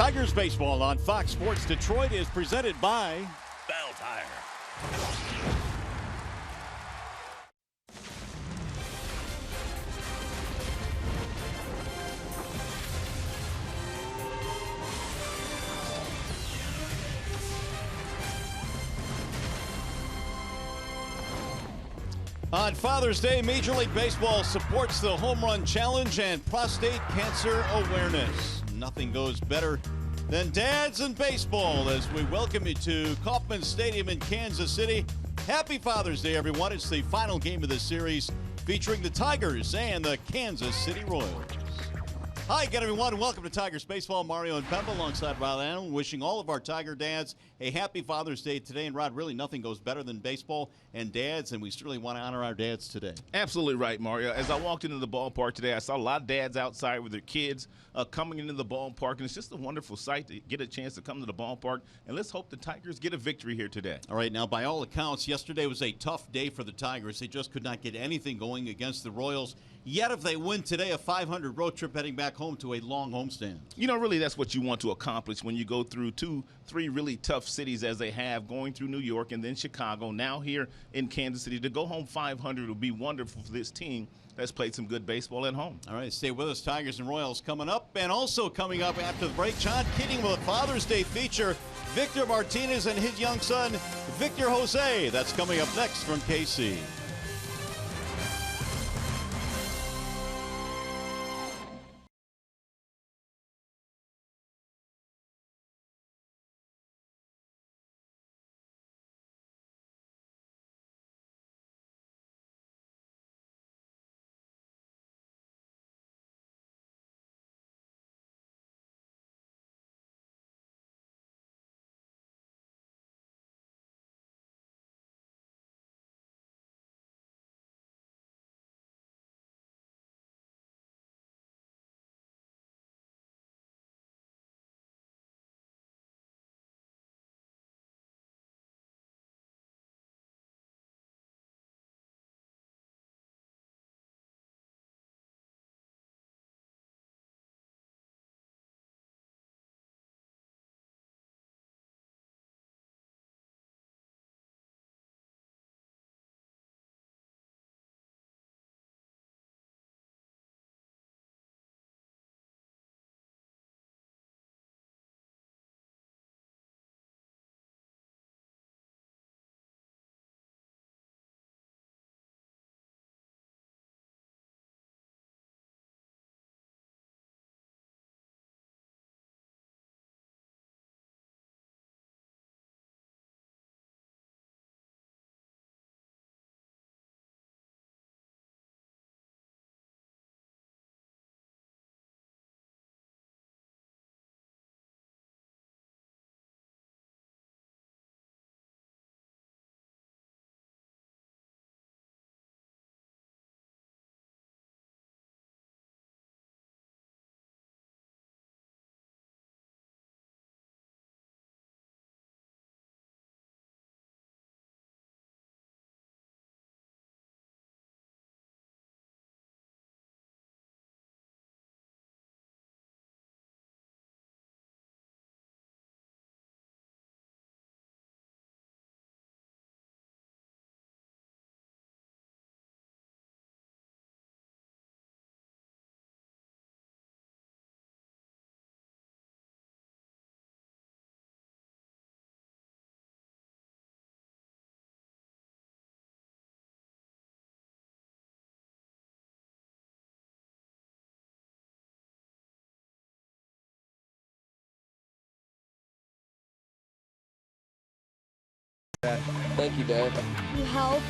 Tigers baseball on Fox Sports Detroit is presented by Bell Tire. On Father's Day, Major League Baseball supports the Home Run Challenge and prostate cancer awareness. Nothing goes better than dads in baseball as we welcome you to Kauffman Stadium in Kansas City. Happy Father's Day, everyone. It's the final game of the series featuring the Tigers and the Kansas City Royals. Hi again, everyone. Welcome to Tigers Baseball. Mario and Pemba alongside Rod Allen, wishing all of our Tiger dads a happy Father's Day today. And Rod, really nothing goes better than baseball and dads, and we certainly want to honor our dads today. Absolutely right, Mario. As I walked into the ballpark today, I saw a lot of dads outside with their kids coming into the ballpark, and it's just a wonderful sight to get a chance to come to the ballpark. And let's hope the Tigers get a victory here today. All right, now by all accounts, yesterday was a tough day for the Tigers. They just could not get anything going against the Royals. Yet if they win today, a 500 road trip heading back home to a long homestand. You know, really that's what you want to accomplish when you go through 2-3 really tough cities as they have, going through New York and then Chicago, now here in Kansas City. To go home 500 will be wonderful for this team that's played some good baseball at home. All right, stay with us. Tigers and Royals coming up. And also coming up after the break, John Keating with a Father's Day feature. Victor Martinez and his young son, Victor Jose. That's coming up next from KC. Thank you, Dad. You help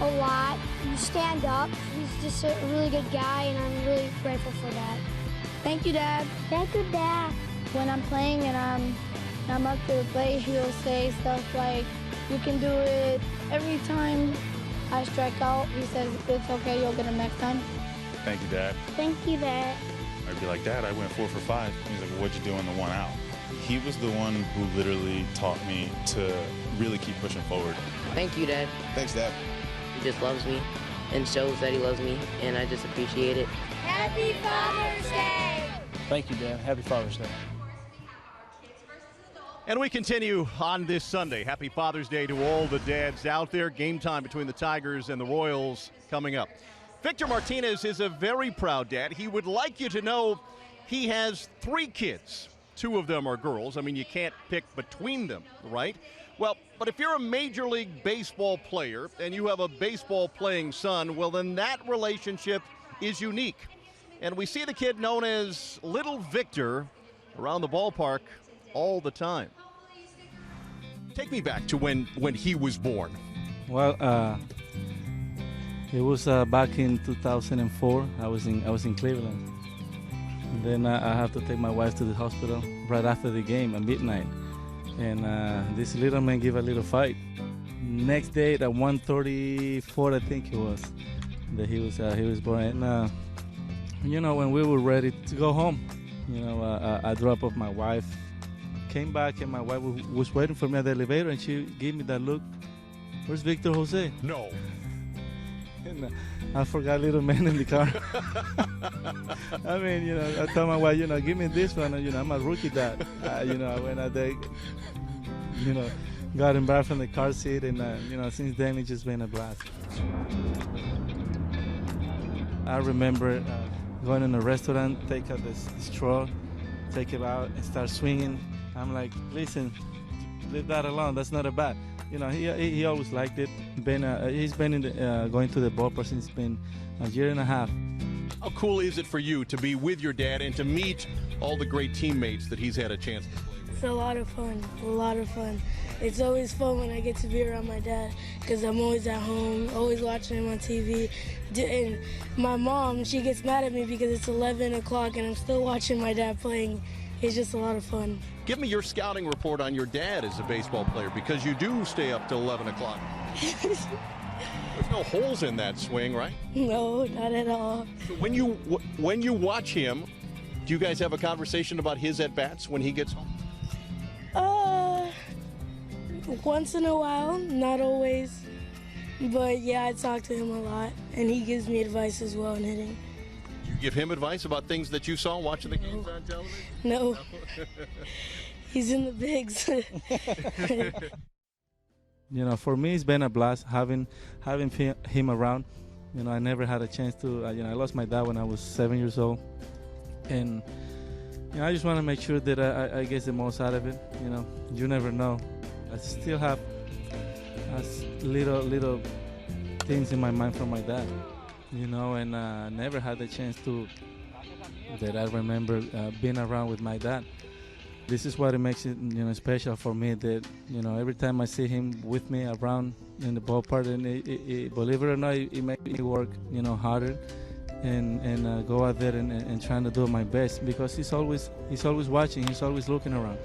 a lot. You stand up. He's just a really good guy, and I'm really grateful for that. Thank you, Dad. Thank you, Dad. When I'm playing and I'm up to the plate, he'll say stuff like, "You can do it." Every time I strike out, he says, "It's okay, you'll get him next time." Thank you, Dad. Thank you, Dad. I'd be like, Dad, I went 4 for 5. He's like, well, what'd you do on the 1 out? He was the one who literally taught me to really keep pushing forward. Thank you, Dad. Thanks, Dad. He just loves me and shows that he loves me, and I just appreciate it. Happy Father's Day! Thank you, Dad. Happy Father's Day. And we continue on this Sunday. Happy Father's Day to all the dads out there. Game time between the Tigers and the Royals coming up. Victor Martinez is a very proud dad. He would like you to know he has 3 kids. 2 of them are girls. I mean, you can't pick between them, right? Well, but if you're a Major League Baseball player and you have a baseball-playing son, well, then that relationship is unique. And we see the kid known as Little Victor around the ballpark all the time. Take me back to when he was born. Well, it was back in 2004. I was in Cleveland. And then I have to take my wife to the hospital right after the game at midnight. And this little man gave a little fight. Next day at 1:34, I think it was, that he was born. And you know, when we were ready to go home, you know, I dropped off my wife, came back, and my wife was waiting for me at the elevator, and she gave me that look. Where's Victor Jose? No. And I forgot little man in the car. I mean, you know, I told my wife, you know, give me this one. You know, I'm a rookie dad. You know, I went out there, you know, got him back from the car seat, and you know, since then it's just been a blast. I remember going in a restaurant, take out this straw, take it out, and start swinging. I'm like, listen, leave that alone. That's not a bat. You know, he always liked it. He's been going to the ballpark since it's been a year and a half. How cool is it for you to be with your dad and to meet all the great teammates that he's had a chance to play with? It's a lot of fun, a lot of fun. It's always fun when I get to be around my dad because I'm always at home, always watching him on TV. And my mom, she gets mad at me because it's 11 o'clock and I'm still watching my dad playing. It's just a lot of fun. Give me your scouting report on your dad as a baseball player, because you do stay up till 11 o'clock. There's no holes in that swing, right? No, not at all. So when you watch him, do you guys have a conversation about his at-bats when he gets home? Once in a while, not always. But yeah, I talk to him a lot, and he gives me advice as well in hitting. You give him advice about things that you saw watching the games on television? No. He's in the bigs. You know, for me, it's been a blast having him around. You know, I never had a chance to, you know, I lost my dad when I was 7 years old. And, you know, I just want to make sure that I get the most out of it. You know, you never know. I still have little things in my mind from my dad, you know, and never had the chance that I remember being around with my dad. This is what it makes it, you know, special for me, that, you know, every time I see him with me around in the ballpark, and believe it or not, it makes me work, you know, harder and go out there and trying to do my best, because he's always watching, he's always looking around.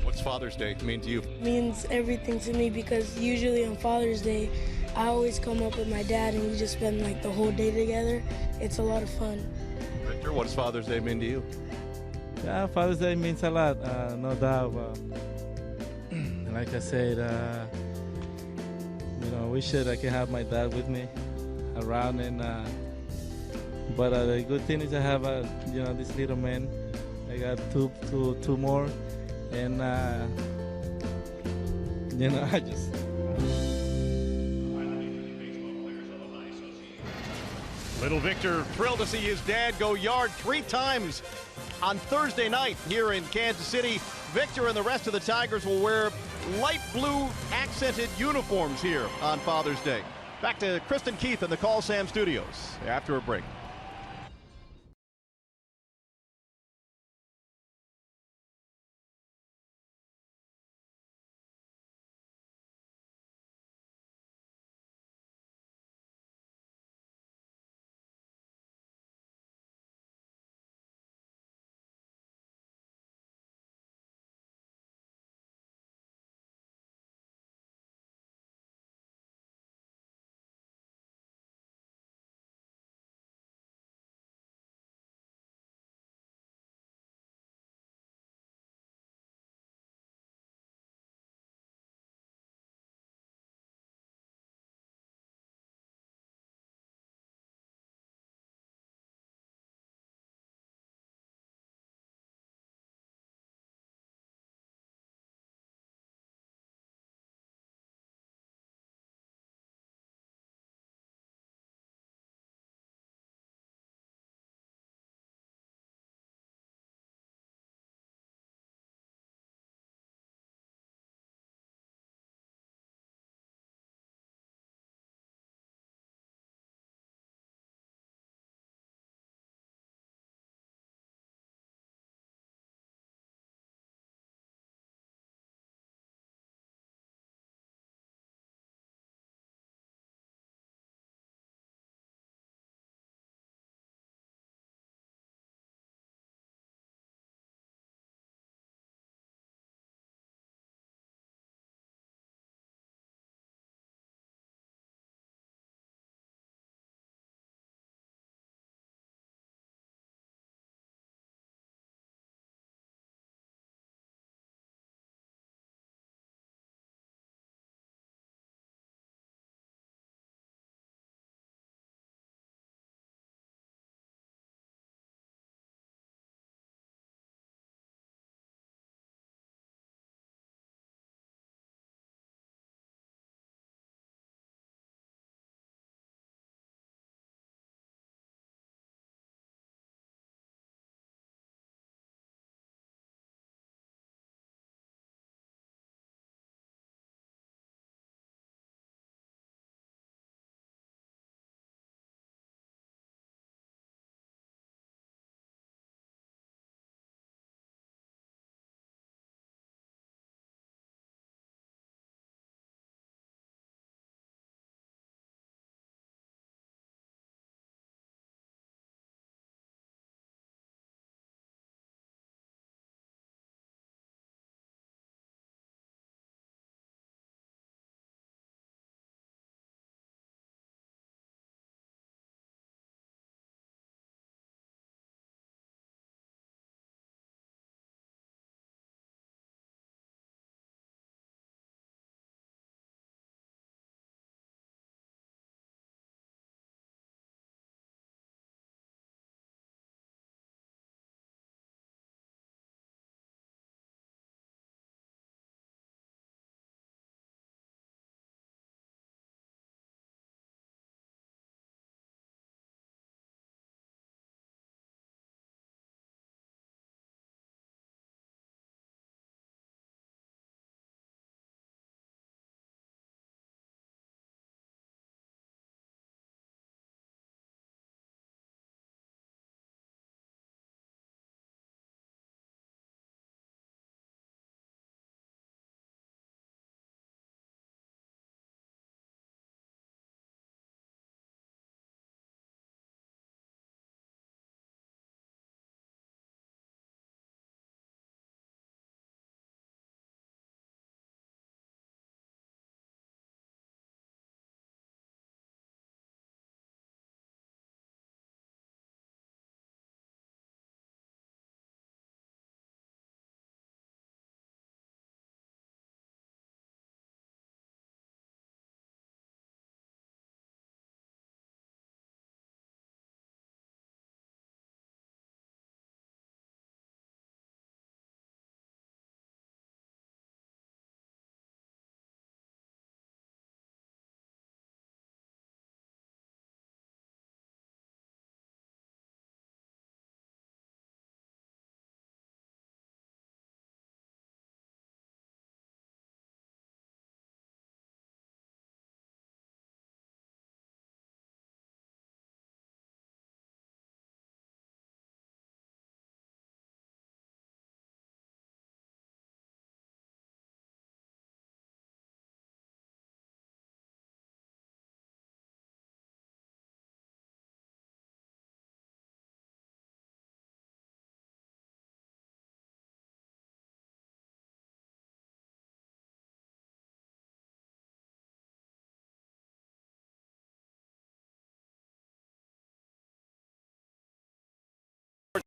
What's Father's Day mean to you? It means everything to me because usually on Father's Day, I always come up with my dad and we just spend like the whole day together. It's a lot of fun. Victor, what does Father's Day mean to you? Yeah, Father's Day means a lot, no doubt. Like I said, you know, I wish that I could have my dad with me around, and but the good thing is I have you know, this little man. I got two more, and you know, I just. Little Victor thrilled to see his dad go yard 3 times on Thursday night here in Kansas City. Victor and the rest of the Tigers will wear light blue accented uniforms here on Father's Day. Back to Kristen Keith in the Call Sam Studios after a break.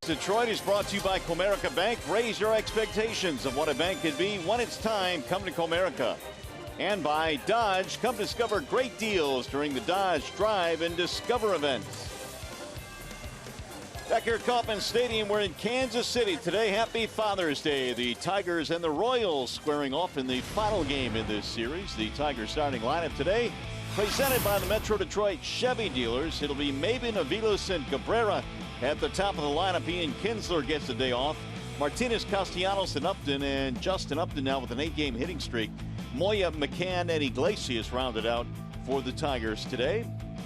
Detroit is brought to you by Comerica Bank. Raise your expectations of what a bank can be when it's time. Come to Comerica. And by Dodge. Come discover great deals during the Dodge Drive and Discover events. Back here at Kauffman Stadium, we're in Kansas City today. Happy Father's Day. The Tigers and the Royals squaring off in the final game in this series. The Tigers starting lineup today, presented by the Metro Detroit Chevy dealers. It'll be Maben, Aviles, and Cabrera at the top of the lineup. Ian Kinsler gets the day off. Martinez, Castellanos, and Upton, and Justin Upton now with an 8-game hitting streak. Moya, McCann, and Iglesias rounded out for the Tigers today.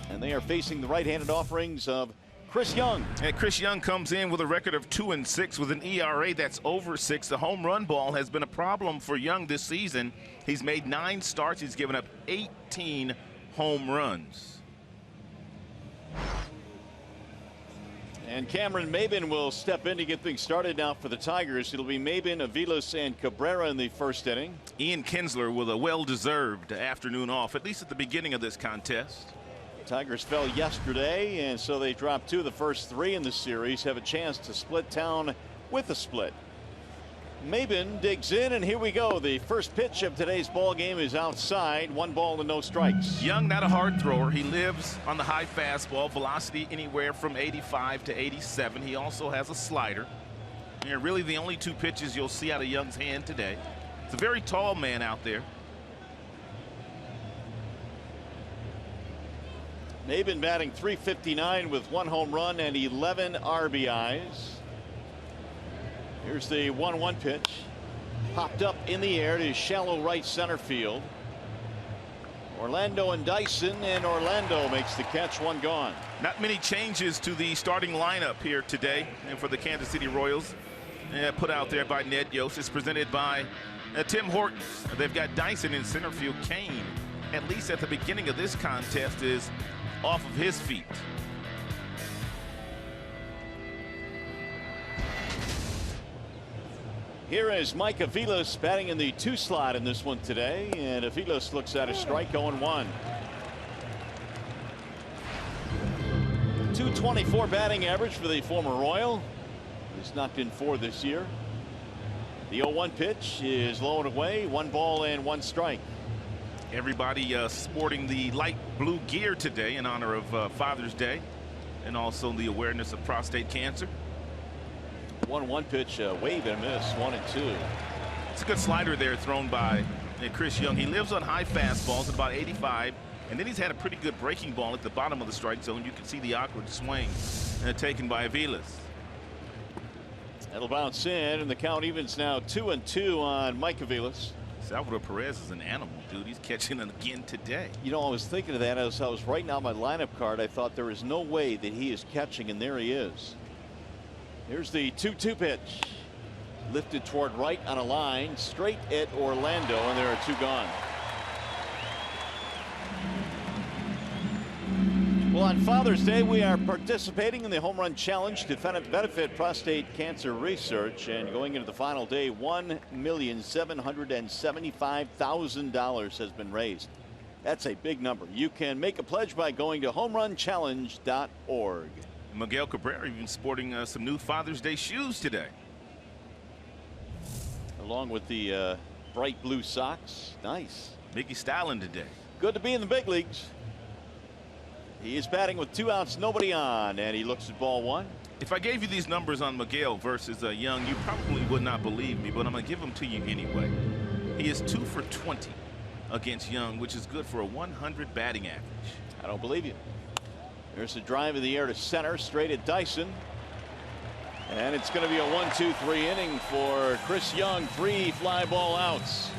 And they are facing the right-handed offerings of Chris Young. And Chris Young comes in with a record of 2-6 with an ERA that's over 6. The home run ball has been a problem for Young this season. He's made 9 starts. He's given up 18 home runs. And Cameron Maben will step in to get things started now for the Tigers. It'll be Maben, Aviles, and Cabrera in the first inning. Ian Kinsler with a well-deserved afternoon off, at least at the beginning of this contest. Tigers fell yesterday, and so they dropped 2 of the first 3 in the series. Have a chance to split town with a split. Maben digs in, and here we go. The first pitch of today's ball game is outside. 1 ball and no strikes. Young, not a hard thrower. He lives on the high fastball, velocity anywhere from 85 to 87. He also has a slider. And really the only 2 pitches you'll see out of Young's hand today. It's a very tall man out there. Maben batting .359 with 1 home run and 11 RBIs. Here's the 1-1 pitch. Popped up in the air to shallow right center field. Orlando and Dyson, and Orlando makes the catch. 1 gone. Not many changes to the starting lineup here today, and for the Kansas City Royals, put out there by Ned Yost. It's presented by Tim Hortons. They've got Dyson in center field. Kane, at least at the beginning of this contest, is off of his feet. Here is Mike Aviles batting in the 2 slot in this one today, and Aviles looks at a strike, 0-1. .224 batting average for the former Royal. He's knocked in 4 this year. The 0-1 pitch is low and away. 1 ball and 1 strike. Everybody sporting the light blue gear today in honor of Father's Day, and also the awareness of prostate cancer. 1-1 pitch, wave and a miss. 1-2. It's a good slider there thrown by Chris Young. He lives on high fastballs at about 85, and then he's had a pretty good breaking ball at the bottom of the strike zone. You can see the awkward swing taken by Aviles. That'll bounce in, and the count evens now 2-2 on Mike Aviles. Salvador Perez is an animal, dude. He's catching it again today. You know, I was thinking of that as I was writing out my lineup card. I thought there is no way that he is catching, and there he is. Here's the 2-2 pitch. Lifted toward right on a line, straight at Orlando, and there are 2 gone. Well, on Father's Day, we are participating in the Home Run Challenge to benefit prostate cancer research. And going into the final day, $1,775,000 has been raised. That's a big number. You can make a pledge by going to homerunchallenge.org. Miguel Cabrera even sporting some new Father's Day shoes today. Along with the bright blue socks. Nice. Mickey styling today. Good to be in the big leagues. He is batting with 2 outs, nobody on, and he looks at ball 1. If I gave you these numbers on Miguel versus Young, you probably would not believe me, but I'm going to give them to you anyway. He is 2 for 20 against Young, which is good for a 100 batting average. I don't believe you. There's a drive in the air to center, straight at Dyson. And it's going to be a 1-2-3 inning for Chris Young. 3 fly ball outs.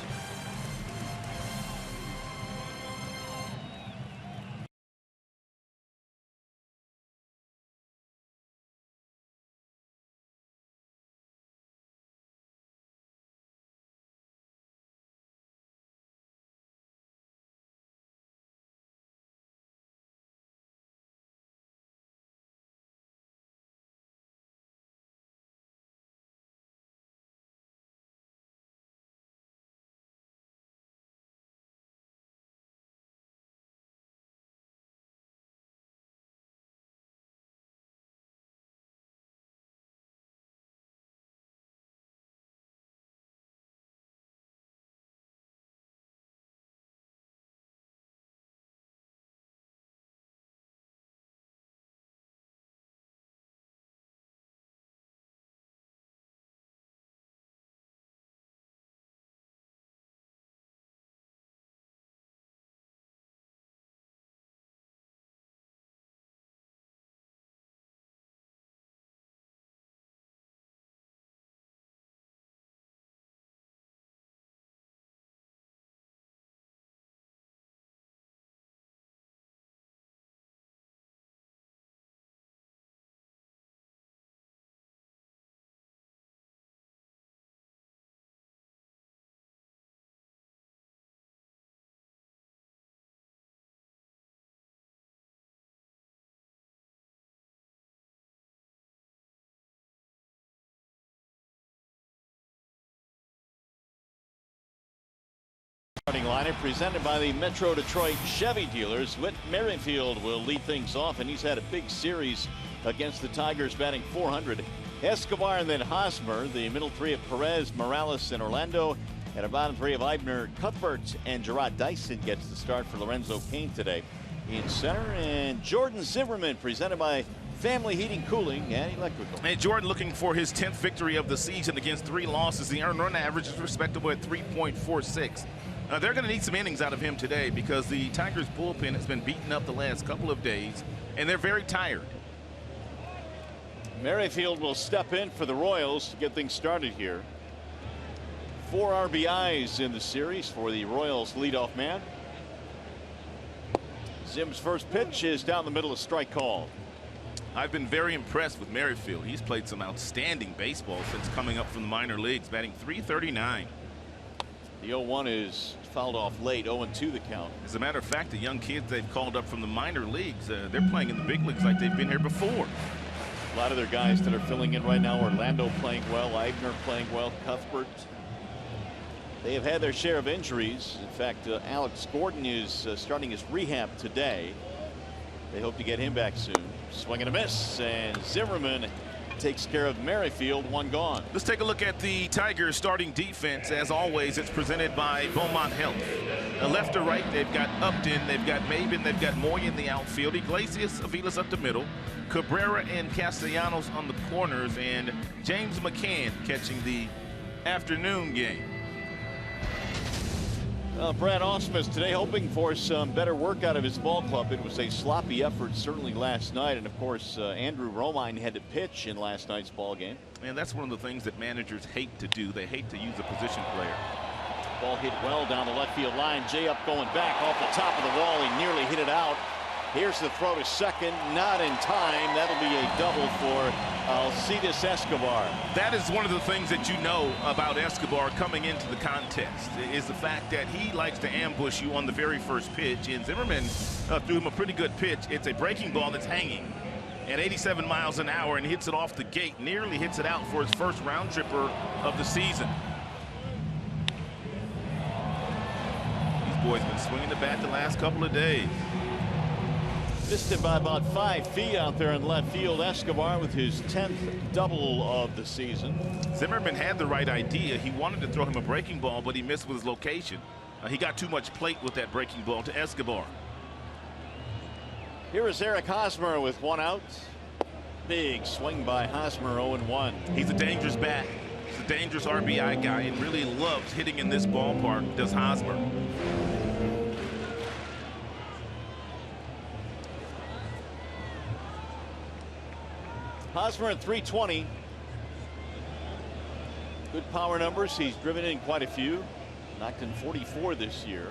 Starting lineup presented by the Metro Detroit Chevy dealers. Whit Merrifield will lead things off, and he's had a big series against the Tigers, batting .400. Escobar and then Hosmer. The middle three of Perez, Morales, and Orlando. And a bottom three of Eibner, Cuthbert, and Gerard Dyson gets the start for Lorenzo Cain today in center. And Jordan Zimmerman, presented by Family Heating, Cooling, and Electrical. And Jordan looking for his 10th victory of the season against 3 losses. The earned run average is respectable at 3.46. They're going to need some innings out of him today because the Tigers bullpen has been beaten up the last couple of days, and they're very tired. Merrifield will step in for the Royals to get things started here. 4 RBIs in the series for the Royals leadoff man. Zim's first pitch is down the middle, of strike call. I've been very impressed with Merrifield. He's played some outstanding baseball since coming up from the minor leagues, batting .339. The 0-1 is fouled off late, 0-2 the count. As a matter of fact, the young kids they've called up from the minor leagues, they're playing in the big leagues like they've been here before. A lot of their guys that are filling in right now, Orlando playing well, Eibner playing well, Cuthbert. They have had their share of injuries. In fact, Alex Gordon is starting his rehab today. They hope to get him back soon. Swing and a miss, and Zimmerman takes care of Merrifield, 1 gone. Let's take a look at the Tigers starting defense. As always, it's presented by Beaumont Health. Left to right, they've got Upton, they've got Maben, they've got Moya in the outfield, Iglesias, Avilas up the middle, Cabrera and Castellanos on the corners, and James McCann catching the afternoon game. Brad Ausmus today hoping for some better work out of his ball club. It was a sloppy effort certainly last night, and of course Andrew Romine had to pitch in last night's ball game. And that's one of the things that managers hate to do. They hate to use a position player. Ball hit well down the left field line. Jay up going back off the top of the wall. He nearly hit it out. Here's the throw to second, not in time. That'll be a double for Alcides Escobar. That is one of the things that you know about Escobar coming into the contest, is the fact that he likes to ambush you on the very first pitch. And Zimmerman threw him a pretty good pitch. It's a breaking ball that's hanging at 87 miles an hour and hits it off the gate, nearly hits it out for his first round tripper of the season. These boys been swinging the bat the last couple of days. Missed it by about 5 feet out there in left field. Escobar with his 10th double of the season. Zimmerman had the right idea. He wanted to throw him a breaking ball, but he missed with his location. He got too much plate with that breaking ball to Escobar. Here is Eric Hosmer with 1 out. Big swing by Hosmer, 0-1. He's a dangerous bat. He's a dangerous RBI guy and really loves hitting in this ballpark, does Hosmer. Hosmer at 320. Good power numbers. He's driven in quite a few. Knocked in 44 this year.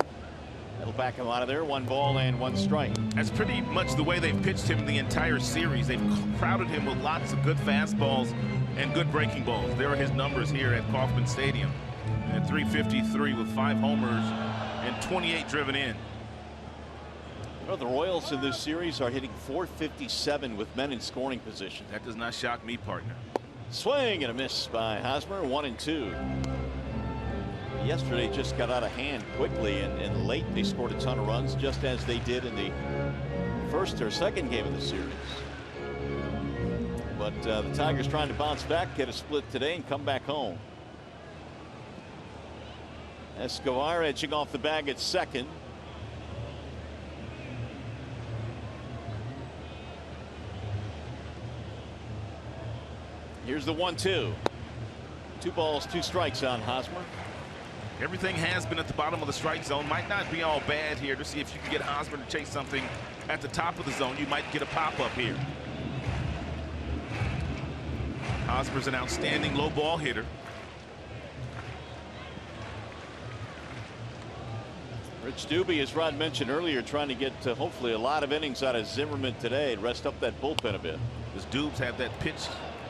That'll back him out of there. 1 ball and 1 strike. That's pretty much the way they've pitched him the entire series. They've crowded him with lots of good fastballs and good breaking balls. There are his numbers here at Kauffman Stadium. At 353 with 5 homers and 28 driven in. Well, the Royals in this series are hitting .457 with men in scoring position. That does not shock me, partner. Swing and a miss by Hosmer, 1-2. Yesterday just got out of hand quickly, and late they scored a ton of runs, just as they did in the first or second game of the series. But the Tigers trying to bounce back, get a split today, and come back home. Escobar edging off the bag at second. Here's the 1-2. 2 balls, 2 strikes on Hosmer. Everything has been at the bottom of the strike zone. Might not be all bad here. To see if you can get Hosmer to chase something at the top of the zone, you might get a pop-up here. Hosmer's an outstanding low ball hitter. Rich Doobie, as Rod mentioned earlier, trying to get hopefully a lot of innings out of Zimmerman today and rest up that bullpen a bit. Does Doobs have that pitch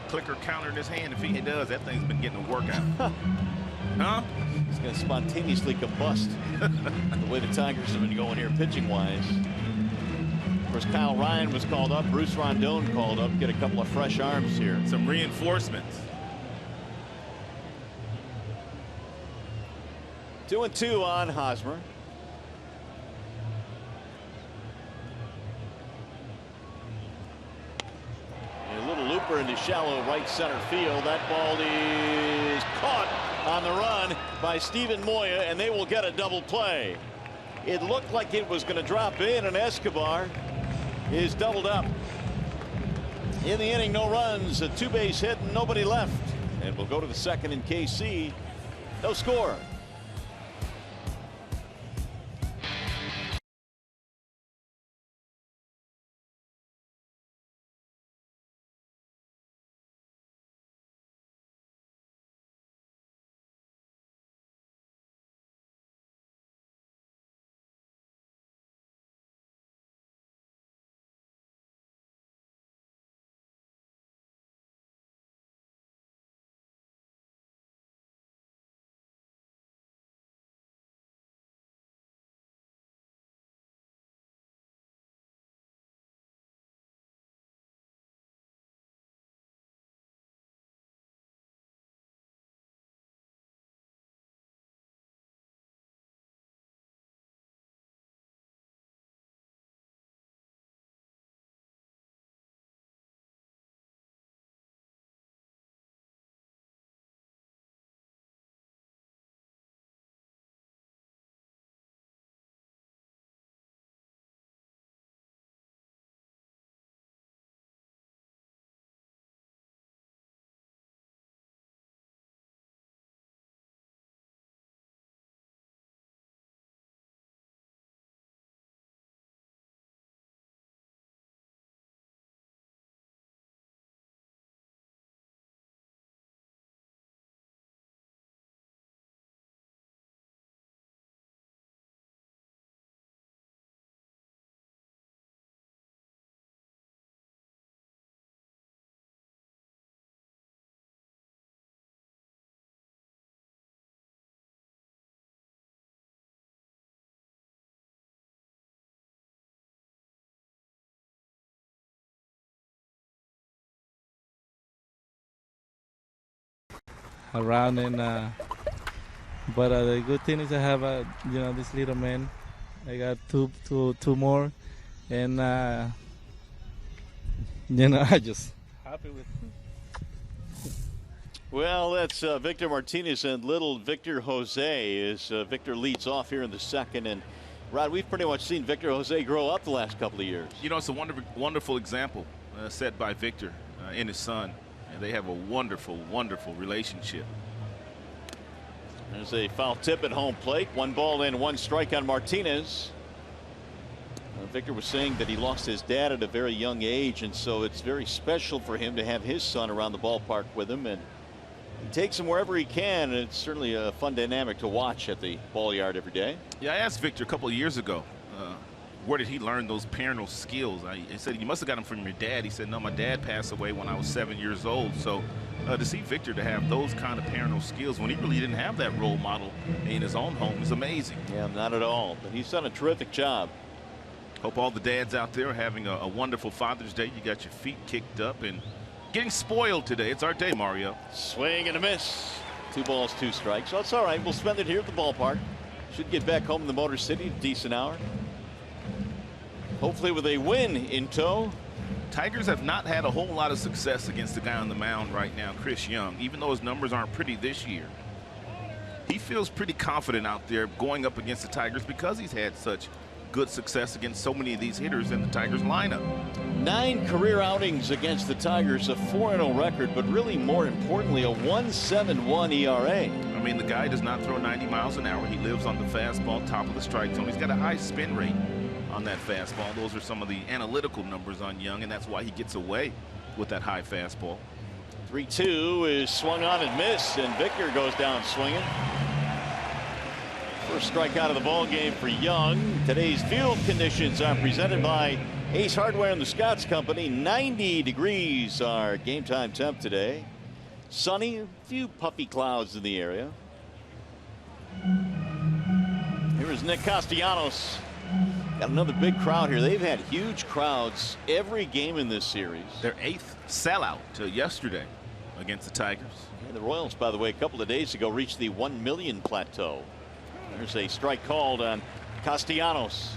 clicker counter in his hand? If he does, that thing's been getting a workout. Huh? He's going to spontaneously combust the way the Tigers have been going here pitching wise. Of course, Kyle Ryan was called up. Bruce Rondon called up. Get a couple of fresh arms here. Some reinforcements. 2-2 on Hosmer. A little looper into shallow right center field. That ball is caught on the run by Steven Moya, and they will get a double play. It looked like it was going to drop in, and Escobar is doubled up. In the inning, no runs, a two-base hit, and nobody left. And we'll go to the second in KC. No score. Around and but the good thing is I have this little man. I got two more, and I just happy with. Well, that's Victor Martinez and little Victor Jose as Victor leads off here in the second. And Rod, we've pretty much seen Victor Jose grow up the last couple of years. You know, it's a wonderful example set by Victor and his son. And they have a wonderful, wonderful relationship. There's a foul tip at home plate. 1 ball and 1 strike on Martinez. Victor was saying that he lost his dad at a very young age, and so it's very special for him to have his son around the ballpark with him, and he takes him wherever he can, and it's certainly a fun dynamic to watch at the ball yard every day. Yeah, I asked Victor a couple of years ago, where did he learn those parental skills? I said, you must have got them from your dad. He said, no, my dad passed away when I was 7 years old. So to see Victor to have those kind of parental skills when he really didn't have that role model in his own home is amazing. Yeah, not at all. But he's done a terrific job. Hope all the dads out there are having a wonderful Father's Day. You got your feet kicked up and getting spoiled today. It's our day, Mario. Swing and a miss. 2 balls, 2 strikes. So it's all right. We'll spend it here at the ballpark. Should get back home in the Motor City at a decent hour. Hopefully with a win in tow. Tigers have not had a whole lot of success against the guy on the mound right now, Chris Young, even though his numbers aren't pretty this year. He feels pretty confident out there going up against the Tigers because he's had such good success against so many of these hitters in the Tigers lineup. 9 career outings against the Tigers, a 4-0 record, but really more importantly, a 1.71 ERA. I mean, the guy does not throw 90 miles an hour. He lives on the fastball, top of the strike zone. He's got a high spin rate on that fastball. Those are some of the analytical numbers on Young, and that's why he gets away with that high fastball. 3-2 is swung on and missed, and Victor goes down swinging. First strikeout of the ball game for Young. Today's field conditions are presented by Ace Hardware and the Scotts Company. 90 degrees our game time temp today. Sunny, a few puffy clouds in the area. Here is Nick Castellanos. Got another big crowd here. They've had huge crowds every game in this series. Their 8th sellout yesterday against the Tigers. And the Royals, by the way, a couple of days ago reached the 1 million plateau. There's a strike called on Castellanos.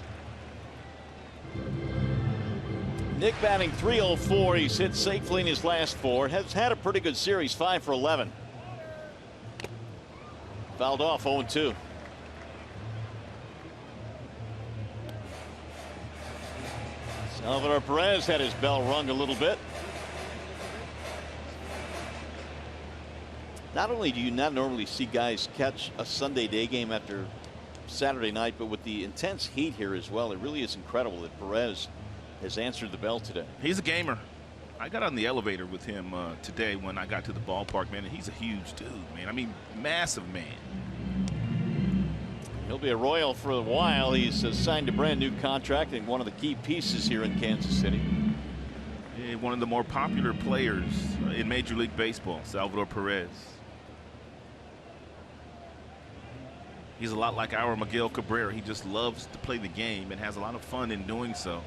Nick batting .304. He's hit safely in his last 4. Has had a pretty good series, 5 for 11. Fouled off 0-2. Salvador Perez had his bell rung a little bit. Not only do you not normally see guys catch a Sunday day game after Saturday night, but with the intense heat here as well, it really is incredible that Perez has answered the bell today. He's a gamer. I got on the elevator with him today when I got to the ballpark, man, and he's a huge dude, man. I mean, massive man. He'll be a Royal for a while. He's signed a brand new contract and one of the key pieces here in Kansas City. Yeah, one of the more popular players in Major League Baseball, Salvador Perez. He's a lot like our Miguel Cabrera. He just loves to play the game and has a lot of fun in doing so.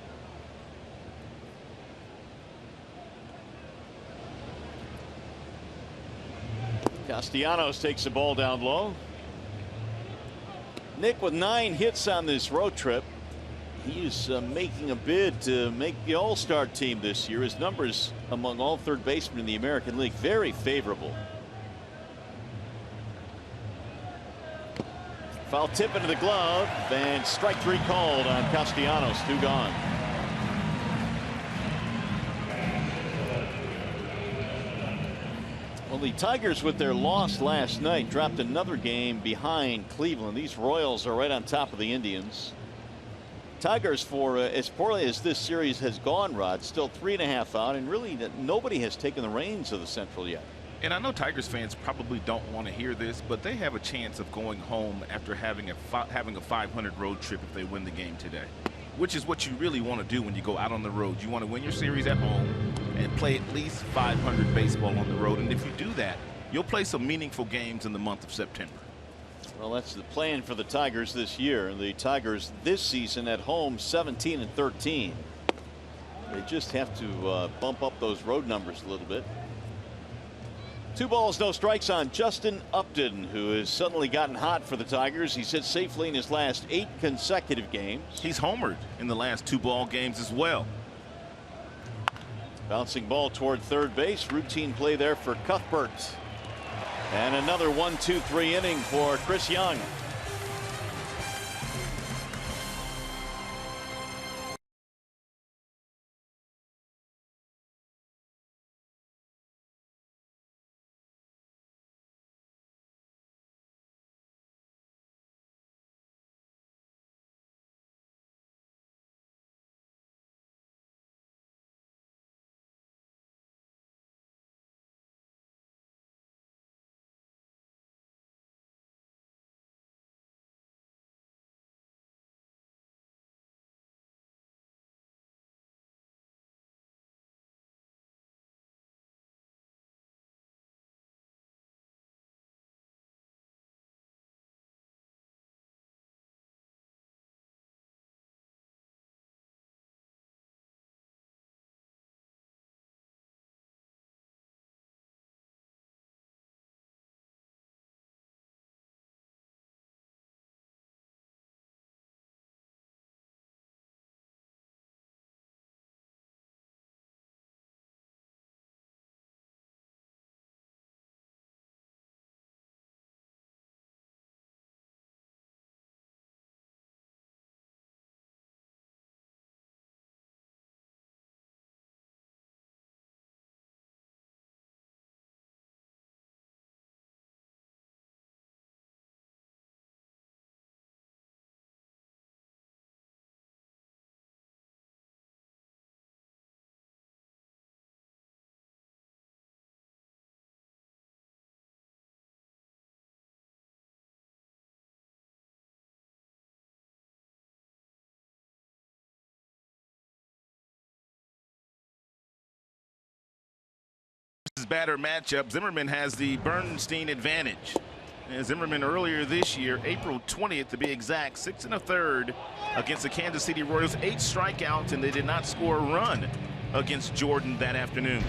Castellanos takes the ball down low. Nick with 9 hits on this road trip. He is making a bid to make the All-Star team this year. His numbers among all third basemen in the American League very favorable. Foul tip into the glove, and strike 3 called on Castellanos. 2 gone. Well, the Tigers, with their loss last night, dropped another game behind Cleveland. These Royals are right on top of the Indians. Tigers, for as poorly as this series has gone, Rod, still 3.5 out, and really nobody has taken the reins of the Central yet. And I know Tigers fans probably don't want to hear this, but they have a chance of going home after having a 500 road trip if they win the game today, which is what you really want to do when you go out on the road. You want to win your series at home and play at least 500 baseball on the road. And if you do that, you'll play some meaningful games in the month of September. Well, that's the plan for the Tigers this year. The Tigers this season at home 17-13. They just have to bump up those road numbers a little bit. 2 balls, no strikes on Justin Upton, who has suddenly gotten hot for the Tigers. He's hit safely in his last 8 consecutive games. He's homered in the last 2 ball games as well. Bouncing ball toward third base. Routine play there for Cuthbert. And another 1-2-3 inning for Chris Young. Batter matchup. Zimmerman has the Bernstein advantage. And Zimmerman earlier this year, April 20th to be exact, 6 1/3 against the Kansas City Royals, 8 strikeouts, and they did not score a run against Jordan that afternoon.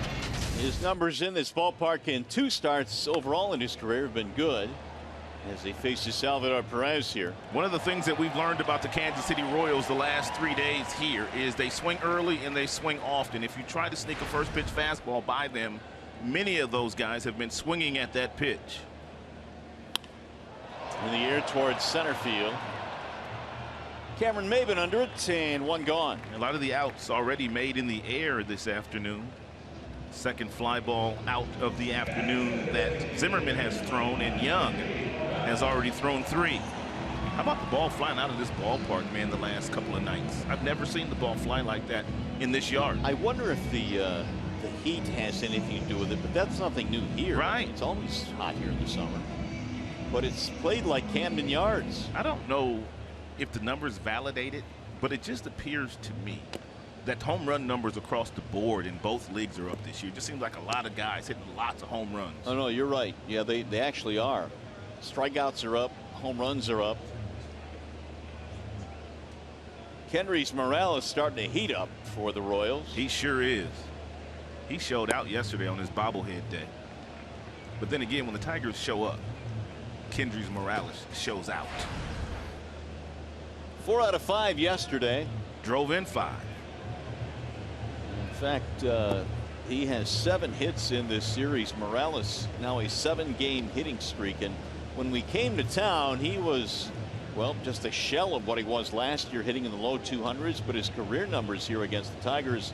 His numbers in this ballpark in 2 starts overall in his career have been good. as they face the Salvador Perez here. One of the things that we've learned about the Kansas City Royals the last 3 days here is they swing early and they swing often. If you try to sneak a first pitch fastball by them, many of those guys have been swinging at that pitch. In the air towards center field. Cameron Maben under it, and one gone. A lot of the outs already made in the air this afternoon. Second fly ball out of the afternoon that Zimmerman has thrown, and Young has already thrown 3. How about the ball flying out of this ballpark, man, the last couple of nights? I've never seen the ball fly like that in this yard. I wonder if the heat has anything to do with it, but that's nothing new here. Right. It's always hot here in the summer. But it's played like Camden Yards. I don't know if the numbers validate it, but it just appears to me that home run numbers across the board in both leagues are up this year. It just seems like a lot of guys hitting lots of home runs. Oh, no, you're right. Yeah, they actually are. Strikeouts are up. Home runs are up. Kendrys Morales starting to heat up for the Royals. He sure is. He showed out yesterday on his bobblehead day. But then again, when the Tigers show up, Kendrys Morales shows out. 4 out of 5 yesterday. Drove in 5. In fact, he has 7 hits in this series. Morales now a 7-game hitting streak, and when we came to town, he was, well, just a shell of what he was last year, hitting in the low 200s. But his career numbers here against the Tigers,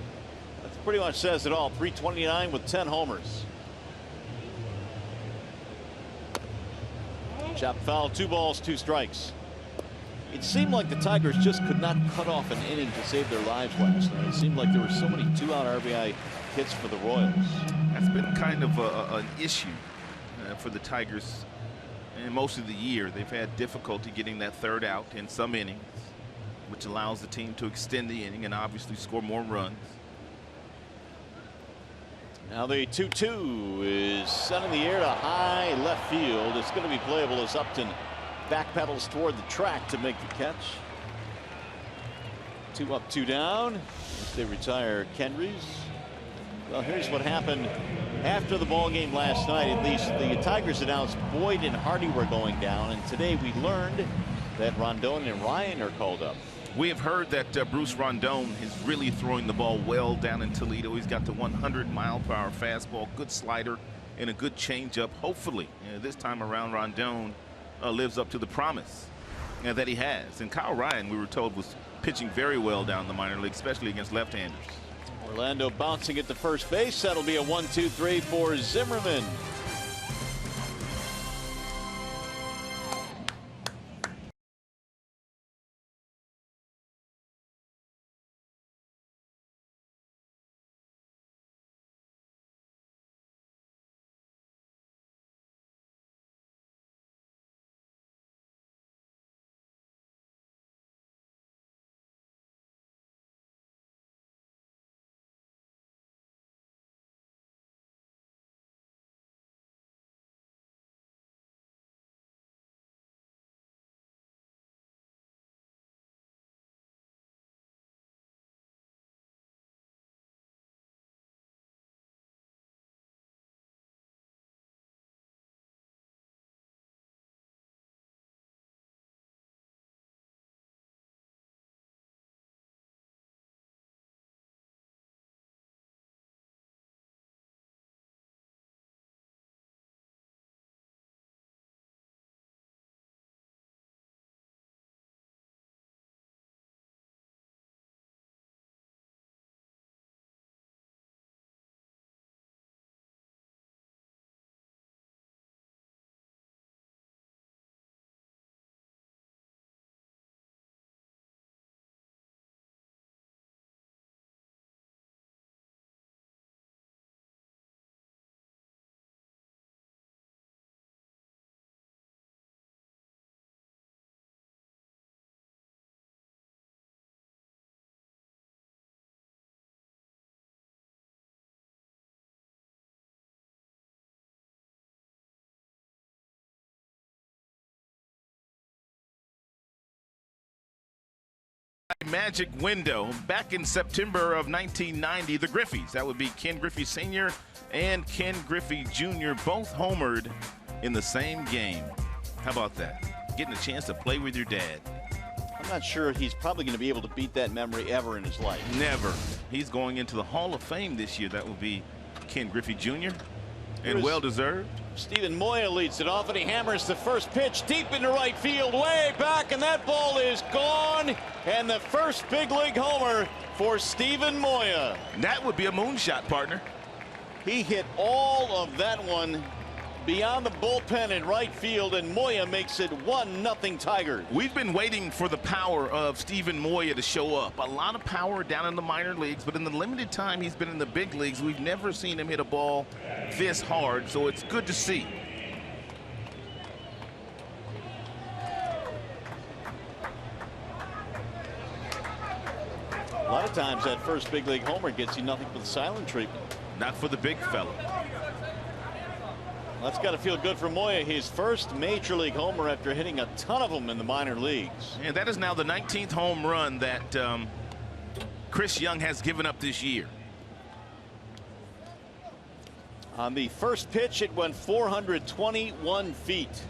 that pretty much says it all. 329 with 10 homers. Chop foul, 2 balls, 2 strikes. It seemed like the Tigers just could not cut off an inning to save their lives last night. It seemed like there were so many 2-out RBI hits for the Royals. That's been kind of an issue for the Tigers in most of the year. They've had difficulty getting that 3rd out in some innings, which allows the team to extend the inning and obviously score more runs. Now the 2-2 is sent in the air to high left field. It's going to be playable as Upton backpedals toward the track to make the catch. 2 up, 2 down as they retire Kendrys. Well, here's what happened after the ball game last night. At least the Tigers announced Boyd and Hardy were going down, and today we learned that Rondon and Ryan are called up. We have heard that Bruce Rondon is really throwing the ball well down in Toledo. He's got the 100-mile-per-hour fastball, good slider, and a good changeup. Hopefully, this time around, Rondon lives up to the promise that he has. And Kyle Ryan, we were told, was pitching very well down the minor league, especially against left-handers. Orlando bouncing at the first base. That'll be a 1-2-3 for Zimmerman. Magic window back in September of 1990. The Griffeys, that would be Ken Griffey Sr. and Ken Griffey Jr., both homered in the same game. How about that? Getting a chance to play with your dad. I'm not sure he's probably going to be able to beat that memory ever in his life. Never. He's going into the Hall of Fame this year. That will be Ken Griffey Jr. and well-deserved. Stephen Moya leads it off, and he hammers the first pitch deep into right field, way back, and that ball is gone. And the first big league homer for Stephen Moya. That would be a moonshot, partner. He hit all of that one beyond the bullpen in right field, and Moya makes it 1-0 Tigers. We've been waiting for the power of Stephen Moya to show up. A lot of power down in the minor leagues, but in the limited time he's been in the big leagues, we've never seen him hit a ball this hard, so it's good to see. A lot of times that first big league homer gets you nothing but the silent treatment. Not for the big fella. That's got to feel good for Moya. His first major league homer after hitting a ton of them in the minor leagues. And that is now the 19th home run that Chris Young has given up this year. On the first pitch, it went 421 feet.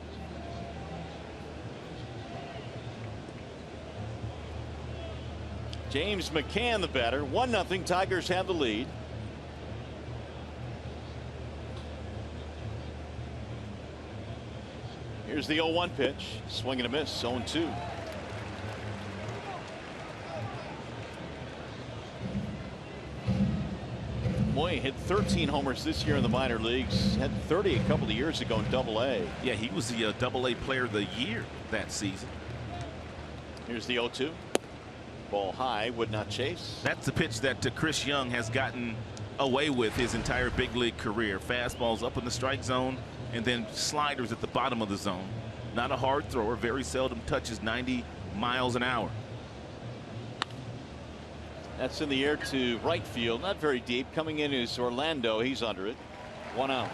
James McCann the batter. 1-0 Tigers have the lead. Here's the 0-1 pitch. Swing and a miss. 0-2. Moya hit 13 homers this year in the minor leagues. Had 30 a couple of years ago in Double-A. Yeah, he was the Double-A player of the year that season. Here's the 0-2. Ball high, would not chase. That's the pitch that Chris Young has gotten away with his entire big league career. Fastballs up in the strike zone, and then sliders at the bottom of the zone. Not a hard thrower, very seldom touches 90 miles an hour. That's in the air to right field, not very deep. Coming in is Orlando. He's under it. 1 out.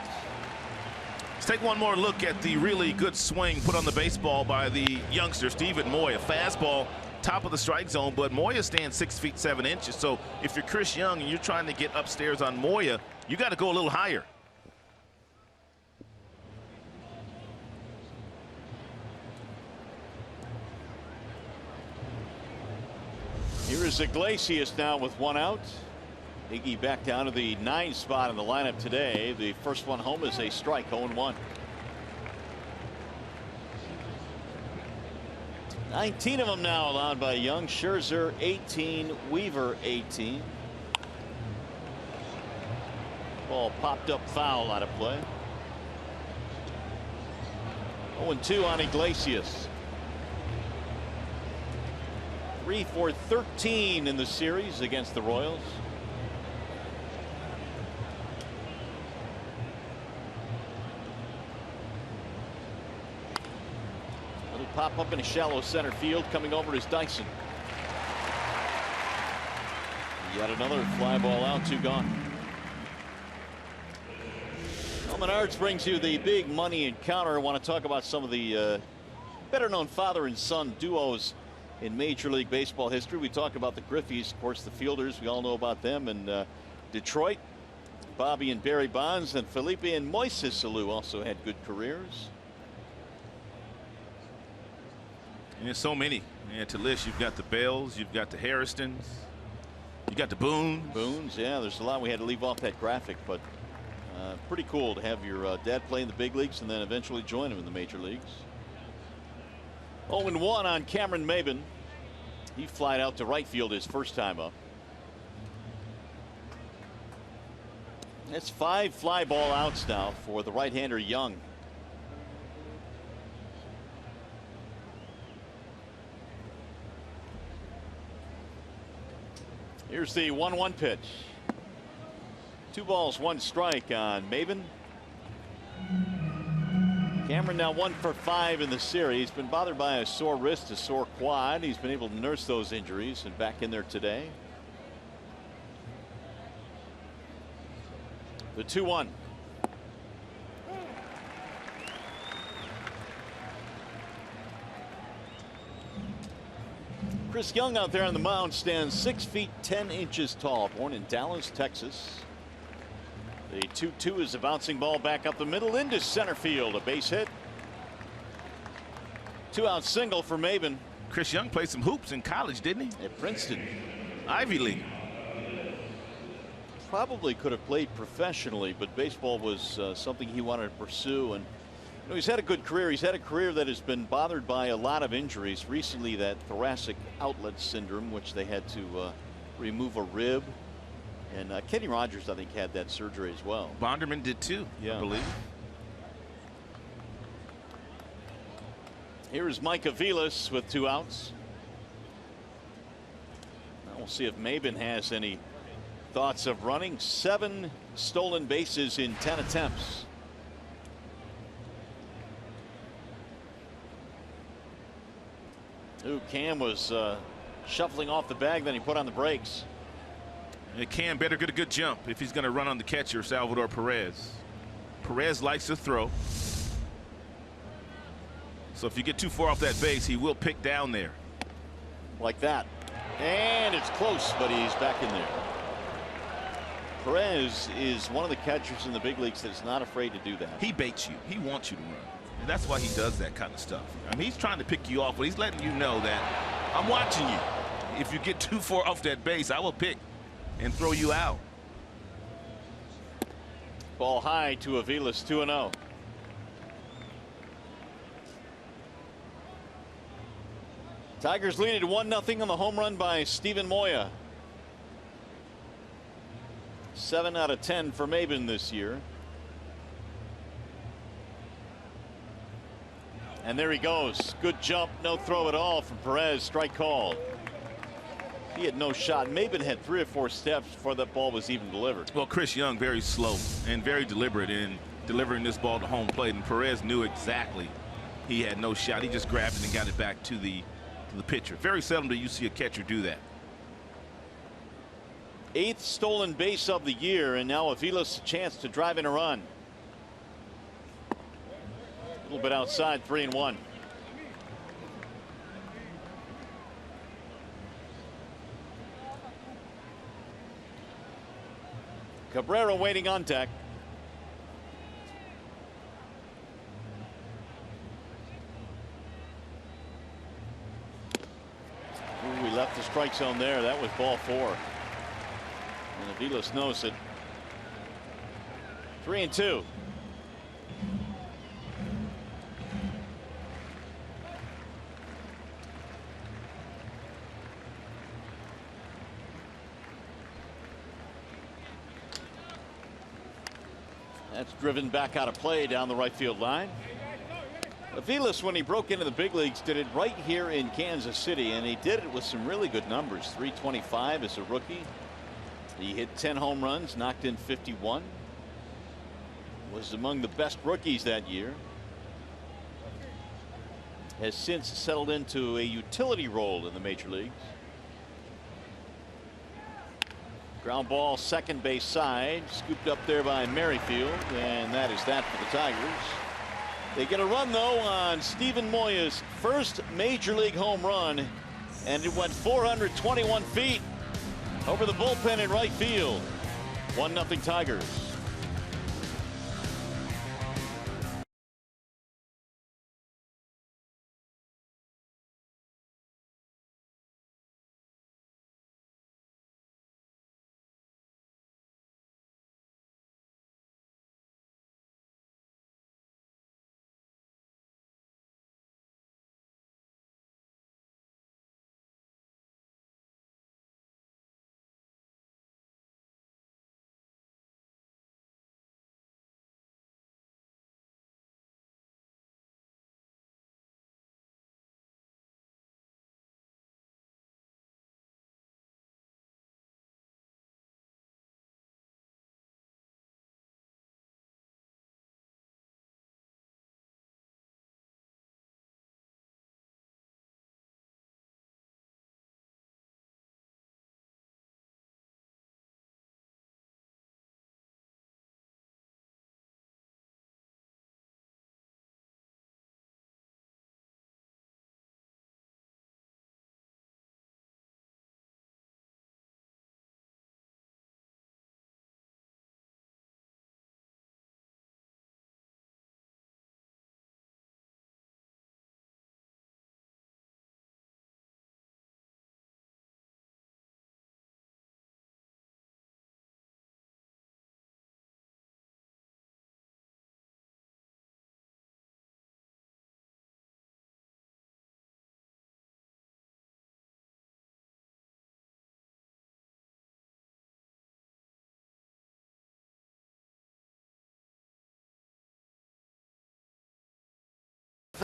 Let's take one more look at the really good swing put on the baseball by the youngster Stephen Moya. Fastball, top of the strike zone, but Moya stands 6 feet 7 inches. So if you're Chris Young and you're trying to get upstairs on Moya, you got to go a little higher. Here is Iglesias now with 1 out. Iggy back down to the 9 spot in the lineup today. The first one home is a strike. 0-1. 19 of them now allowed by Young. Scherzer 18, Weaver 18. Ball popped up foul out of play. 0-2 on Iglesias. 3 for 13 in the series against the Royals. Little pop up in a shallow center field. Coming over is Dyson. Yet another fly ball out, 2 gone. Well, Menards brings you the big money encounter. I want to talk about some of the better known father and son duos in Major League Baseball history. We talk about the Griffeys, of course, the Fielders. We all know about them. And Detroit, Bobby and Barry Bonds, and Felipe and Moises Alou also had good careers. And there's so many. And to list, you've got the Bells, you've got the Harristons, you got the Boones. Boones, yeah, there's a lot. We had to leave off that graphic, but pretty cool to have your dad play in the big leagues and then eventually join him in the major leagues. 0-1 on Cameron Maybin. He flied out to right field his first time up. That's 5 fly ball outs now for the right-hander Young. Here's the 1-1 pitch. 2 balls, 1 strike on Maybin. Cameron now 1 for 5 in the series. Been bothered by a sore wrist, a sore quad. He's been able to nurse those injuries and back in there today. The 2-1. Chris Young out there on the mound stands 6 feet 10 inches tall. Born in Dallas, Texas. The 2-2 is a bouncing ball back up the middle into center field. A base hit. 2-out single for Maben. Chris Young played some hoops in college, didn't he? At Princeton. Ivy League. Probably could have played professionally, but baseball was something he wanted to pursue. And he's had a good career. He's had a career that has been bothered by a lot of injuries. Recently, that thoracic outlet syndrome, which they had to remove a rib. And Kenny Rogers, I think, had that surgery as well. Bonderman did too, I believe. Here is Mike Aviles with 2 outs. Now we'll see if Maben has any thoughts of running. 7 stolen bases in 10 attempts. Ooh, Cam was shuffling off the bag, then he put on the brakes. And Cam better get a good jump if he's going to run on the catcher, Salvador Perez. Perez likes to throw. So if you get too far off that base, he will pick down there. Like that. And it's close, but he's back in there. Perez is one of the catchers in the big leagues that's not afraid to do that. He baits you. He wants you to run. And that's why he does that kind of stuff. I mean, he's trying to pick you off, but he's letting you know that I'm watching you. If you get too far off that base, I will pick and throw you out. Ball high to Aviles, 2-0. Tigers lead at 1-0 on the home run by Steven Moya. 7 out of 10 for Maben this year. And there he goes. Good jump, no throw at all from Perez. Strike called. He had no shot. Maben had 3 or 4 steps before that ball was even delivered. Well, Chris Young very slow and very deliberate in delivering this ball to home plate, and Perez knew exactly he had no shot. He just grabbed it and got it back to the pitcher. Very seldom do you see a catcher do that. 8th stolen base of the year, and now Aviles a chance to drive in a run. A little bit outside, 3-1. Cabrera waiting on deck. Ooh, we left the strike zone there. That was ball 4. And Aviles knows it. 3-2. That's driven back out of play down the right field line. Aviles, when he broke into the big leagues, did it right here in Kansas City, and he did it with some really good numbers. 325 as a rookie. He hit 10 home runs, knocked in 51. Was among the best rookies that year. Has since settled into a utility role in the major leagues. Ground ball, second base side, scooped up there by Merrifield, and that is that for the Tigers. They get a run, though, on Steven Moya's first major league home run, and it went 421 feet over the bullpen in right field. 1-0 Tigers.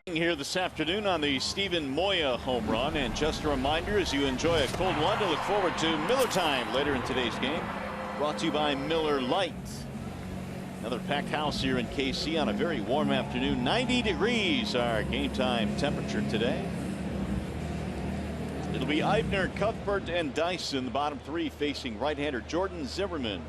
Here this afternoon on the Steven Moya home run. And just a reminder, as you enjoy a cold one, to look forward to Miller Time later in today's game. Brought to you by Miller Lite. Another packed house here in KC on a very warm afternoon. 90 degrees our game time temperature today. It'll be Eibner, Cuthbert, and Dyson, the bottom three, facing right-hander Jordan Zimmerman.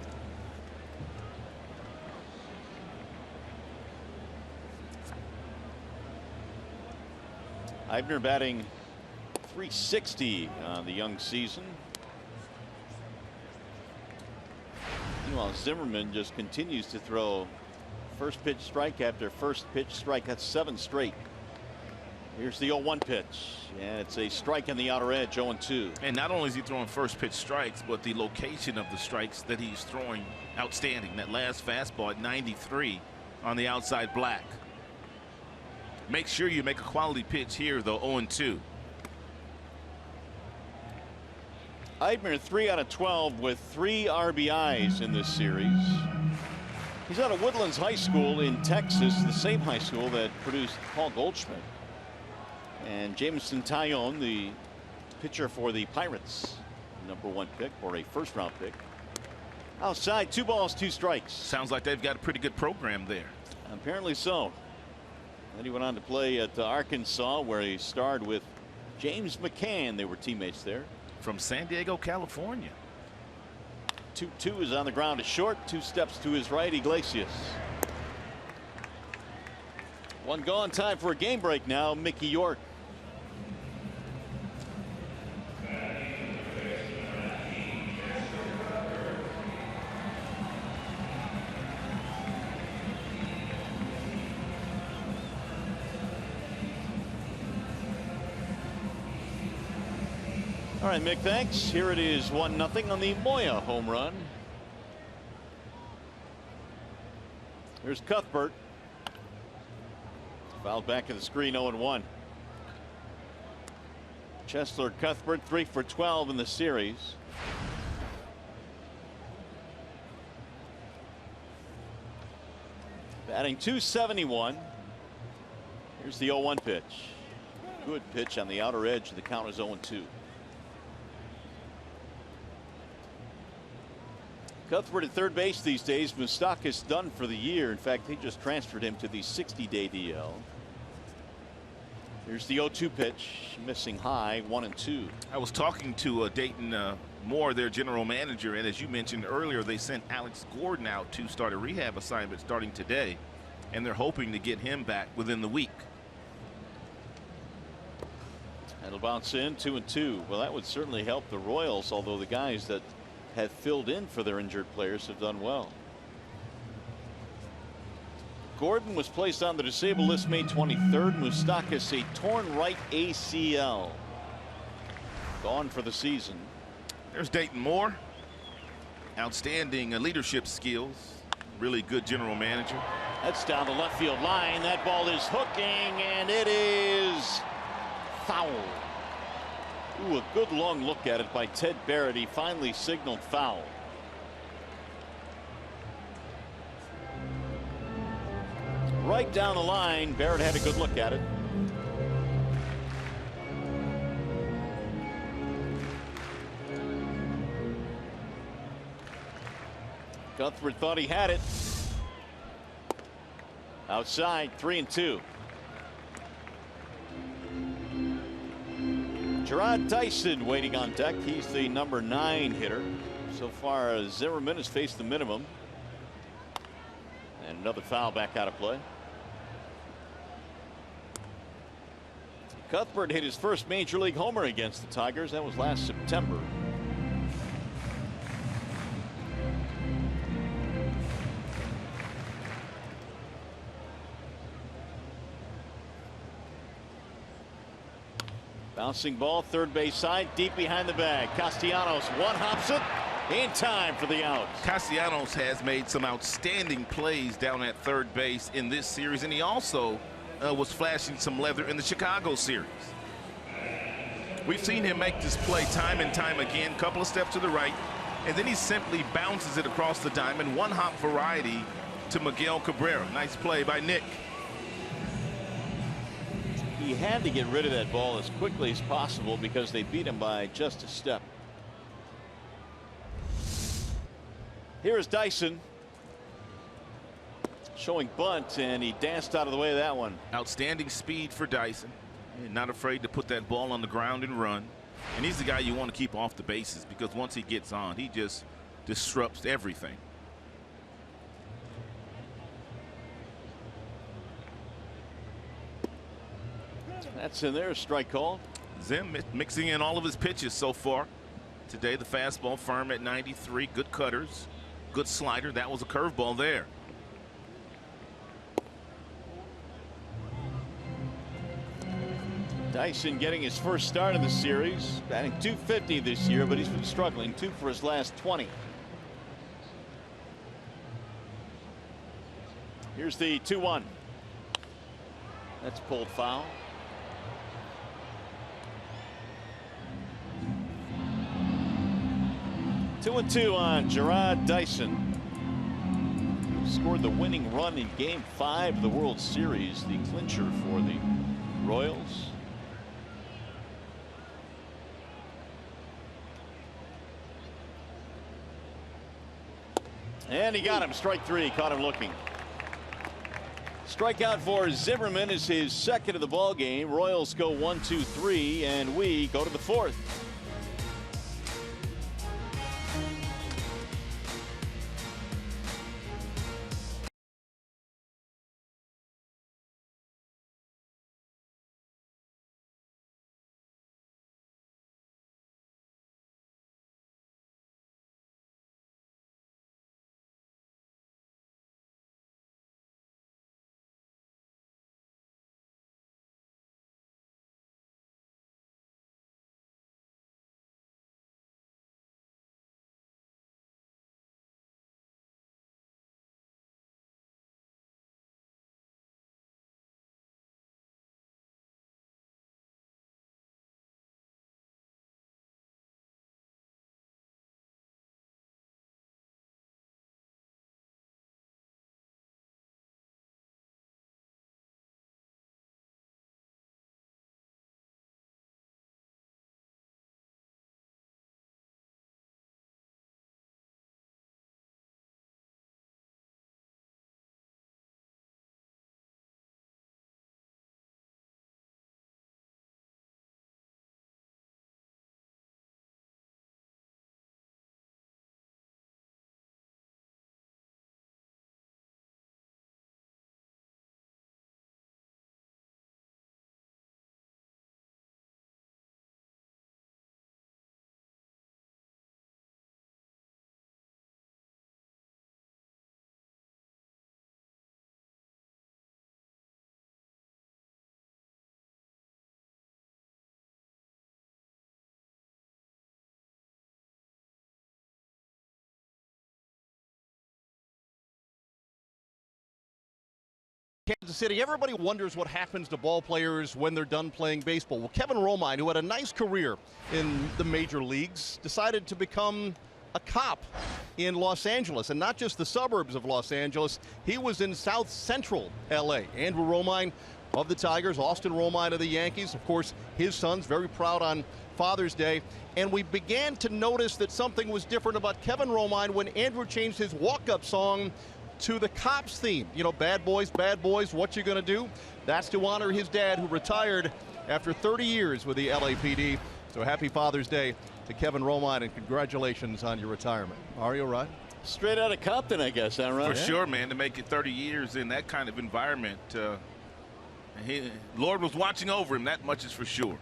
Eibner batting .360 on the young season. Meanwhile, Zimmerman just continues to throw first pitch strike after first pitch strike. That's 7 straight. Here's the 0-1 pitch, and it's a strike on the outer edge, 0-2. And not only is he throwing first pitch strikes, but the location of the strikes that he's throwing, outstanding. That last fastball at 93 on the outside black. Make sure you make a quality pitch here, though. 0-2. Eibner 3 out of 12 with 3 RBIs in this series. He's out of Woodlands High School in Texas, the same high school that produced Paul Goldschmidt. And Jameson Taillon, the pitcher for the Pirates, #1 pick, or a first-round pick. Outside, 2 balls, 2 strikes. Sounds like they've got a pretty good program there. Apparently so. Then he went on to play at Arkansas, where he starred with James McCann. They were teammates there. From San Diego, California. 2-2 is on the ground to short. 2 steps to his right, Iglesias. 1 gone. Time for a game break now. Mickey York. All right, Mick, thanks. Here it is 1-0 on the Moya home run. Here's Cuthbert. Fouled back of the screen, 0-1. Chesler Cuthbert 3 for 12 in the series. Batting .271. Here's the 0-1 pitch. Good pitch on the outer edge. The count is 0-2. Cuthbert at third base these days. Moustakas done for the year. In fact, they just transferred him to the 60-day DL. Here's the 0-2 pitch, missing high, 1-2. I was talking to Dayton Moore, their general manager, and as you mentioned earlier, they sent Alex Gordon out to start a rehab assignment starting today, and they're hoping to get him back within the week. It'll bounce in, 2-2. Well, that would certainly help the Royals, although the guys that have filled in for their injured players have done well. Gordon was placed on the disabled list May 23rd. Moustakas a torn right ACL. Gone for the season. There's Dayton Moore. Outstanding leadership skills. Really good general manager. That's down the left field line. That ball is hooking, and it is foul. Ooh, a good long look at it by Ted Barrett. He finally signaled foul. Right down the line. Barrett had a good look at it. Cuthbert thought he had it. Outside, 3-2. Gerard Dyson waiting on deck. He's the #9 hitter. So far, Zimmerman has faced the minimum. And another foul back out of play. Cuthbert hit his first major league homer against the Tigers. That was last September. Bouncing ball, third base side, deep behind the bag. Castellanos one-hops it in time for the out. Castellanos has made some outstanding plays down at third base in this series, and he also was flashing some leather in the Chicago series. We've seen him make this play time and time again. Couple of steps to the right, and then he simply bounces it across the diamond. One-hop variety to Miguel Cabrera. Nice play by Nick. he had to get rid of that ball as quickly as possible because they beat him by just a step. Here's Dyson showing bunt, and he danced out of the way of that one. Outstanding speed for Dyson. Not afraid to put that ball on the ground and run. And he's the guy you want to keep off the bases, because once he gets on, he just disrupts everything. That's in there, strike call. Zim mixing in all of his pitches so far today. The fastball firm at 93. Good cutters, good slider. That was a curveball there. Dyson getting his first start in the series, batting .250 this year, but he's been struggling. 2 for his last 20. Here's the 2-1. That's pulled foul. 2-2 on Gerard Dyson. Scored the winning run in Game 5 of the World Series, the clincher for the Royals. And he got him. Strike 3. Caught him looking. Strikeout for Zimmerman is his second of the ball game. Royals go 1-2-3, and we go to the 4th. Kansas City, everybody wonders what happens to ball players when they're done playing baseball. Well, Kevin Romine, who had a nice career in the major leagues, decided to become a cop in Los Angeles, and not just the suburbs of Los Angeles. He was in South Central LA. Andrew Romine of the Tigers, Austin Romine of the Yankees. Of course, his son's very proud on Father's Day. And we began to notice that something was different about Kevin Romine when Andrew changed his walk-up song to the Cops theme. You know, bad boys, what you gonna do? That's to honor his dad, who retired after 30 years with the LAPD. So happy Father's Day to Kevin Romine, and congratulations on your retirement. Mario, right? Straight out of Compton, I guess, huh, Ron? For sure, man. To make it 30 years in that kind of environment, Lord was watching over him. That much is for sure.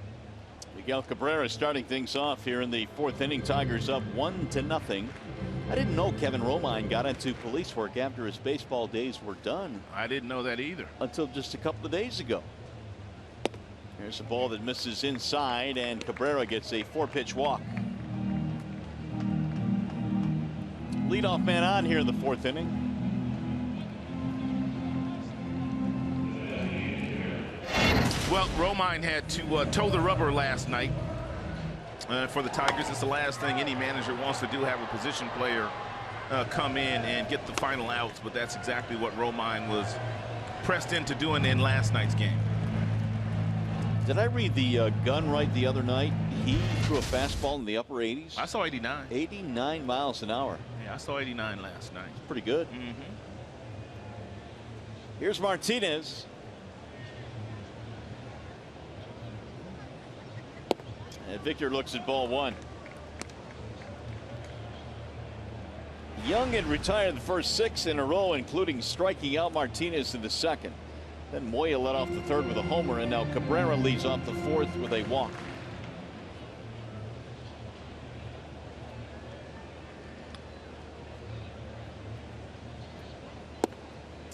Miguel Cabrera starting things off here in the 4th inning. Tigers up 1-0. I didn't know Kevin Romine got into police work after his baseball days were done. I didn't know that either. Until just a couple of days ago. Here's a ball that misses inside, and Cabrera gets a 4-pitch walk. Leadoff man on here in the 4th inning. Well, Romine had to toe the rubber last night. For the Tigers, it's the last thing any manager wants to do, have a position player come in and get the final outs, but that's exactly what Romine was pressed into doing in last night's game. Did I read the gun right the other night? He threw a fastball in the upper 80s. I saw 89. 89 miles an hour. Yeah, I saw 89 last night. Pretty good. Mm-hmm. Here's Martinez. And Victor looks at ball one. Young had retired the first 6 in a row, including striking out Martinez in the second. Then Moya led off the third with a homer, and now Cabrera leads off the fourth with a walk.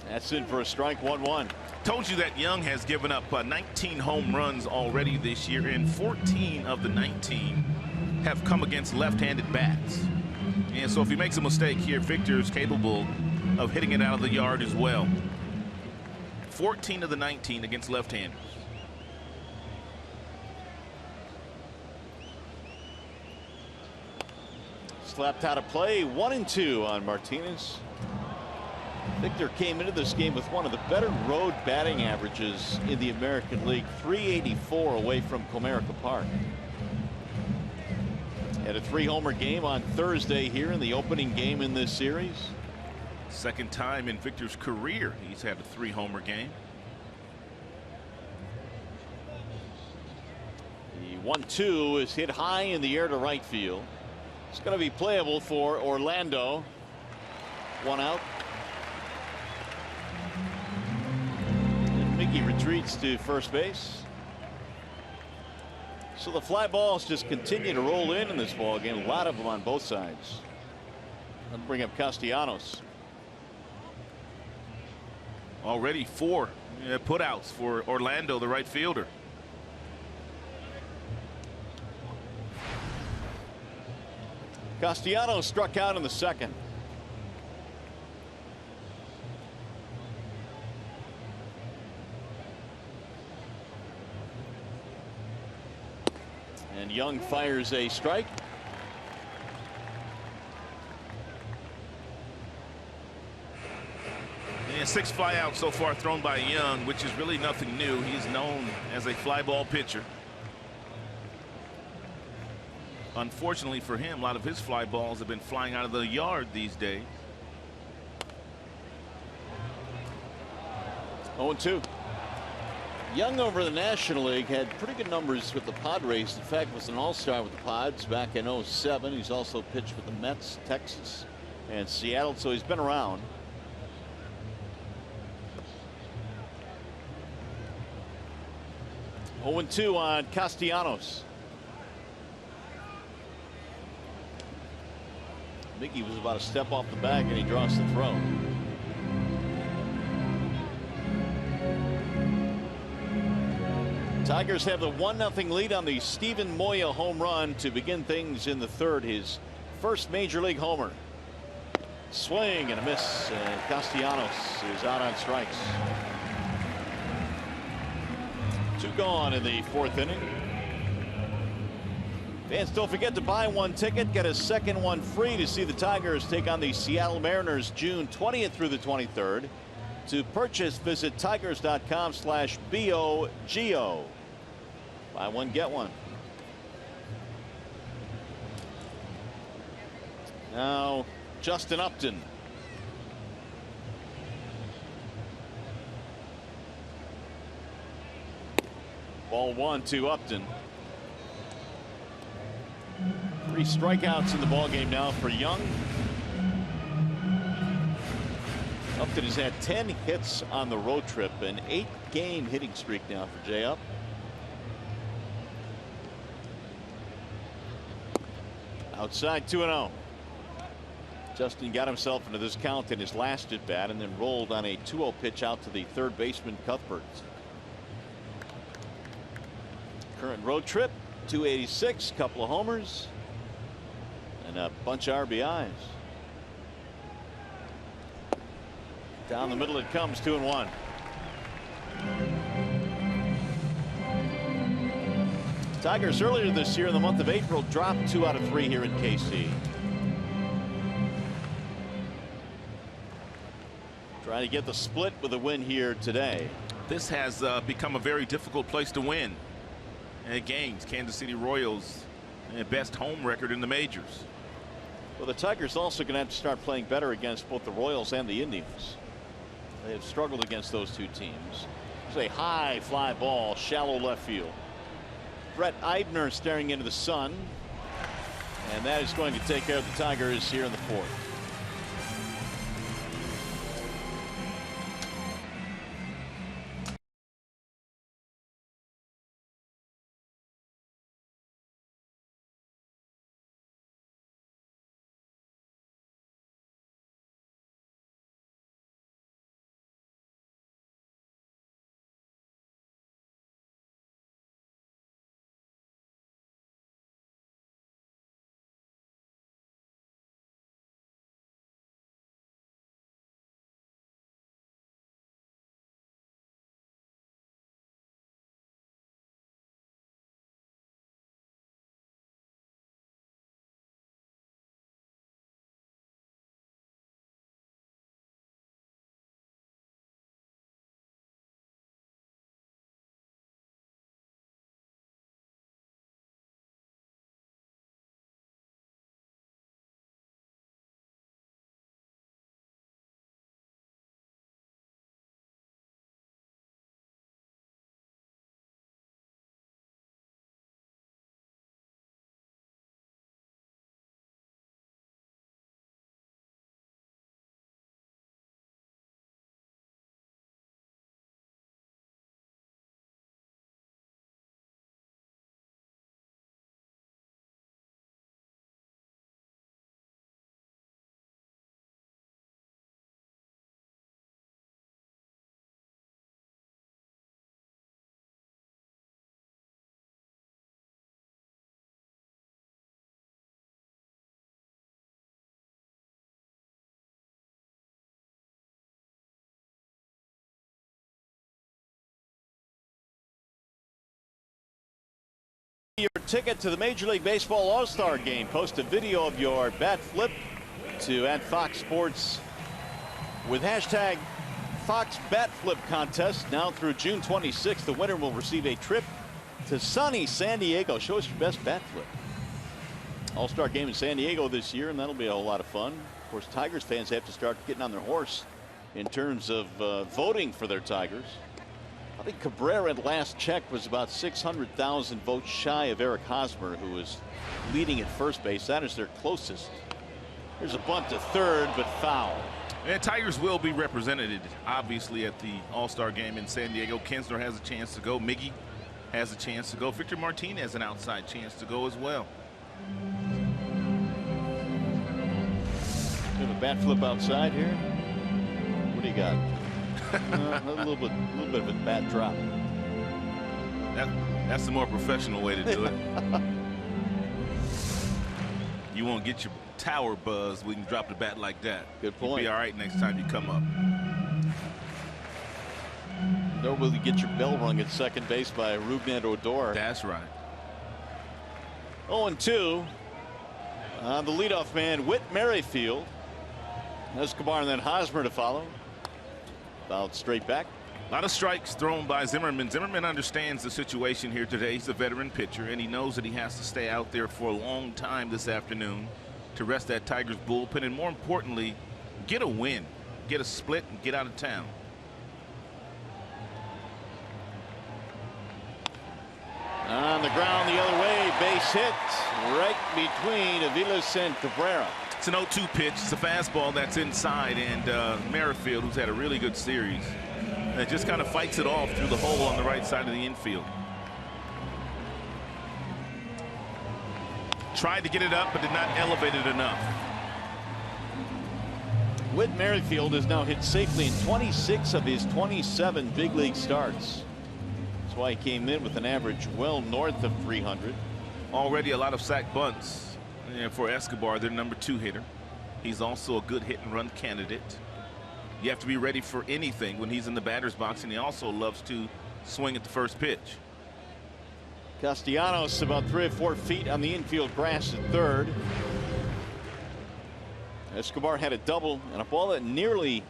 That's in for a strike, 1-1. Told you that Young has given up 19 home runs already this year, and 14 of the 19 have come against left-handed bats. And so if he makes a mistake here, Victor is capable of hitting it out of the yard as well. 14 of the 19 against left-handers. Slapped out of play, 1-2 on Martinez. Victor came into this game with one of the better road batting averages in the American League, 384 away from Comerica Park. Had a 3-homer game on Thursday here in the opening game in this series. Second time in Victor's career he's had a 3-homer game. The 1-2 is hit high in the air to right field. It's going to be playable for Orlando. 1 out. And Mickey retreats to first base. So the fly balls just continue to roll in this ball game. A lot of them on both sides. Let's bring up Castellanos. Already 4 putouts for Orlando, the right fielder. Castellanos struck out in the second. And Young fires a strike. And 6 flyouts so far thrown by Young, which is really nothing new. He's known as a fly ball pitcher. Unfortunately for him, a lot of his fly balls have been flying out of the yard these days. 0-2. Young over the National League had pretty good numbers with the Padres. In fact, was an all-star with the Pods back in 07. He's also pitched with the Mets, Texas, and Seattle, so he's been around. Oh, 0-2 on Castellanos. Mickey was about a step off the bag, and he draws the throw. Tigers have the 1-0 lead on the Steven Moya home run to begin things in the third. His first major league homer. Swing and a miss, and Castellanos is out on strikes. 2 gone in the 4th inning. Fans, don't forget to buy 1 ticket, get a second one free to see the Tigers take on the Seattle Mariners June 20th through the 23rd. To purchase, visit tigers.com/BOGO. Buy 1, get 1. Now Justin Upton. Ball 1 to Upton. 3 strikeouts in the ballgame now for Young. Upton has had 10 hits on the road trip, an 8-game hitting streak now for Jay Up. Outside 2-0. Justin got himself into this count in his last at bat and then rolled on a 2-0 pitch out to the third baseman Cuthbert. Current road trip 286, couple of homers and a bunch of RBIs. Down the middle it comes, 2-1. Tigers earlier this year in the month of April dropped 2 out of 3 here in KC. Trying to get the split with a win here today. This has become a very difficult place to win. games. Kansas City Royals, best home record in the majors. Well, the Tigers also going to have to start playing better against both the Royals and the Indians. They have struggled against those two teams. It's a high fly ball, shallow left field. Brett Eibner staring into the sun, and that is going to take care of the Tigers here in the fourth. Your ticket to the Major League Baseball All-Star Game. Post a video of your bat flip to @Fox Sports with hashtag Fox Bat Flip Contest. Now through June 26th, the winner will receive a trip to sunny San Diego. Show us your best bat flip. All-Star Game in San Diego this year, and that'll be a whole lot of fun. Of course, Tigers fans have to start getting on their horse in terms of voting for their Tigers. I think Cabrera at last check was about 600,000 votes shy of Eric Hosmer, who is leading at first base. That is their closest. There's a bunt to third, but foul. And Tigers will be represented, obviously, at the All-Star Game in San Diego. Kinsler has a chance to go. Miggy has a chance to go. Victor Martinez has an outside chance to go as well. We have a bat flip outside here. What do you got? A little bit of a bad drop. That's the more professional way to do it. You won't get your tower buzz when you drop the bat like that. Good point. You'll be all right next time you come up. Nor will you get your bell rung at second base by Rougned Odor. That's right. 0-2 on the leadoff man, Whit Merrifield. Escobar and then Hosmer to follow. Fouled straight back. A lot of strikes thrown by Zimmerman. Zimmerman understands the situation here today. He's a veteran pitcher, and he knows that he has to stay out there for a long time this afternoon to rest that Tigers bullpen, and more importantly, get a win, get a split, and get out of town. On the ground the other way, base hit right between Aviles and Cabrera. It's an 0-2 pitch. It's a fastball that's inside, and Merrifield, who's had a really good series, just kind of fights it off through the hole on the right side of the infield. Tried to get it up, but did not elevate it enough. Whit Merrifield has now hit safely in 26 of his 27 big league starts. That's why he came in with an average well north of 300. Already a lot of sack bunts. And for Escobar, their #2 hitter. He's also a good hit and run candidate. You have to be ready for anything when he's in the batter's box, and he also loves to swing at the first pitch. Castellanos about 3 or 4 feet on the infield grass at third. Escobar had a double and a ball that nearly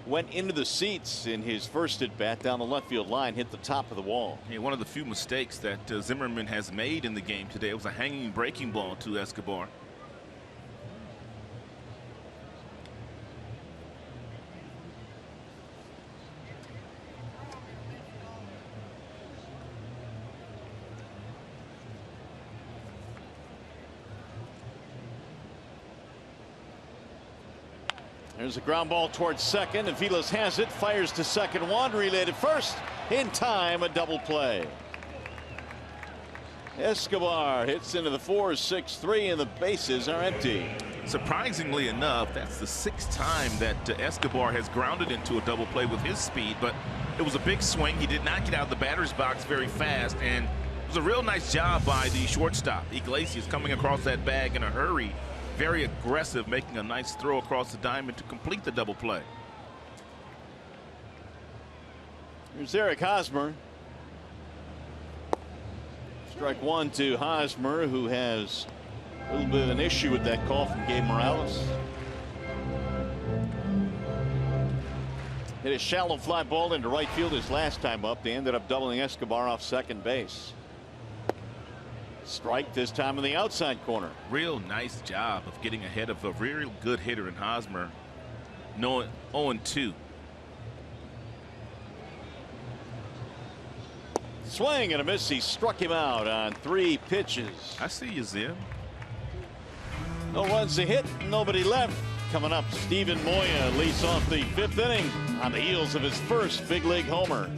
went into the seats in his first at bat down the left field line, hit the top of the wall. Yeah, one of the few mistakes that Zimmerman has made in the game today. It was a hanging breaking ball to Escobar. There's a ground ball towards second. Aviles has it, fires to second. One relay to first. In time, a double play. Escobar hits into the 4-6-3, and the bases are empty. Surprisingly enough, that's the 6th time that Escobar has grounded into a double play with his speed, but it was a big swing. He did not get out of the batter's box very fast, and it was a real nice job by the shortstop. Iglesias coming across that bag in a hurry. Very aggressive, making a nice throw across the diamond to complete the double play. Here's Eric Hosmer. Strike one to Hosmer, who has a little bit of an issue with that call from Gabe Morales. Hit a shallow fly ball into right field his last time up. They ended up doubling Escobar off second base. Strike this time in the outside corner. Real nice job of getting ahead of a real good hitter in Hosmer. 0-2. Swing and a miss. He struck him out on 3 pitches. I see you, Zim. No runs to hit, nobody left. Coming up, Steven Moya leads off the 5th inning on the heels of his first big league homer.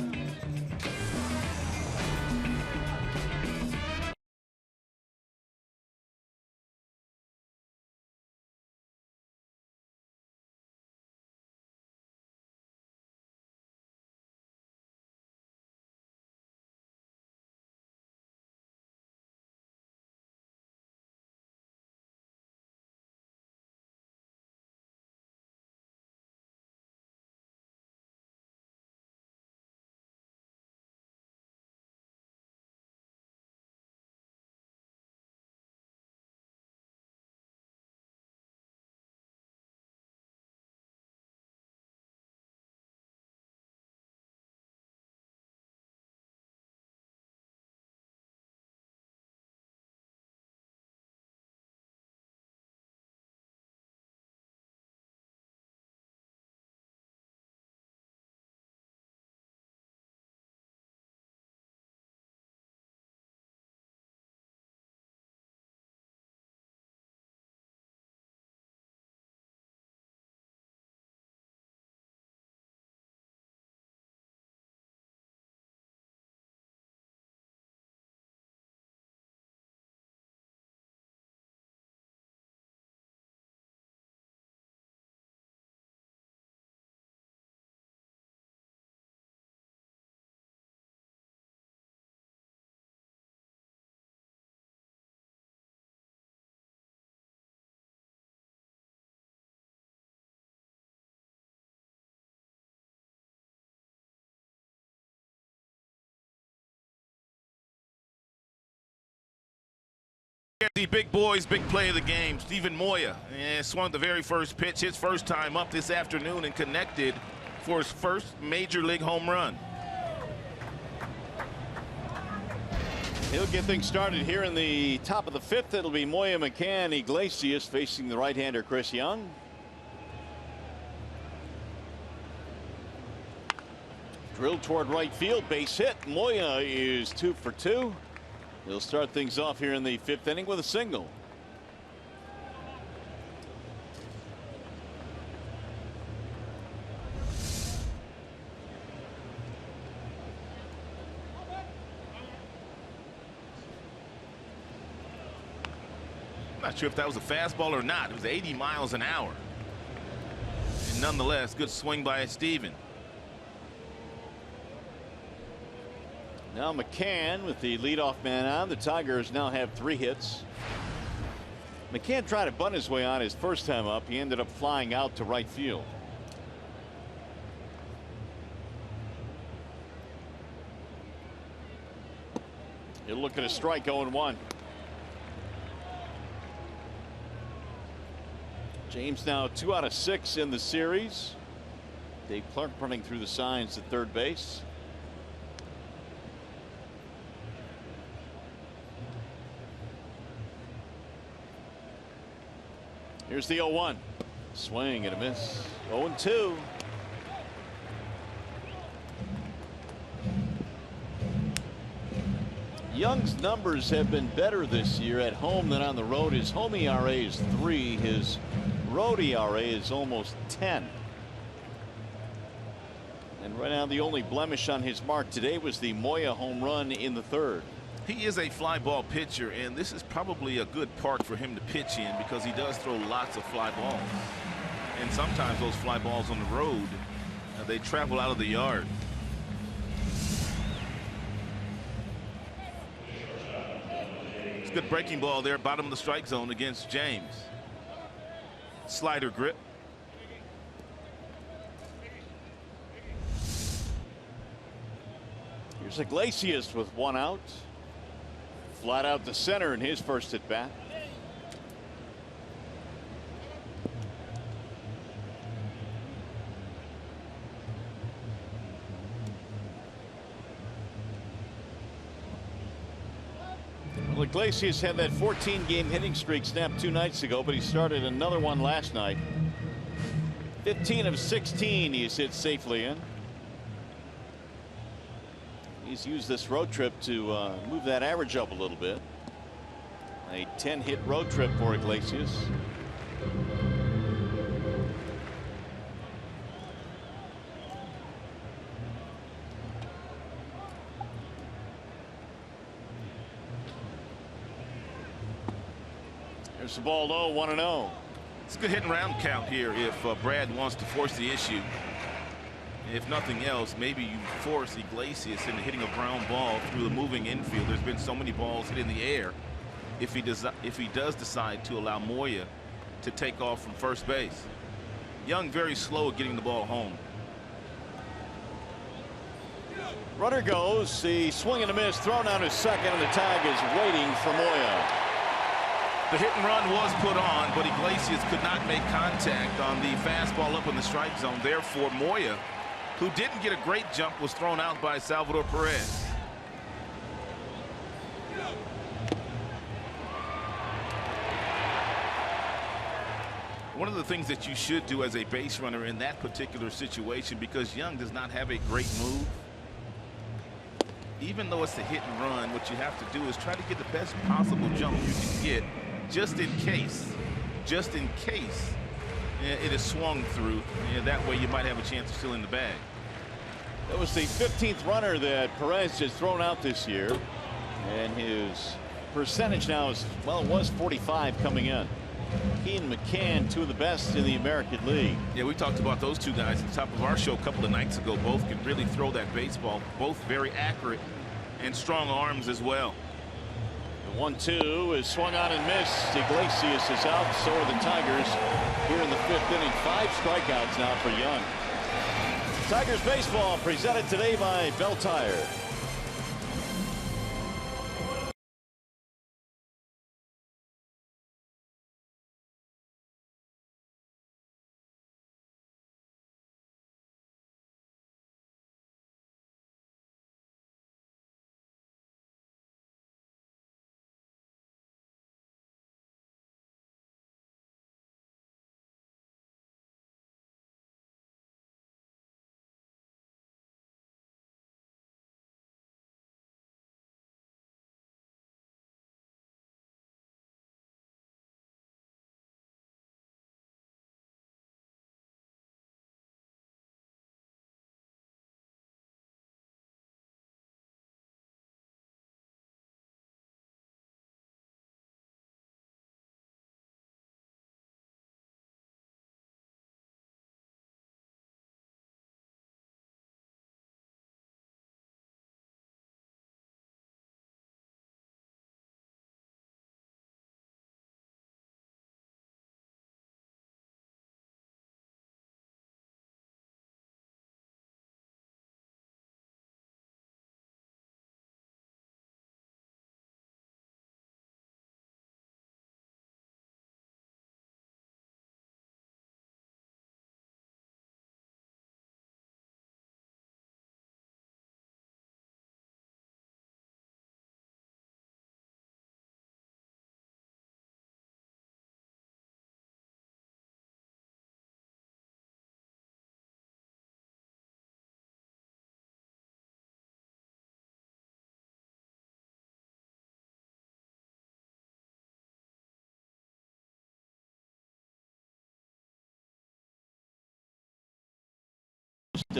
The big boys, big play of the game. Steven Moya swung the very first pitch, his first time up this afternoon, and connected for his first major league home run. He'll get things started here in the top of the 5th. It'll be Moya, McCann, Iglesias facing the right-hander Chris Young. Drilled toward right field, base hit. Moya is 2 for 2. He'll start things off here in the 5th inning with a single. I'm not sure if that was a fastball or not. It was 80 miles an hour. And nonetheless, good swing by Steven. Now McCann with the leadoff man on. The Tigers now have 3 hits. McCann tried to bunt his way on his first time up. He ended up flying out to right field. He'll look at a strike, 0-1. James now 2 out of 6 in the series. Dave Clark running through the signs at third base. Here's the 0-1. Swing and a miss. 0-2. Young's numbers have been better this year at home than on the road. His home ERA is 3. His road ERA is almost 10. And right now the only blemish on his mark today was the Moya home run in the third. He is a fly ball pitcher, and this is probably a good park for him to pitch in because he does throw lots of fly balls. And sometimes those fly balls on the road, they travel out of the yard. It's a good breaking ball there, bottom of the strike zone against James. Slider grip. Here's Iglesias with 1 out. Flat out to center in his first at bat. Well, Iglesias had that 14-game hitting streak snapped 2 nights ago, but he started another one last night. 15 of 16 he's hit safely in. He's used this road trip to move that average up a little bit. A 10-hit road trip for Iglesias. There's the ball low, 1-0. It's a good hit and round count here if Brad wants to force the issue. If nothing else, maybe you force Iglesias into hitting a ground ball through the moving infield. There's been so many balls hit in the air. If he does decide to allow Moya to take off from first base. Young very slow at getting the ball home. Runner goes. The swing and a miss, thrown out to second, and the tag is waiting for Moya. The hit and run was put on, but Iglesias could not make contact on the fastball up in the strike zone. Therefore, Moya, who didn't get a great jump, was thrown out by Salvador Perez. One of the things that you should do as a base runner in that particular situation, because Young does not have a great move, even though it's a hit and run, what you have to do is try to get the best possible jump you can get, just in case it is swung through. And that way you might have a chance of still in the bag. That was the 15th runner that Perez has thrown out this year, and his percentage now is, well, it was 45 coming in. He and McCann, 2 of the best in the American League. Yeah, we talked about those 2 guys at the top of our show a couple of nights ago. Both can really throw that baseball, both very accurate and strong arms as well. The 1-2 is swung on and missed. Iglesias is out, so are the Tigers here in the 5th inning. 5 strikeouts now for Young. Tigers baseball presented today by Bell Tire.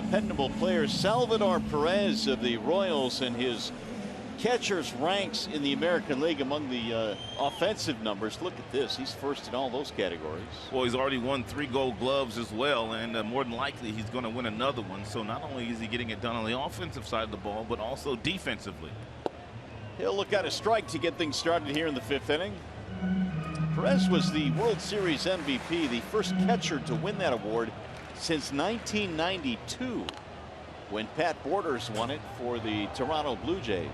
dependable players. Salvador Perez of the Royals and his catchers ranks in the American League among the offensive numbers. Look at this. He's first in all those categories. Well, he's already won 3 Gold Gloves as well, and more than likely he's going to win another one. So not only is he getting it done on the offensive side of the ball, but also defensively. He'll look at a strike to get things started here in the 5th inning. Perez was the World Series MVP, the first catcher to win that award since 1992, when Pat Borders won it for the Toronto Blue Jays.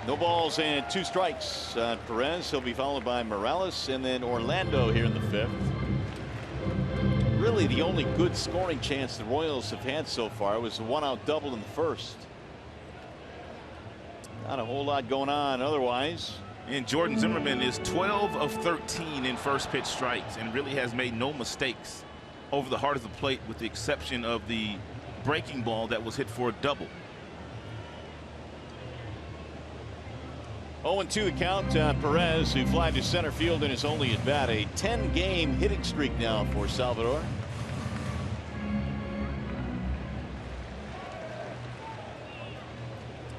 No balls and 2 strikes on Perez. He'll be followed by Morales and then Orlando here in the 5th. Really the only good scoring chance the Royals have had so far was a 1-out double in the 1st. Not a whole lot going on otherwise. And Jordan Zimmerman is 12 of 13 in first pitch strikes and really has made no mistakes over the heart of the plate, with the exception of the breaking ball that was hit for a double. 0-2 the count on Perez, who flies to center field and is only at bat. A 10-game hitting streak now for Salvador.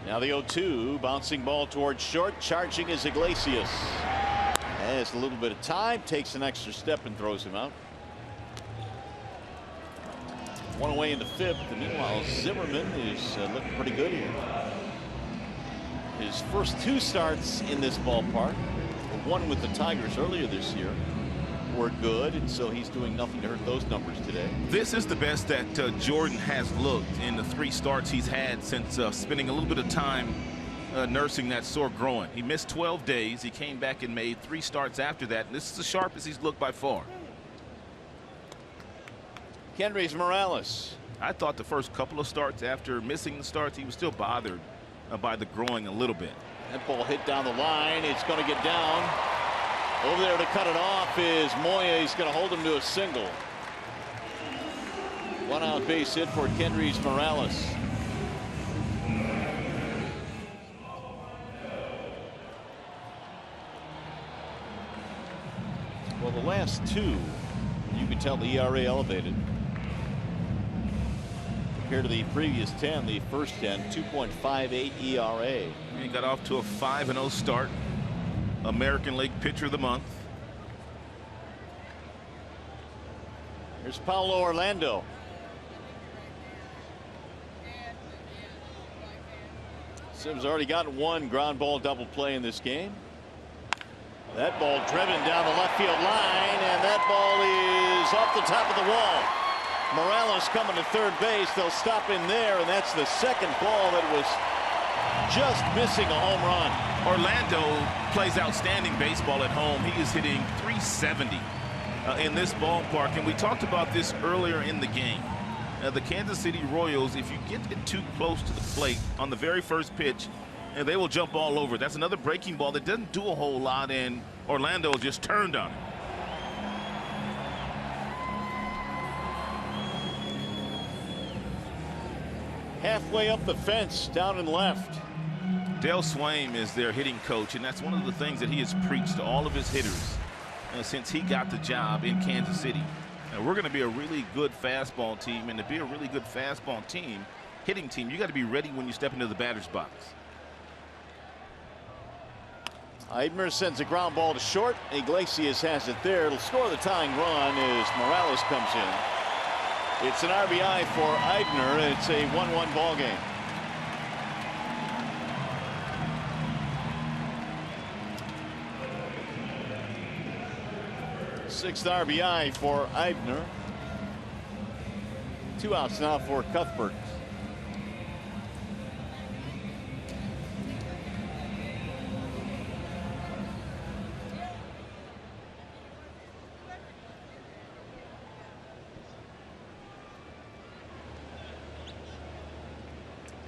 Now the 0-2, bouncing ball towards short, charging is Iglesias. Has a little bit of time, takes an extra step and throws him out. 1 away in the 5th, and meanwhile Zimmerman is looking pretty good here. His first 2 starts in this ballpark, the one with the Tigers earlier this year, were good, and so he's doing nothing to hurt those numbers today. This is the best that Jordan has looked in the 3 starts he's had since spending a little bit of time nursing that sore groin. He missed 12 days. He came back and made 3 starts after that, and this is the sharpest he's looked by far. Kendrys Morales. I thought the first couple of starts after missing the starts, he was still bothered by the groin a little bit. That ball hit down the line. It's going to get down. Over there to cut it off is Moya. He's going to hold him to a single. 1-out base hit for Kendrys Morales. Well, the last 2, you can tell the ERA elevated. Compared to the previous 10, the first 10, 2.58 ERA. He got off to a 5-0 start. American League Pitcher of the Month. Here's Paulo Orlando. Sims already got 1 ground ball double play in this game. That ball driven down the left field line, and that ball is off the top of the wall. Morales coming to third base. They'll stop in there, and that's the second ball that was just missing a home run. Orlando plays outstanding baseball at home. He is hitting .370 in this ballpark, and we talked about this earlier in the game. The Kansas City Royals, if you get it too close to the plate on the very first pitch, they will jump all over. That's another breaking ball that doesn't do a whole lot, and Orlando just turned on it. Halfway up the fence, down and left. Dale Swaim is their hitting coach, and that's one of the things that he has preached to all of his hitters since he got the job in Kansas City. And we're going to be a really good fastball team, and to be a really good fastball team, hitting team, you got to be ready when you step into the batter's box. Eibner sends a ground ball to short. Iglesias has it there. It'll score the tying run as Morales comes in. It's an RBI for Eibner. It's a 1-1 ball game. Sixth RBI for Eibner. 2 outs now for Cuthbert.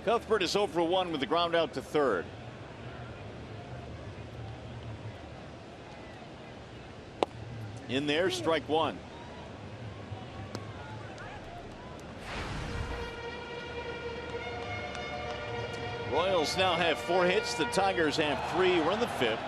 Cuthbert is 0 for 1 with the ground out to third. In there, strike 1. Royals now have 4 hits. The Tigers have 3. We're in the 5th.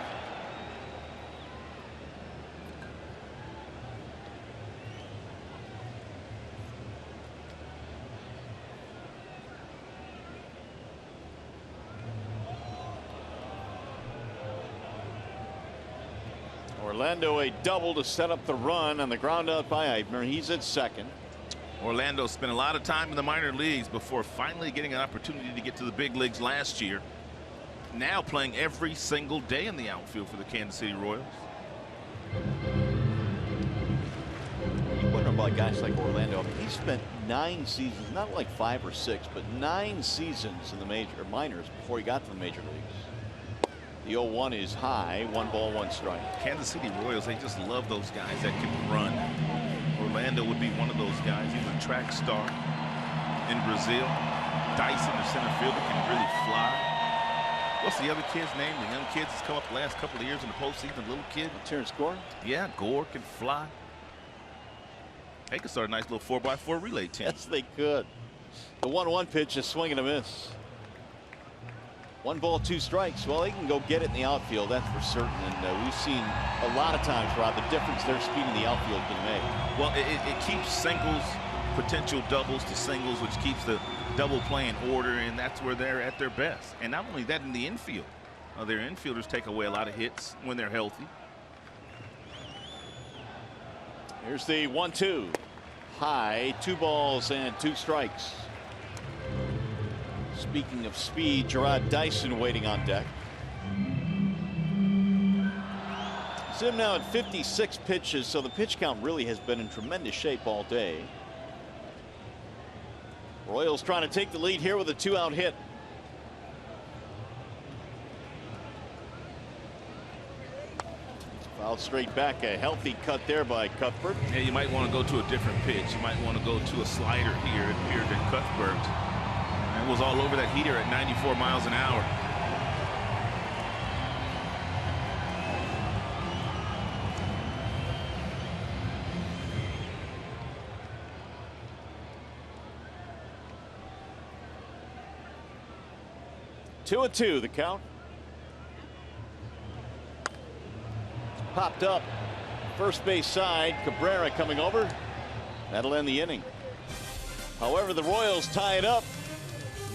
Orlando a double to set up the run on the ground out by Eibner. He's at second. Orlando spent a lot of time in the minor leagues before finally getting an opportunity to get to the big leagues last year. Now playing every single day in the outfield for the Kansas City Royals. You wonder about guys like Orlando. I mean, he spent 9 seasons, not like 5 or 6, but 9 seasons in the minors before he got to the major leagues. The 0-1 is high. 1 ball, 1 strike. Kansas City Royals, they just love those guys that can run. Orlando would be one of those guys. He's a track star in Brazil. Dyson, the center fielder, can really fly. What's the other kid's name? The young kid that's come up the last couple of years in the postseason, little kid. Terrence Gore? Yeah, Gore can fly. They could start a nice little 4x4 relay team. Yes, they could. The 1-1 pitch is swing and a miss. 1 ball, 2 strikes. Well, they can go get it in the outfield, that's for certain. And we've seen a lot of times, Rob, the difference their speed in the outfield can make. Well, it keeps singles, potential doubles to singles, which keeps the double play in order, and that's where they're at their best. And not only that, in the infield, their infielders take away a lot of hits when they're healthy. Here's the 1-2. High, 2 balls and 2 strikes. Speaking of speed, Gerard Dyson waiting on deck. He's in now at 56 pitches, so the pitch count really has been in tremendous shape all day. Royals trying to take the lead here with a 2-out hit. Fouled straight back. A healthy cut there by Cuthbert. Yeah, you might want to go to a different pitch. You might want to go to a slider here. It appeared that Cuthbert was all over that heater at 94 miles an hour. Two and 2 the count. Popped up first base side. Cabrera coming over. That'll end the inning. However, the Royals tie it up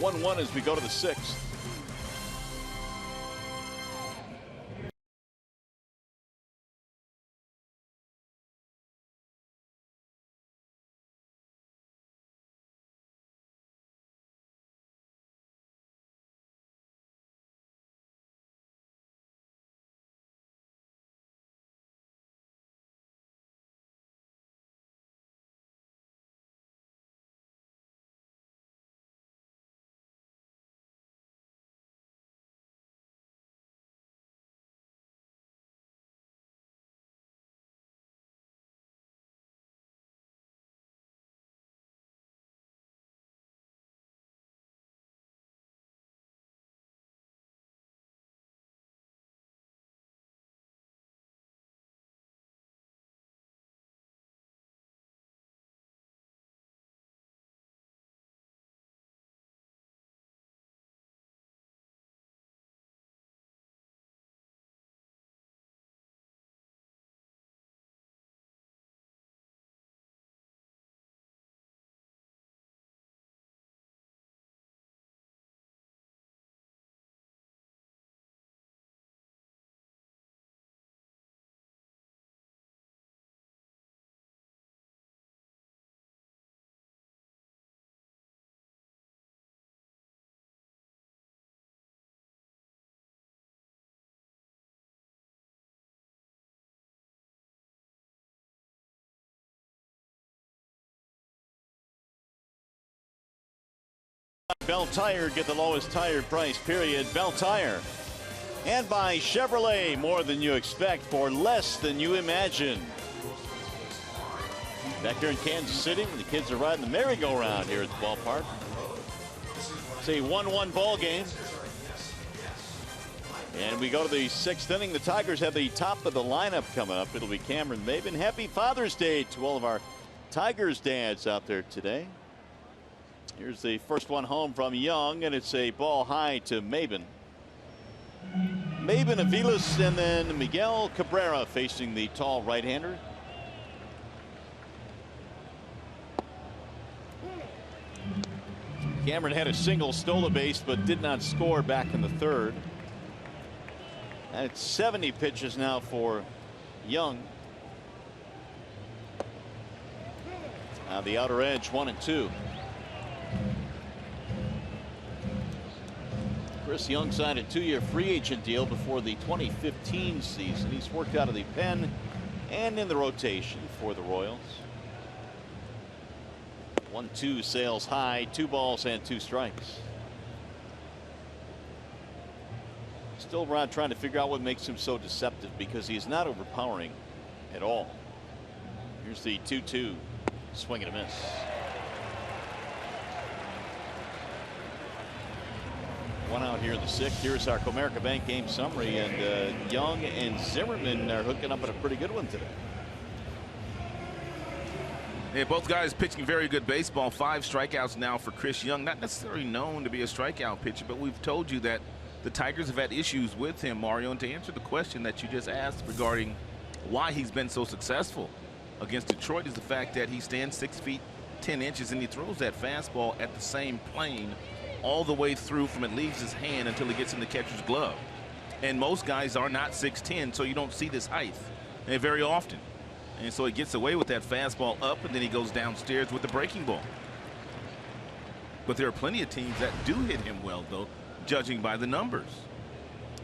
1-1 as we go to the 6th. Bell Tire, get the lowest tire price, period. Bell Tire. And by Chevrolet, more than you expect for less than you imagine. Back here in Kansas City, when the kids are riding the merry-go-round here at the ballpark. It's a 1-1 ball game. And we go to the 6th inning. The Tigers have the top of the lineup coming up. It'll be Cameron Maben. Happy Father's Day to all of our Tigers dads out there today. Here's the first one home from Young, and it's a ball high to Maben. Maben, Aviles, and then Miguel Cabrera facing the tall right-hander. Cameron had a single, stole a base, but did not score back in the 3rd. And it's 70 pitches now for Young. On the outer edge, 1-2. Chris Young signed a 2-year free agent deal before the 2015 season. He's worked out of the pen and in the rotation for the Royals. 1-2 sails high, 2 balls and 2 strikes. Still Rod trying to figure out what makes him so deceptive, because he's not overpowering at all. Here's the 2-2. Swing and a miss. One out here in the 6th. Here's our Comerica Bank game summary, and Young and Zimmerman are hooking up at a pretty good one today. Yeah, both guys pitching very good baseball. 5 strikeouts now for Chris Young. Not necessarily known to be a strikeout pitcher, but we've told you that the Tigers have had issues with him, Mario. And to answer the question that you just asked regarding why he's been so successful against Detroit is the fact that he stands 6 feet 10 inches and he throws that fastball at the same plane all the way through from it leaves his hand until it gets in the catcher's glove. And most guys are not 6'10", so you don't see this height very often. And so he gets away with that fastball up, and then he goes downstairs with the breaking ball. But there are plenty of teams that do hit him well, though, judging by the numbers.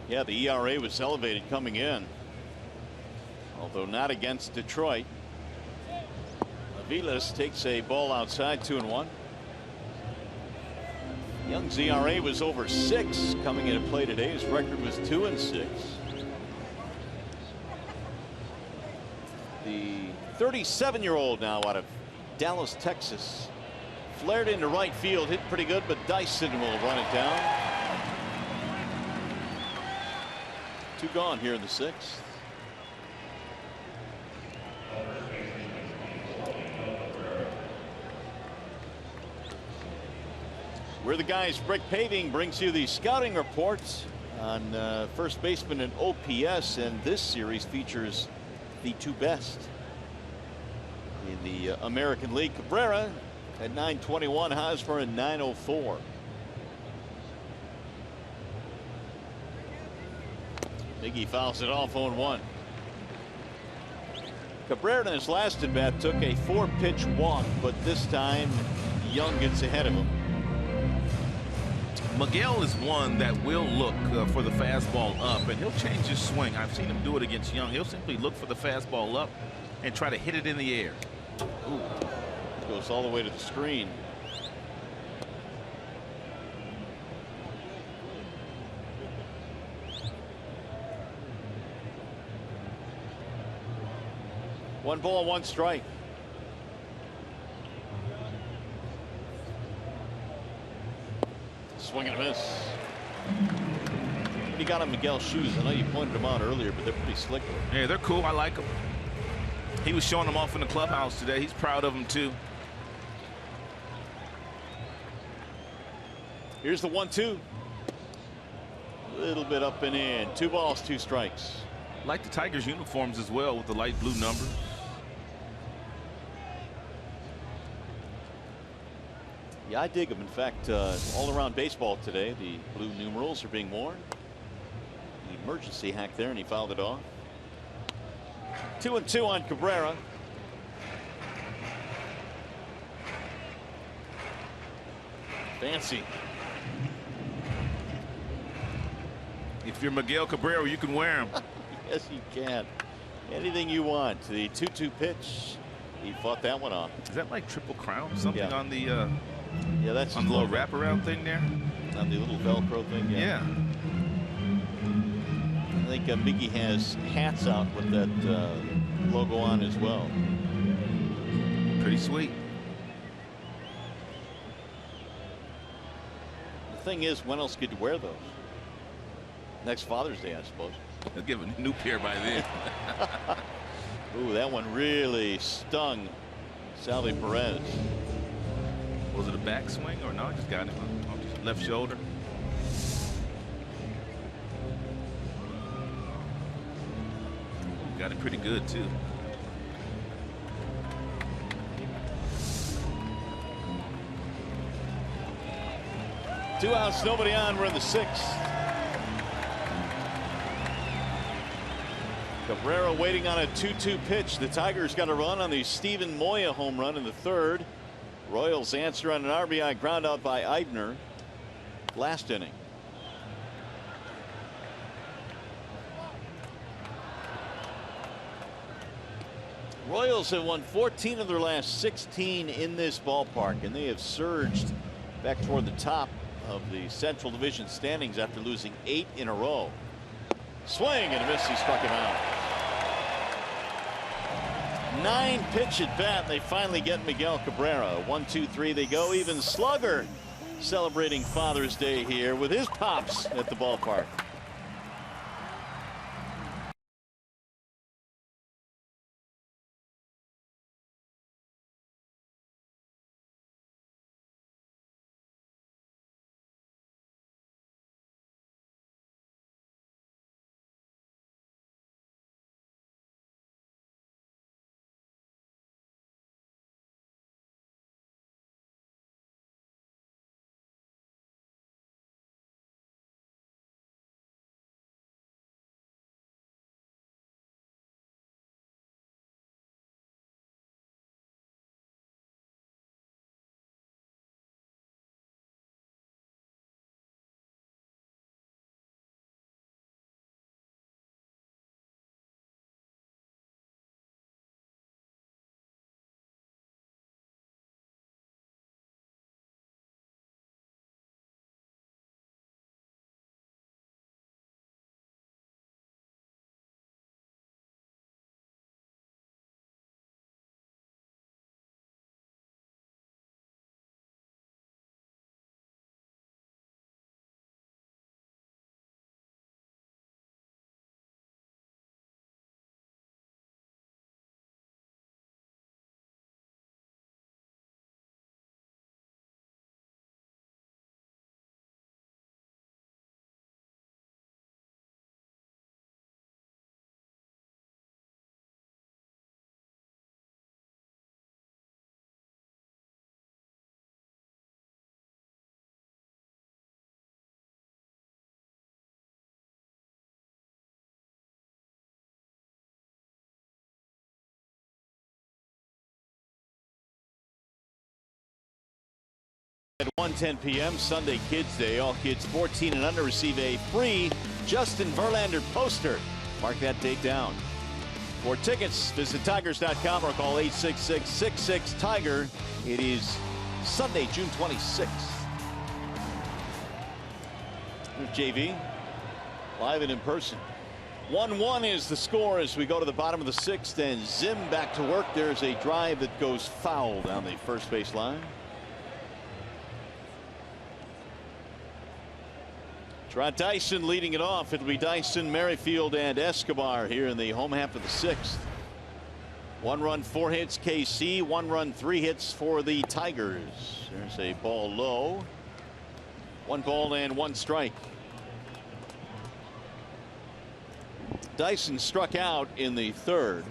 Yeah, the ERA was elevated coming in, although not against Detroit. Aviles takes a ball outside, 2-1. Young's ERA was over 6 coming into play today. His record was 2-6. The 37-year-old now out of Dallas, Texas, flared into right field, hit pretty good, but Dyson will run it down. 2 gone here in the 6th. We're the Guys. Brick Paving brings you the scouting reports on first baseman and OPS, and this series features the 2 best in the American League. Cabrera at 921, Hosmer at 904. Miggy fouls it off, 0-1. Cabrera in his last at bat took a 4-pitch walk, but this time Young gets ahead of him. Miguel is one that will look for the fastball up, and he'll change his swing. I've seen him do it against Young. He'll simply look for the fastball up and try to hit it in the air. Ooh, goes all the way to the screen. One ball, 1 strike. Swing and a miss. He got on Miguel's shoes. I know you pointed them out earlier, but they're pretty slick. Yeah, they're cool. I like them. He was showing them off in the clubhouse today. He's proud of them too. Here's the 1-2. A little bit up and in. 2 balls, 2 strikes. Like the Tigers uniforms as well, with the light blue numbers. Yeah, I dig them. In fact, all around baseball today, the blue numerals are being worn. The emergency hack there, and he fouled it off. 2-2 on Cabrera. Fancy. If you're Miguel Cabrera, you can wear them. Yes, you can. Anything you want. The 2-2 pitch. He fought that one off. Is that like Triple Crown? Something on the yeah, that's on the little wraparound thing there. On the little Velcro thing. Yeah. I think Miggy has hats out with that logo on as well. Pretty sweet. The thing is, when else could you wear those? Next Father's Day, I suppose. They'll give a new pair by then. Ooh, that one really stung Salvi Perez. Was it a backswing or no? I just got him on his left shoulder. Got it pretty good too. Two outs, nobody on. We're in the 6th. Cabrera waiting on a 2-2 pitch. The Tigers got a run on the Steven Moya home run in the third. Royals answer on an RBI ground out by Eibner last inning. Royals have won 14 of their last 16 in this ballpark, and they have surged back toward the top of the Central Division standings after losing 8 in a row. Swing and a miss. He struck him out. 9-pitch at bat. They finally get Miguel Cabrera. 1-2-3 they go. Even Slugger celebrating Father's Day here with his pops at the ballpark. At 1:10 p.m. Sunday Kids Day. All kids 14 and under receive a free Justin Verlander poster. Mark that date down. For tickets, visit Tigers.com or call 866-66-TIGER. It is Sunday, June 26th. There's JV, live and in person. 1-1 is the score as we go to the bottom of the sixth, and Zim back to work. There's a drive that goes foul down the first base line. Trot Dyson leading it off. It'll be Dyson, Merrifield, and Escobar here in the home half of the sixth. 1 run, 4 hits KC. 1 run, 3 hits for the Tigers. There's a ball low. 1 ball and 1 strike. Dyson struck out in the third.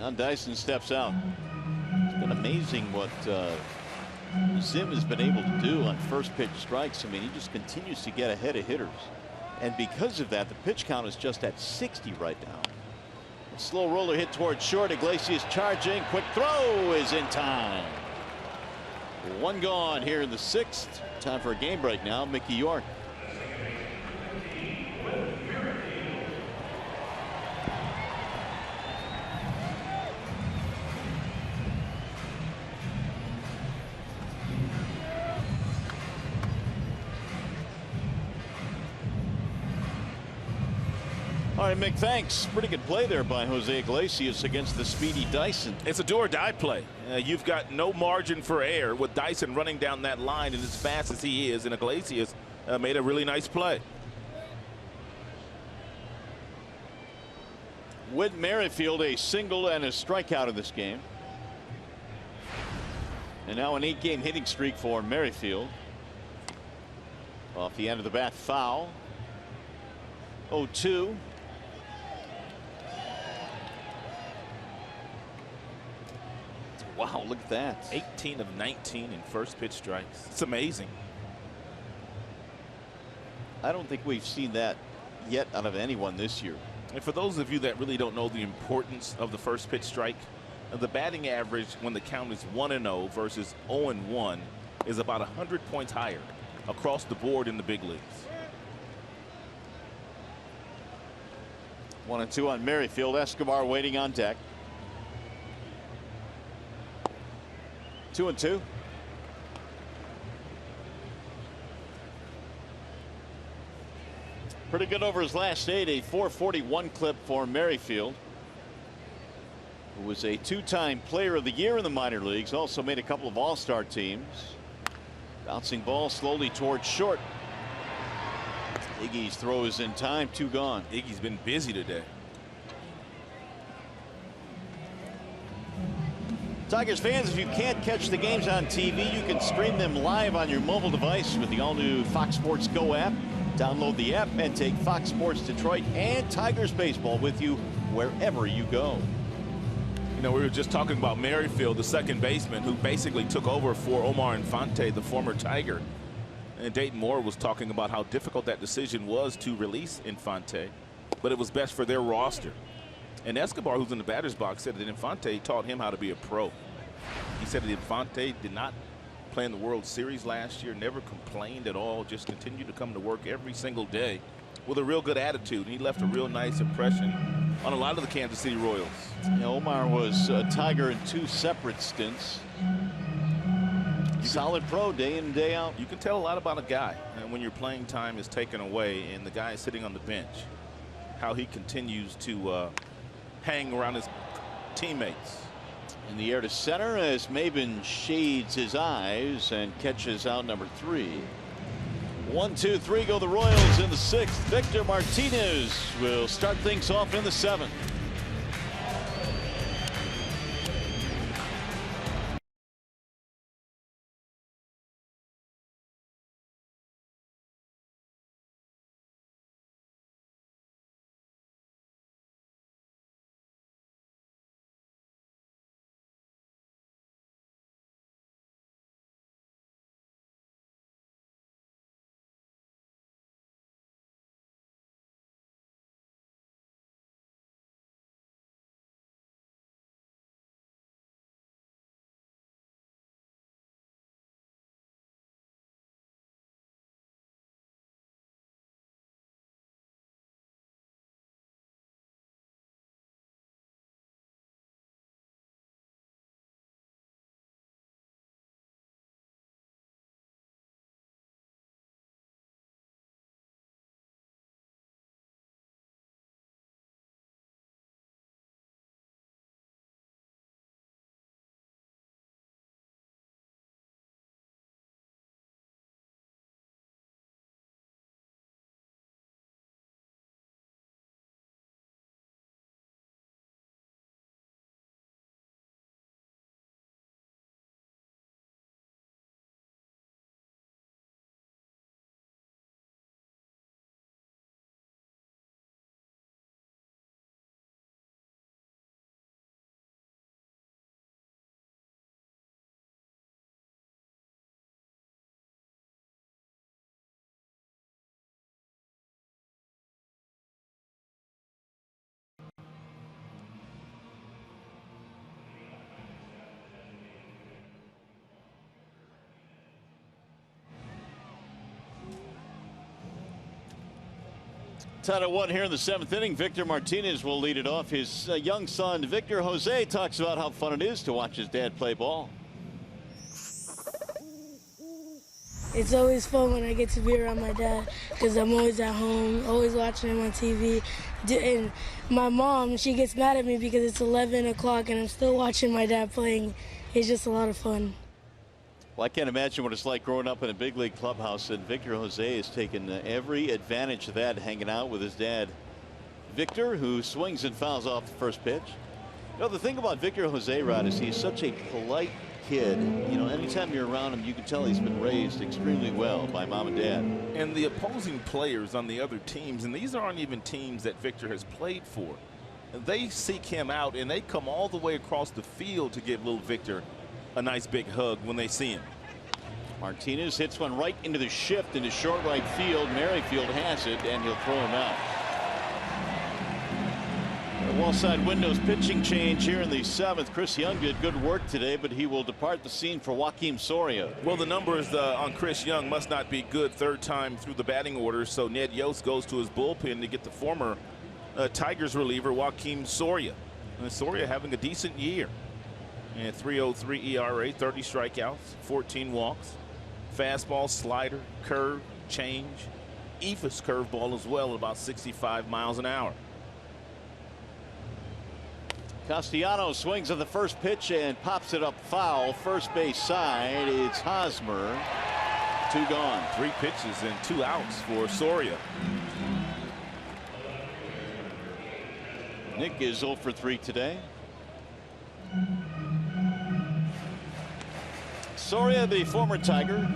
Now Dyson steps out. It's been amazing what Zim has been able to do on first pitch strikes. I mean, he just continues to get ahead of hitters. And because of that, the pitch count is just at 60 right now. A slow roller hit towards short. Iglesias charging. Quick throw is in time. 1 gone here in the sixth. Time for a game break now. Mickey York. All right, Mick, thanks. Pretty good play there by Jose Iglesias against the speedy Dyson. It's a do or die play. You've got no margin for error with Dyson running down that line, and as fast as he is, and Iglesias made a really nice play. Whit Merrifield, a single and a strikeout in this game. And now an 8-game hitting streak for Merrifield. Off the end of the bat, foul. 0-2. Wow, look at that. 18 of 19 in first pitch strikes. It's amazing. I don't think we've seen that yet out of anyone this year. And for those of you that really don't know the importance of the first pitch strike, the batting average when the count is 1-0 versus 0-1 is about 100 points higher across the board in the big leagues. 1-2 on Merrifield. Escobar waiting on deck. 2-2. Pretty good over his last 8. A .441 clip for Merrifield, who was a 2-time player of the year in the minor leagues. Also made a couple of all-star teams. Bouncing ball slowly towards short. Iggy's throw is in time. 2 gone. Iggy's been busy today. Tigers fans, if you can't catch the games on TV, you can stream them live on your mobile device with the all-new Fox Sports Go app. Download the app and take Fox Sports Detroit and Tigers baseball with you wherever you go. You know, we were just talking about Merrifield, the second baseman, who basically took over for Omar Infante, the former Tiger. And Dayton Moore was talking about how difficult that decision was to release Infante, but it was best for their roster. And Escobar, who's in the batter's box, said that Infante taught him how to be a pro. He said that Infante did not play in the World Series last year, never complained at all, just continued to come to work every single day with a real good attitude. He left a real nice impression on a lot of the Kansas City Royals. Yeah, Omar was a Tiger in 2 separate stints. Solid pro day in and day out. You can tell a lot about a guy, and when your playing time is taken away and the guy is sitting on the bench, how he continues to hang around his teammates. In the air to center as Maben shades his eyes and catches out number 3. 1, 2, 3 go the Royals in the 6th. Victor Martinez will start things off in the 7th. Tied at 1 here in the 7th inning. Victor Martinez will lead it off. His young son, Victor Jose, talks about how fun it is to watch his dad play ball. It's always fun when I get to be around my dad because I'm always at home, always watching him on TV. And my mom, she gets mad at me because it's 11 o'clock and I'm still watching my dad playing. It's just a lot of fun. Well, I can't imagine what it's like growing up in a big league clubhouse, and Victor Jose has taken every advantage of that, hanging out with his dad, Victor, who swings and fouls off the first pitch. You know, the thing about Victor Jose, Rod, is he's such a polite kid. You know, anytime you're around him, you can tell he's been raised extremely well by mom and dad. And the opposing players on the other teams, and these aren't even teams that Victor has played for, they seek him out and they come all the way across the field to give little Victor a nice big hug when they see him. Martinez hits one right into the shift into short right field. Merrifield has it, and he'll throw him out. The wall side windows pitching change here in the 7th. Chris Young did good work today, but he will depart the scene for Joakim Soria. Well, the numbers on Chris Young must not be good. Third time through the batting order, so Ned Yost goes to his bullpen to get the former Tigers reliever Joakim Soria. And Soria having a decent year. And 3.03 ERA, 30 strikeouts, 14 walks. Fastball, slider, curve, change. Ephus curveball as well, about 65 miles an hour. Castellanos swings at the first pitch and pops it up foul. First base side. It's Hosmer. 2 gone. 3 pitches and 2 outs for Soria. Nick is 0 for 3 today. Soria, the former Tiger,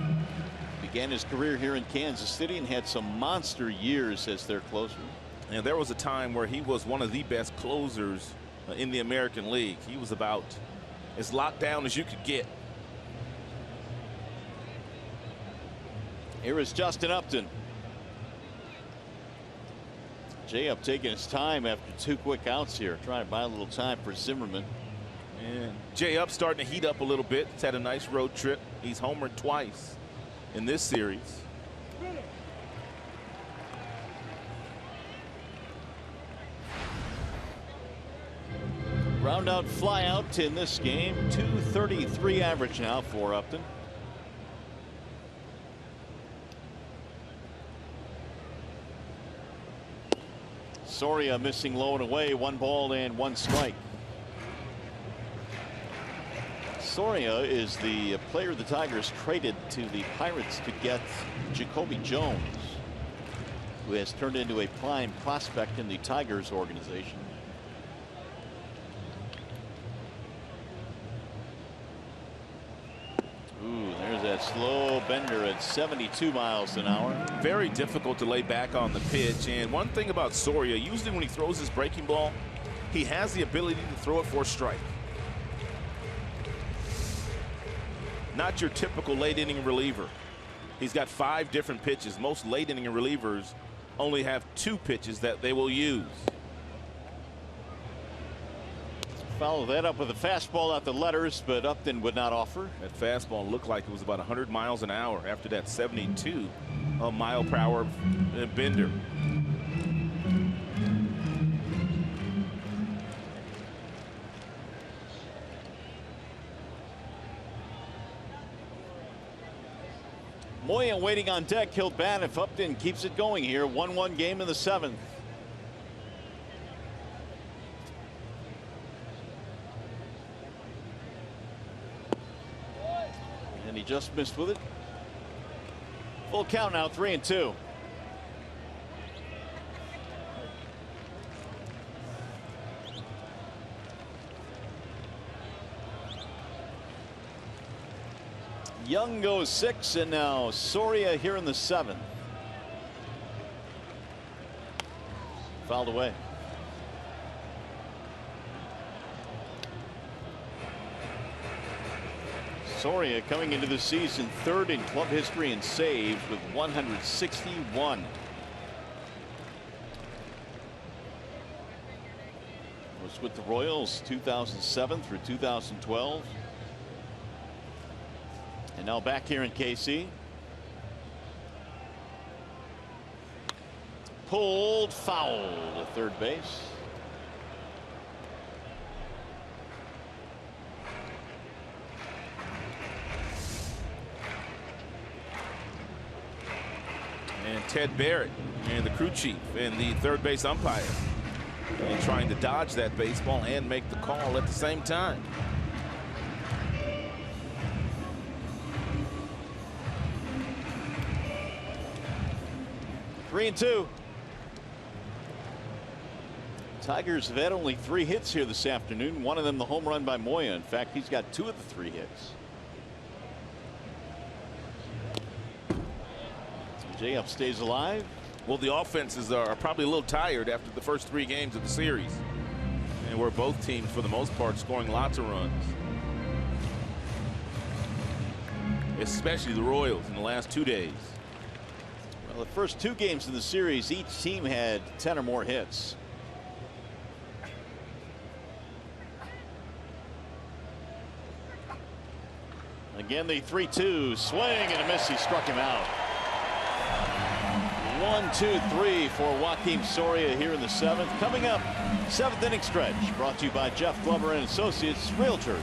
began his career here in Kansas City and had some monster years as their closer. And there was a time where he was one of the best closers in the American League. He was about as locked down as you could get. Here is Justin Upton. Jay Up taking his time after 2 quick outs here, trying to buy a little time for Zimmerman. And Jay Up starting to heat up a little bit. He's had a nice road trip. He's homered twice in this series. Round out, fly out in this game. 233 average now for Upton. Soria missing low and away. 1 ball and 1 strike. Soria is the player the Tigers traded to the Pirates to get Jacoby Jones, who has turned into a prime prospect in the Tigers organization. Ooh, there's that slow bender at 72 miles an hour. Very difficult to lay back on the pitch. And one thing about Soria, usually when he throws his breaking ball, he has the ability to throw it for a strike. Not your typical late inning reliever. He's got 5 different pitches. Most late inning relievers only have 2 pitches that they will use. Follow that up with a fastball out the letters, but Upton would not offer. That fastball looked like it was about 100 miles an hour after that 72 mile per hour bender. Moya waiting on deck. He'll bat if Upton keeps it going here. 1-1 game in the 7th. And he just missed with it. Full count now, 3-2. Young goes 6, and now Soria here in the 7th. Fouled away. Soria coming into the season 3rd in club history in saves with 161. Was with the Royals 2007 through 2012. And now back here in KC. Pulled, foul to third base. And Ted Barrett and the crew chief and the third base umpire and trying to dodge that baseball and make the call at the same time. Three and two. Tigers have had only 3 hits here this afternoon. One of them the home run by Moya. In fact, he's got 2 of the 3 hits. Jay Up stays alive. Well, the offenses are probably a little tired after the first 3 games of the series, and where both teams for the most part scoring lots of runs. especially the Royals in the last 2 days. Well, the first 2 games in the series, each team had 10 or more hits. Again, the 3-2 swing and a miss. He struck him out. 1-2-3 for Joakim Soria here in the 7th. Coming up, 7th inning stretch brought to you by Jeff Glover and Associates Realtors.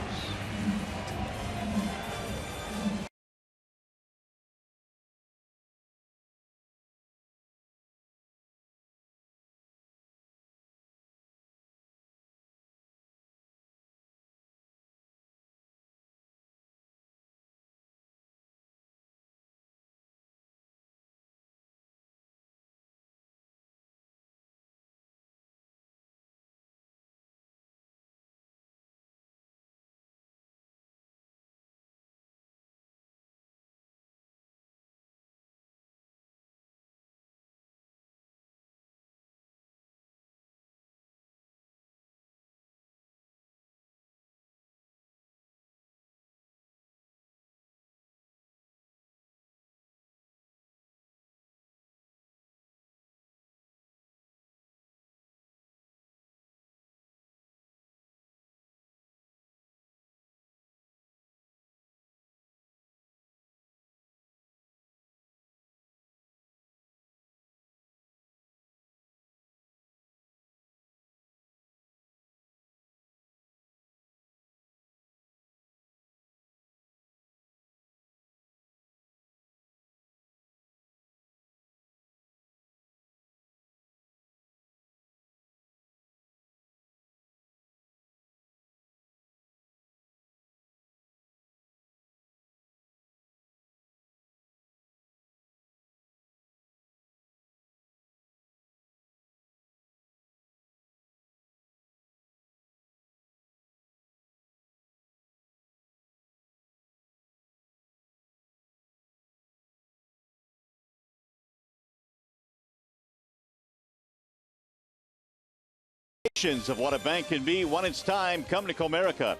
Of what a bank can be when it's time. Come to Comerica,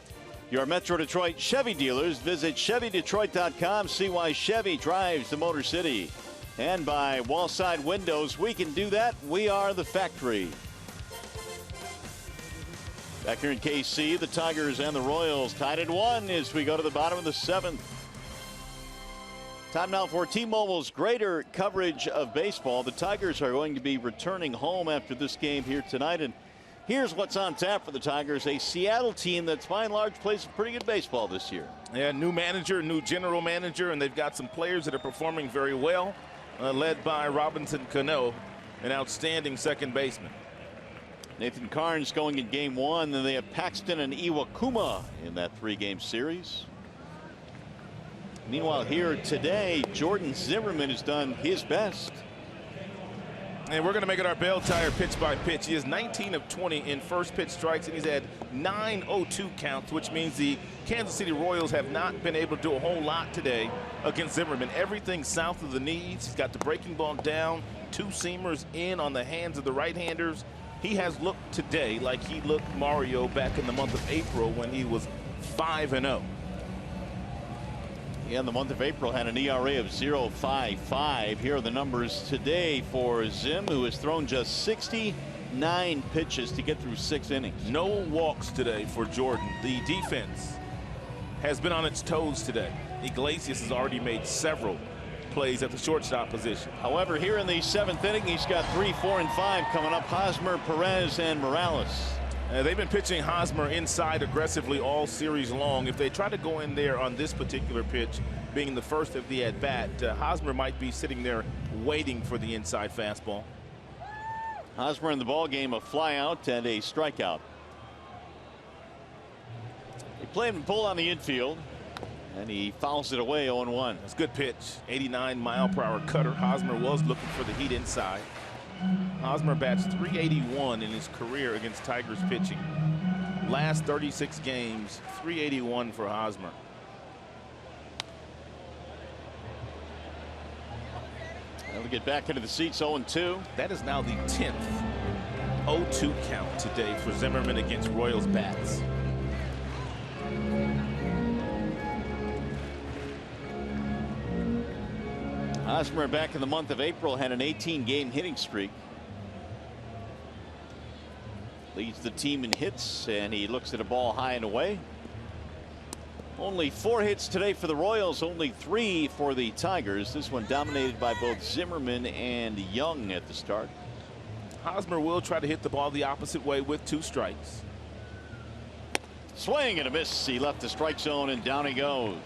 your Metro Detroit Chevy dealers. Visit ChevyDetroit.com. See why Chevy drives the Motor City. And by Wallside Windows, we can do that. We are the factory. Back here in KC, the Tigers and the Royals tied at 1 as we go to the bottom of the 7th. Time now for T-Mobile's greater coverage of baseball. The Tigers are going to be returning home after this game here tonight. And here's what's on tap for the Tigers, a Seattle team that's by and large plays some pretty good baseball this year. Yeah, new manager, new general manager, and they've got some players that are performing very well, led by Robinson Cano, an outstanding second baseman. Nathan Karns going in game 1, and they have Paxton and Iwakuma in that 3-game series. Meanwhile, here today, Jordan Zimmerman has done his best. And we're going to make it our bell tire pitch by pitch. He is 19 of 20 in first pitch strikes, and he's had 9 0-2 counts, which means the Kansas City Royals have not been able to do a whole lot today against Zimmerman. Everything south of the knees. He's got the breaking ball down, 2 seamers in on the hands of the right-handers. He has looked today like he looked Mario back in the month of April when he was 5-0. Yeah, in the month of April had an ERA of 0.55. Here are the numbers today for Zim, who has thrown just 69 pitches to get through 6 innings. No walks today for Jordan. The defense has been on its toes today. Iglesias has already made several plays at the shortstop position. However, here in the 7th inning, he's got 3, 4, and 5 coming up. Hosmer, Perez, and Morales. They've been pitching Hosmer inside aggressively all series long. If they try to go in there on this particular pitch, being the first of the at-bat, Hosmer might be sitting there waiting for the inside fastball. Hosmer in the ball game, a fly out and a strikeout. He played him pull on the infield, and he fouls it away 0-1. That's a good pitch. 89-mile-per-hour cutter. Hosmer was looking for the heat inside. Hosmer bats .381 in his career against Tigers pitching. Last 36 games, .381 for Hosmer. We'll get back into the seats. 0-2. That is now the 10th 0-2 count today for Zimmerman against Royals bats. Hosmer back in the month of April had an 18-game hitting streak. Leads the team in hits, and he looks at a ball high and away. Only 4 hits today for the Royals, only 3 for the Tigers. This one dominated by both Zimmerman and Young at the start. Hosmer will try to hit the ball the opposite way with 2 strikes. Swing and a miss. He left the strike zone, and down he goes.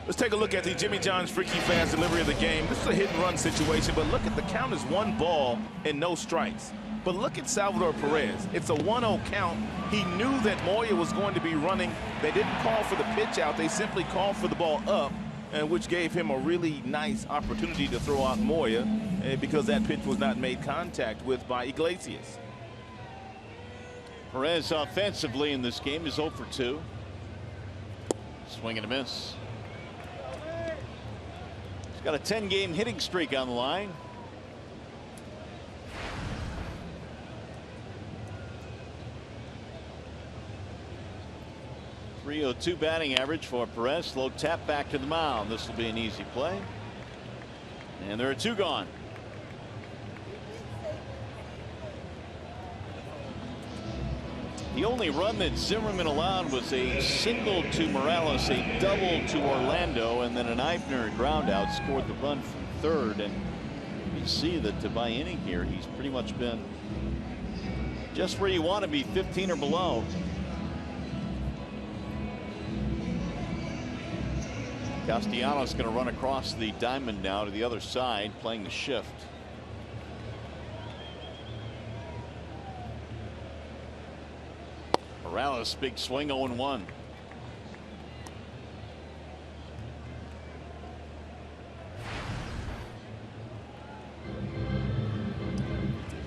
Let's take a look at the Jimmy John's freaky fast delivery of the game. This is a hit and run situation, but look at the count is 1 ball and no strikes. But look at Salvador Perez. It's a 1-0 count. He knew that Moya was going to be running. They didn't call for the pitch out. They simply called for the ball up, and which gave him a really nice opportunity to throw out Moya because that pitch was not made contact with by Iglesias. Perez offensively in this game is 0 for 2. Swing and a miss. He's got a 10-game hitting streak on the line. .302 batting average for Perez. Slow tap back to the mound. This will be an easy play. And there are 2 gone. The only run that Zimmerman allowed was a single to Morales, a double to Orlando, and then an Eibner ground out scored the run from third. And you see that by inning here, he's pretty much been just where you want to be, 15 or below. Castellanos going to run across the diamond now to the other side, playing the shift. Morales, big swing, 0-1.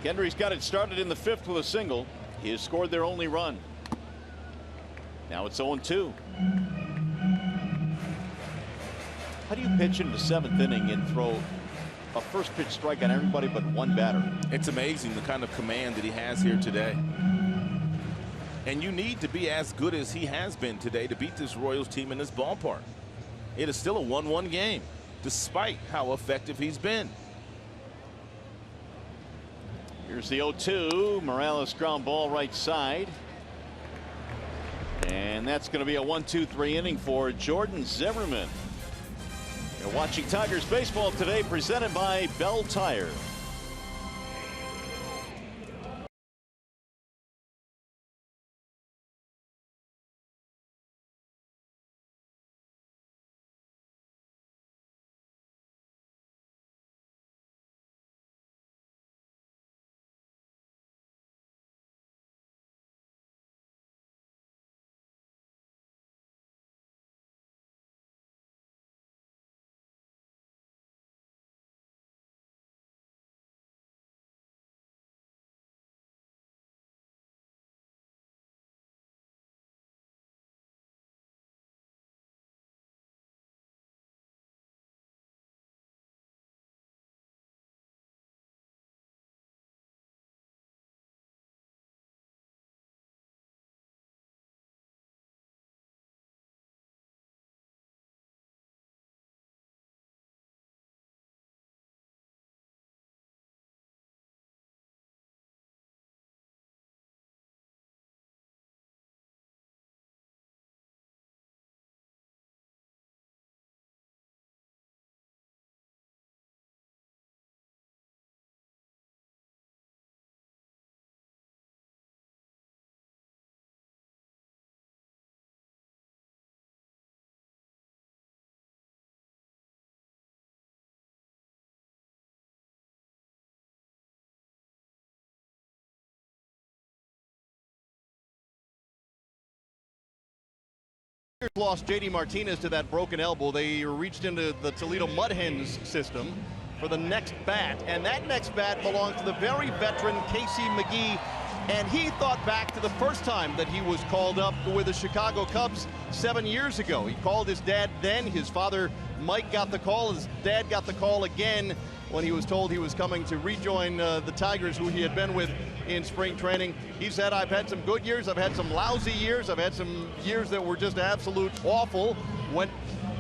Kendry's got it started in the 5th with a single. He has scored their only run. Now it's 0-2. How do you pitch into the 7th inning and throw a first pitch strike on everybody but 1 batter? It's amazing the kind of command that he has here today. And you need to be as good as he has been today to beat this Royals team in this ballpark. It is still a 1-1 game, despite how effective he's been. Here's the 0-2. Morales ground ball right side. And that's going to be a 1-2-3 inning for Jordan Zimmerman. You're watching Tigers baseball today, presented by Bell Tire. Lost J.D. Martinez to that broken elbow. They reached into the Toledo Mud Hens system for the next bat, and that next bat belongs to the very veteran Casey McGee. And he thought back to the first time that he was called up with the Chicago Cubs 7 years ago. He called his dad then. His father Mike got the call. His dad got the call again when he was told he was coming to rejoin the Tigers, who he had been with in spring training. He said, I've had some good years, I've had some lousy years, I've had some years that were just absolute awful. Went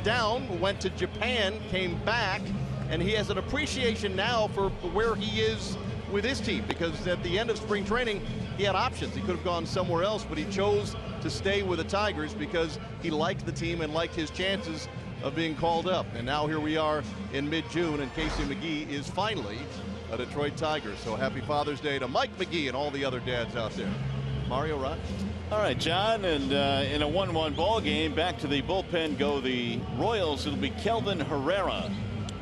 down, went to Japan, came back, and he has an appreciation now for where he is with his team, because at the end of spring training, he had options. He could have gone somewhere else, but he chose to stay with the Tigers because he liked the team and liked his chances of being called up. And now here we are in mid-June, and Casey McGee is finally a Detroit Tiger. So happy Father's Day to Mike McGee and all the other dads out there. Mario, Rod? All right, John, and in a 1-1 ball game, back to the bullpen go the Royals. It'll be Kelvin Herrera.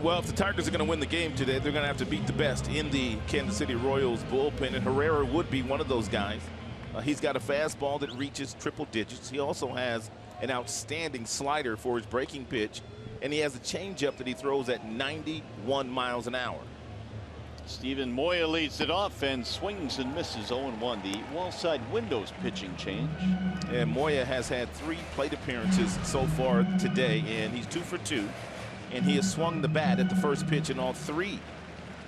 Well, if the Tigers are going to win the game today, they're going to have to beat the best in the Kansas City Royals bullpen, and Herrera would be one of those guys. He's got a fastball that reaches triple digits. He also has an outstanding slider for his breaking pitch, and he has a changeup that he throws at 91 miles an hour. Steven Moya leads it off and swings and misses 0-1. The wall-side windows pitching change. And Moya has had 3 plate appearances so far today, and he's 2 for 2. And he has swung the bat at the first pitch in all 3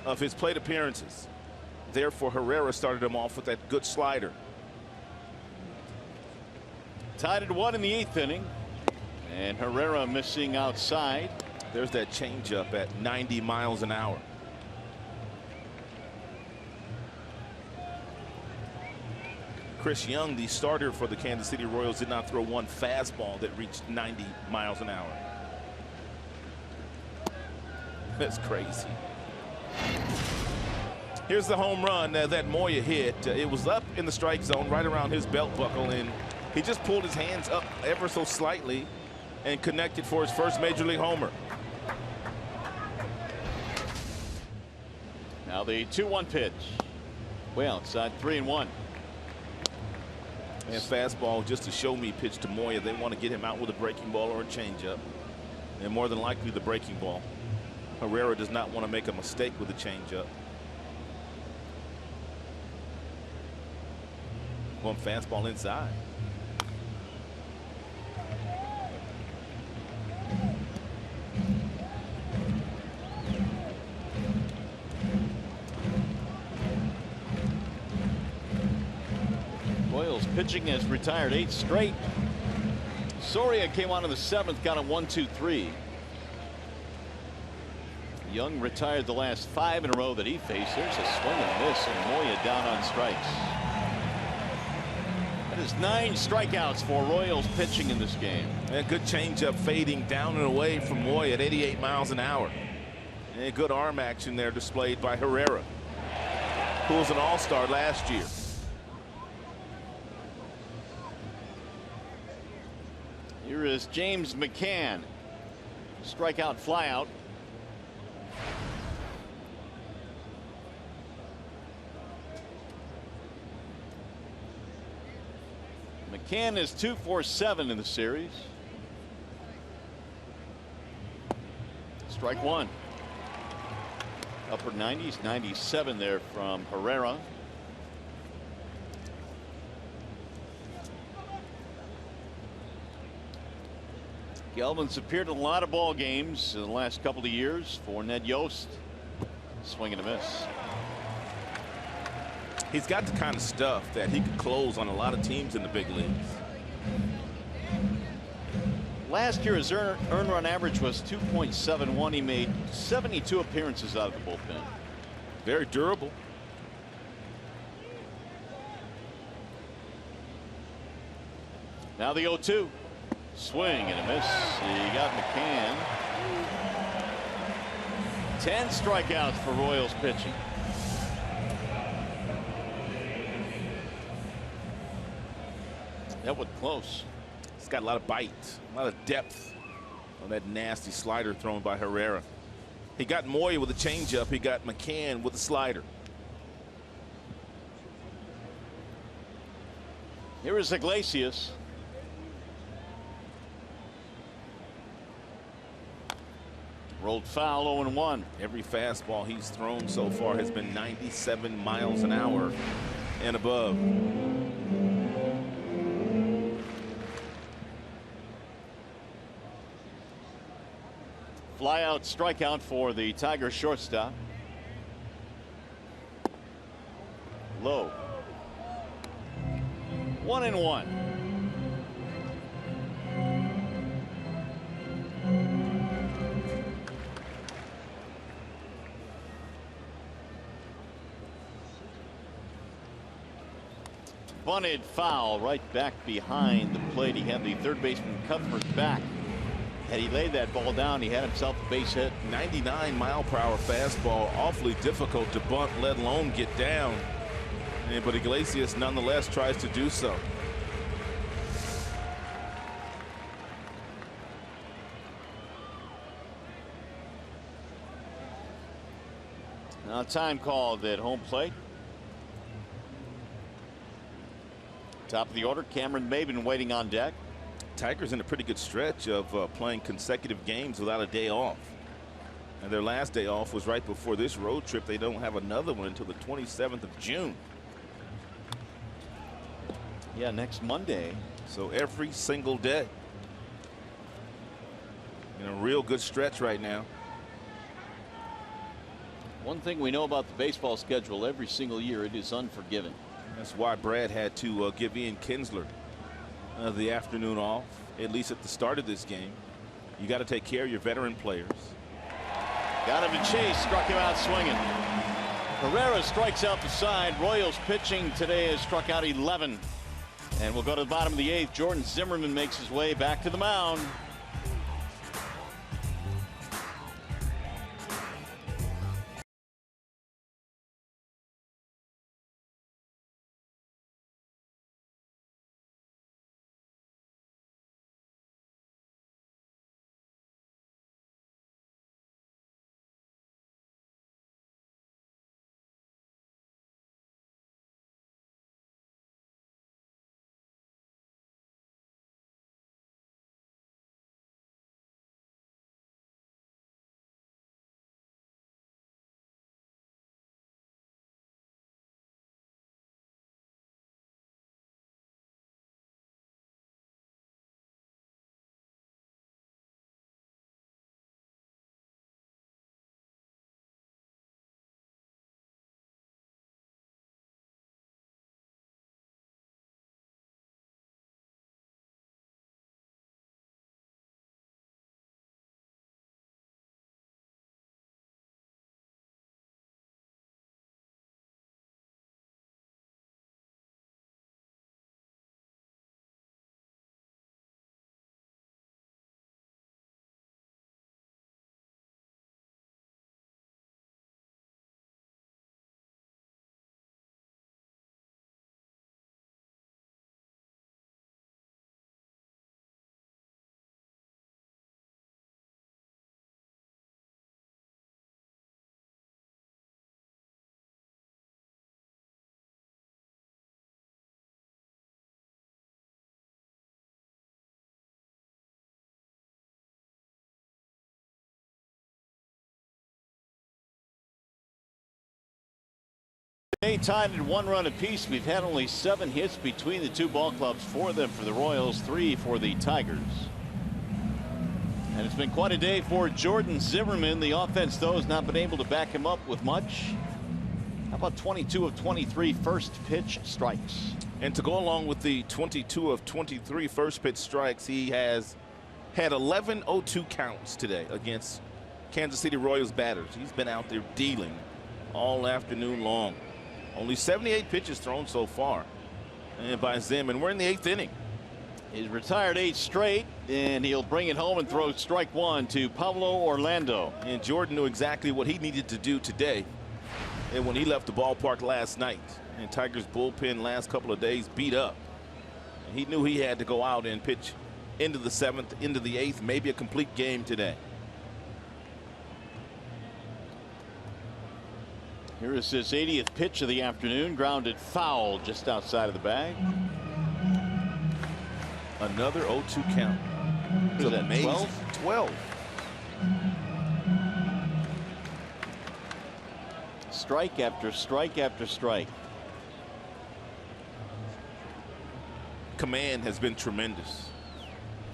of his plate appearances. Therefore, Herrera started him off with that good slider. Tied at 1 in the 8th inning. And Herrera missing outside. There's that changeup at 90 miles an hour. Chris Young, the starter for the Kansas City Royals, did not throw one fastball that reached 90 miles an hour. That's crazy. Here's the home run that Moya hit. It was up in the strike zone right around his belt buckle, and he just pulled his hands up ever so slightly and connected for his first major league homer. Now the 2-1 pitch. Way outside, 3-1. And fastball just to show me pitch to Moya. They want to get him out with a breaking ball or a changeup, and more than likely the breaking ball. Herrera does not want to make a mistake with the changeup. One fastball inside. Royals pitching has retired 8 straight. Soria came on in the 7th, got a 1-2-3. Young retired the last 5 in a row that he faced. There's a swing and miss, and Moya down on strikes. That is 9 strikeouts for Royals pitching in this game. A good changeup fading down and away from Moya at 88 miles an hour. And good arm action there displayed by Herrera, who was an all-star last year. Here is James McCann. Strikeout, flyout. McCann is 2 for 7 in the series. Strike 1. Upper 90s, 97 there from Herrera. Gelman's appeared in a lot of ball games in the last couple of years for Ned Yost. Swing and a miss. He's got the kind of stuff that he could close on a lot of teams in the big leagues. Last year his earned run average was 2.71. He made 72 appearances out of the bullpen. Very durable. Now the 0-2. Swing and a miss. He got McCann. 10 strikeouts for Royals pitching. That was close. It's got a lot of bite, a lot of depth on that nasty slider thrown by Herrera. He got Moya with a changeup. He got McCann with a slider. Here is Iglesias. Rolled foul, 0-1. Every fastball he's thrown so far has been 97 miles an hour and above. Fly out strikeout for the Tigers shortstop. Low. 1-1. Bunted foul right back behind the plate. He had the third baseman Cuthbert's back. Had he laid that ball down, he had himself a base hit. 99-mile-per-hour fastball, awfully difficult to bunt, let alone get down. But Iglesias nonetheless tries to do so. Now time called at home plate. Top of the order, Cameron Maben waiting on deck. Tigers in a pretty good stretch of playing consecutive games without a day off. And their last day off was right before this road trip. They don't have another one until the 27th of June. Yeah, next Monday. So every single day. In a real good stretch right now. One thing we know about the baseball schedule every single year, it is unforgiving. That's why Brad had to give Ian Kinsler the afternoon off, at least at the start of this game. You got to take care of your veteran players. Got him to chase, struck him out swinging. Herrera strikes out the side. Royals pitching today has struck out 11. And we'll go to the bottom of the 8th. Jordan Zimmerman makes his way back to the mound. They tied at 1 run apiece. We've had only 7 hits between the two ball clubs, 4 of them for the Royals, 3 for the Tigers. And it's been quite a day for Jordan Zimmerman. The offense, though, has not been able to back him up with much. How about 22 of 23 first pitch strikes? And to go along with the 22 of 23 first pitch strikes, he has had 11 0-2 counts today against Kansas City Royals batters. He's been out there dealing all afternoon long. Only 78 pitches thrown so far and by Zim, and we're in the 8th inning. He's retired 8 straight, and he'll bring it home and throw strike 1 to Pablo Orlando. And Jordan knew exactly what he needed to do today. And when he left the ballpark last night, and Tigers bullpen last couple of days beat up, and he knew he had to go out and pitch into the 7th, into the 8th, maybe a complete game today. Here is his 80th pitch of the afternoon, grounded foul just outside of the bag. Another 0-2 count. Is that 12? 12. Strike after strike after strike. Command has been tremendous.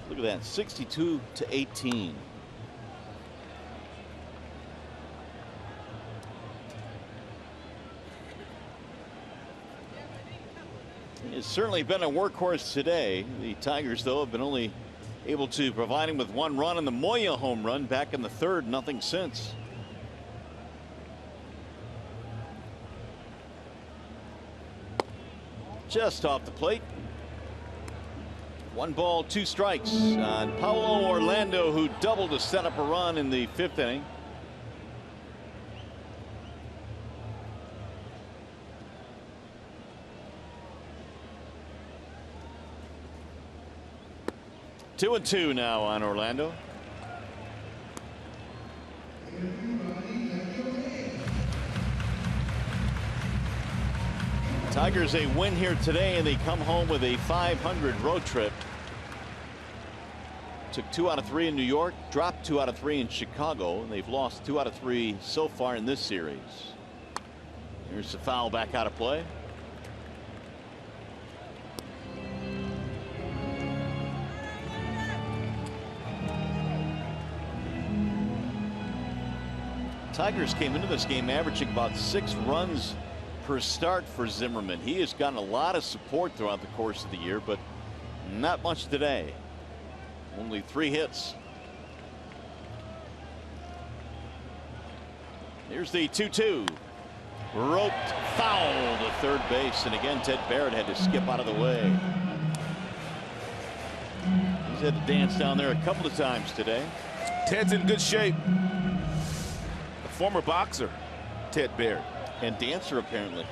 Look at that, 62 to 18. It's certainly been a workhorse today. The Tigers, though, have been only able to provide him with one run in the Moya home run back in the third. Nothing since. Just off the plate. 1 ball, 2 strikes on Paulo Orlando, who doubled to set up a run in the 5th inning. Two and two now on Orlando. Tigers a win here today, and they come home with a .500 road trip. Took 2 out of 3 in New York, dropped 2 out of 3 in Chicago, and they've lost 2 out of 3 so far in this series. Here's the foul back out of play. Tigers came into this game averaging about 6 runs per start for Zimmerman. He has gotten a lot of support throughout the course of the year, but not much today. Only 3 hits. Here's the 2-2. Roped foul to third base, and again Ted Barrett had to skip out of the way. He's had to dance down there a couple of times today. Ted's in good shape. A former boxer, Ted Barrett. And dancer, apparently.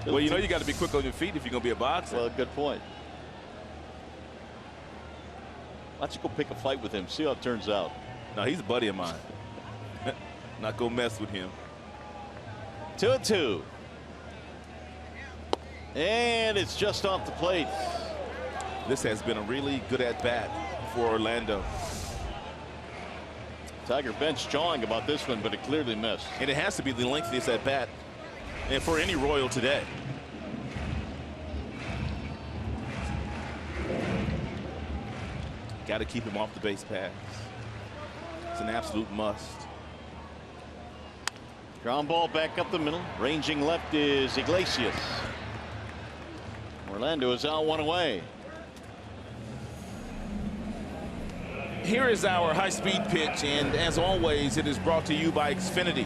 Well, you know you got to be quick on your feet if you're going to be a boxer. Well, good point. Why don't you go pick a fight with him, see how it turns out. No, he's a buddy of mine. Not go mess with him. 2-2. And it's just off the plate. This has been a really good at-bat for Orlando. Tiger bench jawing about this one, but it clearly missed. And it has to be the lengthiest at-bat and for any Royal today. Got to keep him off the base paths. It's an absolute must. Ground ball back up the middle. Ranging left is Iglesias. Orlando is out 1 away. Here is our high-speed pitch, and as always, it is brought to you by Xfinity.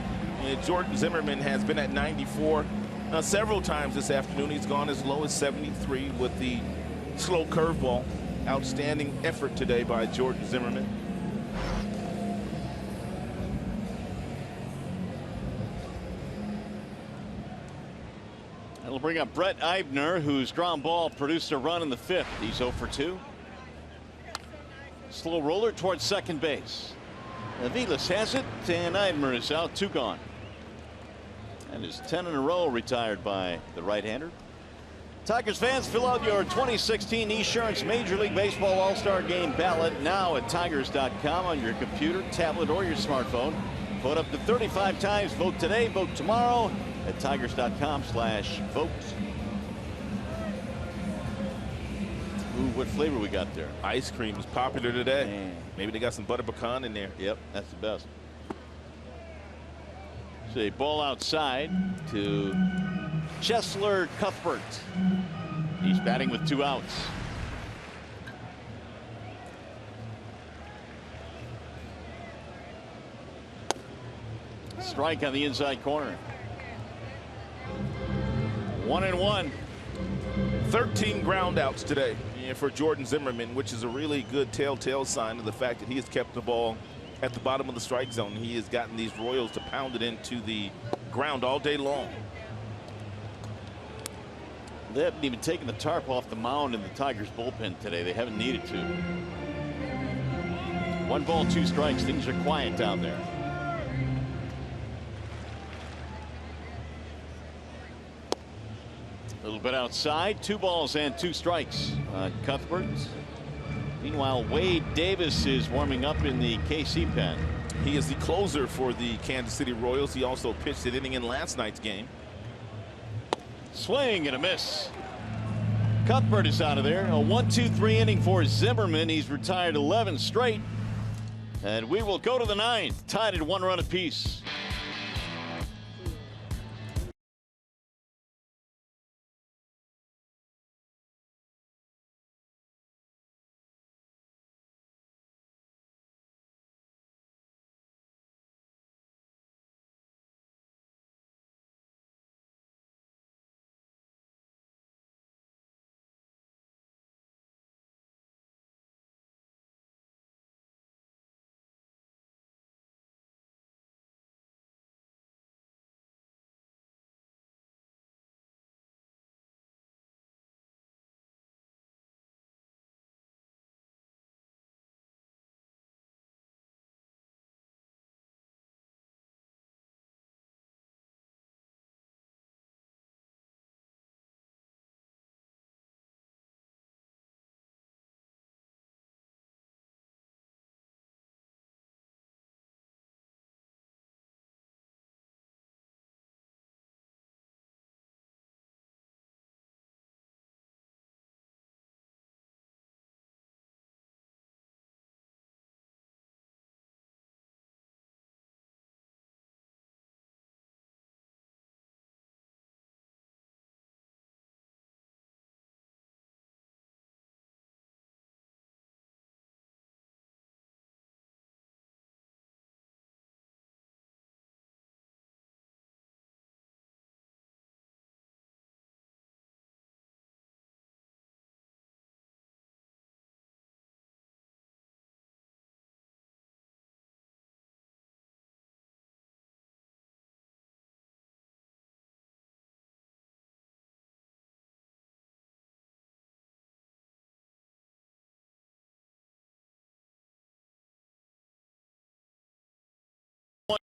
Jordan Zimmerman has been at 94 several times this afternoon. He's gone as low as 73 with the slow curveball. Outstanding effort today by Jordan Zimmerman. It'll bring up Brett Eibner, whose ground ball produced a run in the 5th. He's 0 for 2. Slow roller towards second base. Aviles has it, and Eibner is out. 2 gone. And his 10 in a row retired by the right-hander. Tigers fans, fill out your 2016 Esurance Major League Baseball All-Star Game ballot now at Tigers.com on your computer, tablet, or your smartphone. Vote up to 35 times. Vote today, vote tomorrow at Tigers.com/vote. Ooh, what flavor we got there? Ice cream is popular today. Man. Maybe they got some butter pecan in there. Yep, that's the best. So a ball outside to Chesler Cuthbert. He's batting with 2 outs. Strike on the inside corner. 1-1. 13 groundouts today for Jordan Zimmerman, which is a really good telltale sign of the fact that he has kept the ball at the bottom of the strike zone. He has gotten these Royals to pound it into the ground all day long. They haven't even taken the tarp off the mound in the Tigers bullpen today. They haven't needed to. 1 ball, 2 strikes. Things are quiet down there. A little bit outside. 2 balls and 2 strikes on Cuthbert. Meanwhile, Wade Davis is warming up in the KC pen. He is the closer for the Kansas City Royals. He also pitched an inning in last night's game. Swing and a miss. Cuthbert is out of there. A 1-2-3 inning for Zimmerman. He's retired 11 straight. And we will go to the 9th, tied at 1 run apiece.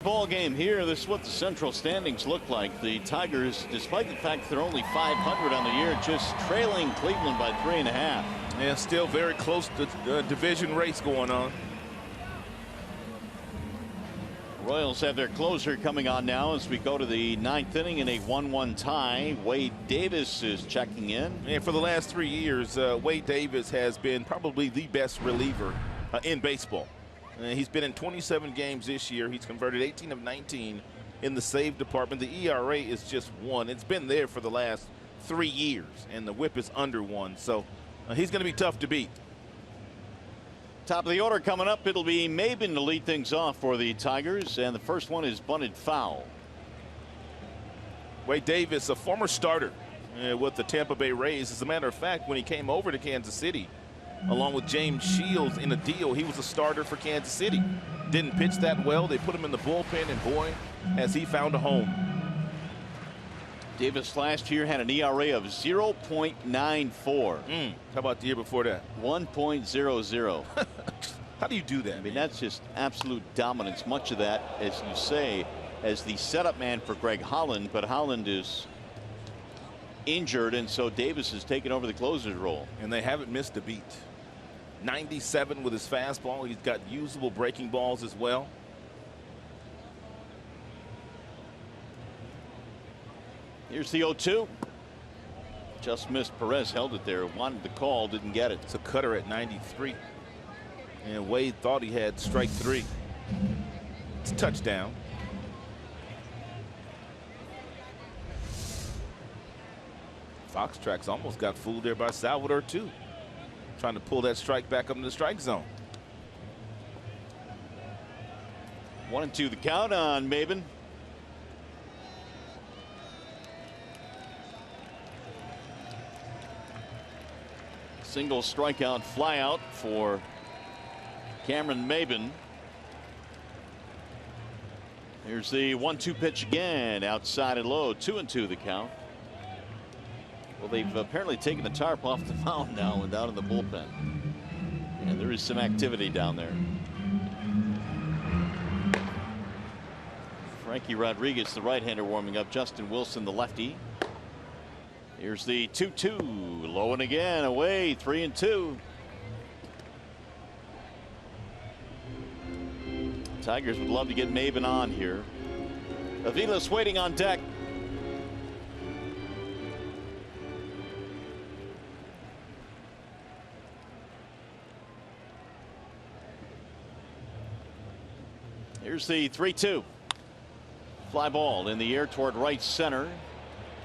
Ball game here. This is what the central standings look like. The Tigers, despite the fact that they're only 500 on the year, just trailing Cleveland by 3.5. And still very close to division race going on. Royals have their closer coming on now as we go to the 9th inning in a 1-1 tie. Wade Davis is checking in. And for the last 3 years, Wade Davis has been probably the best reliever in baseball. He's been in 27 games this year. He's converted 18 of 19 in the save department. The ERA is just 1. It's been there for the last 3 years, and the whip is under 1. So he's going to be tough to beat. Top of the order coming up. It'll be Maben to lead things off for the Tigers, and the first one is bunted foul. Wade Davis, a former starter with the Tampa Bay Rays. As a matter of fact, when he came over to Kansas City, along with James Shields in a deal, he was a starter for Kansas City. Didn't pitch that well. They put him in the bullpen, and boy, has he found a home. Davis last year had an ERA of 0.94. How about the year before that? 1.00. How do you do that? I mean, that's just absolute dominance. Much of that, as you say, as the setup man for Greg Holland, but Holland is injured, and so Davis is taking over the closer's role. And they haven't missed a beat. 97 with his fastball. He's got usable breaking balls as well. Here's the 0-2. Just missed. Perez held it there. Wanted the call, didn't get it. It's a cutter at 93. And Wade thought he had strike 3. It's a touchdown. Fox Tracks almost got fooled there by Salvador too. Trying to pull that strike back up in the strike zone. 1-2 the count on Maben. Single strikeout flyout for Cameron Maben. Here's the 1-2 pitch again, outside and low. 2-2 the count. Well, they've apparently taken the tarp off the mound now and down in the bullpen. And there is some activity down there. Frankie Rodriguez, the right-hander, warming up. Justin Wilson, the lefty. Here's the 2-2, low and again, away, 3-2. Tigers would love to get Maben on here. Avila's waiting on deck. Here's the 3-2. Fly ball in the air toward right center.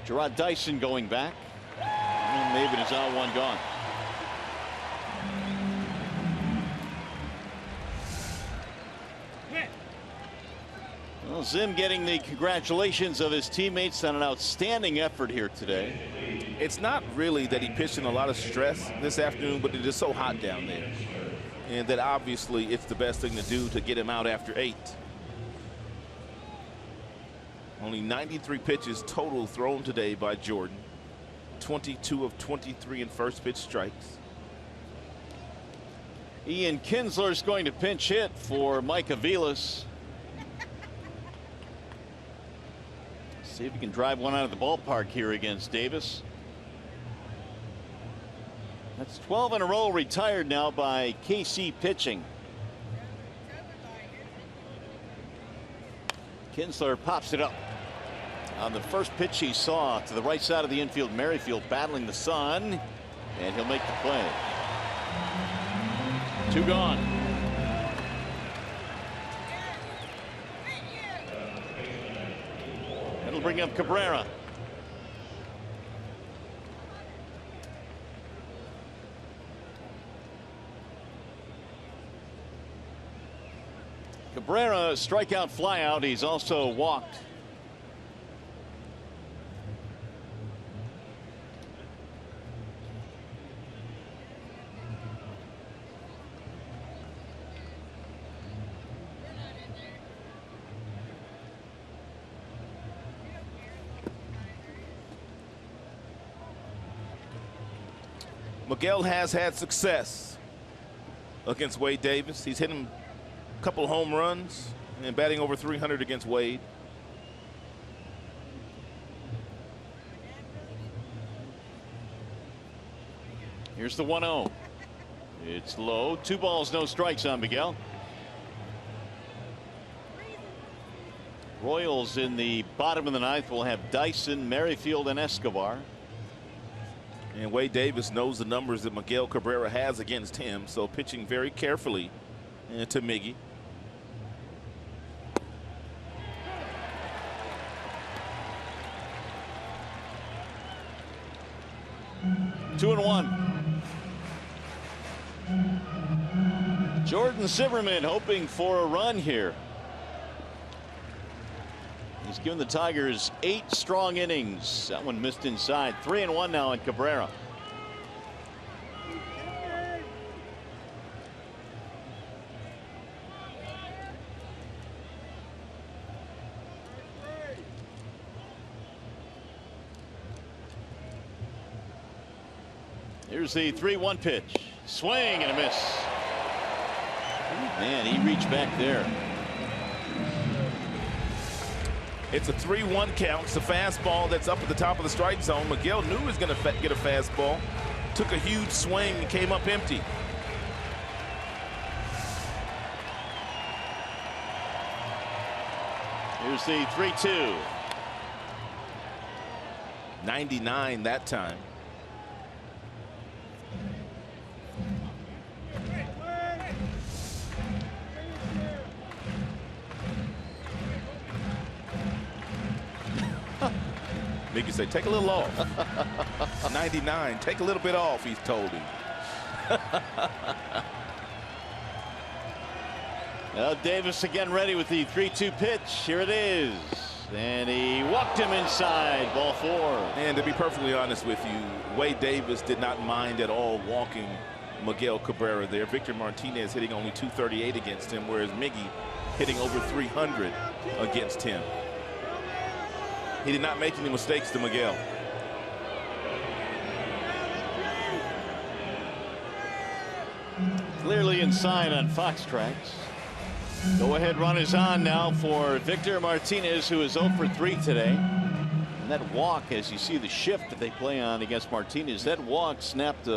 Gerard Dyson going back. And Maben is out, one gone. Well, Zim getting the congratulations of his teammates on an outstanding effort here today. It's not really that he pitched in a lot of stress this afternoon, but it is so hot down there. And that obviously it's the best thing to do to get him out after 8. Only 93 pitches total thrown today by Jordan. 22 of 23 in first pitch strikes. Ian Kinsler is going to pinch hit for Mike Aviles. See if he can drive one out of the ballpark here against Davis. That's 12 in a row retired now by KC pitching. Kinsler pops it up. On the first pitch he saw to the right side of the infield, Merrifield battling the sun, and he'll make the play. 2 gone. That'll bring up Cabrera. Cabrera, strikeout flyout. He's also walked. Miguel has had success against Wade Davis. He's hit him a couple home runs, and batting over 300 against Wade. Here's the 1-0. It's low. 2 balls, no strikes on Miguel. Royals in the bottom of the 9th will have Dyson, Merrifield, and Escobar. And Wade Davis knows the numbers that Miguel Cabrera has against him, so pitching very carefully to Miggy. Two and one. Jordan Zimmerman hoping for a run here. He's given the Tigers 8 strong innings. That one missed inside. 3-1 now on Cabrera. Here's the 3-1 pitch. Swing and a miss. Man, he reached back there. It's a 3-1 count. It's a fastball that's up at the top of the strike zone. Miguel knew he was going to get a fastball. Took a huge swing and came up empty. Here's the 3-2. 99 that time. Mickey said, take a little off. 99, take a little bit off, he's told him. Well, Davis again ready with the 3-2 pitch. Here it is. And he walked him inside. Ball 4. And to be perfectly honest with you, Wade Davis did not mind at all walking Miguel Cabrera there. Victor Martinez hitting only .238 against him, whereas Miggy hitting over 300 against him. He did not make any mistakes to Miguel. Clearly inside on Fox Tracks. Go ahead run is on now for Victor Martinez, who is 0 for 3 today. And that walk, as you see the shift that they play on against Martinez, that walk snapped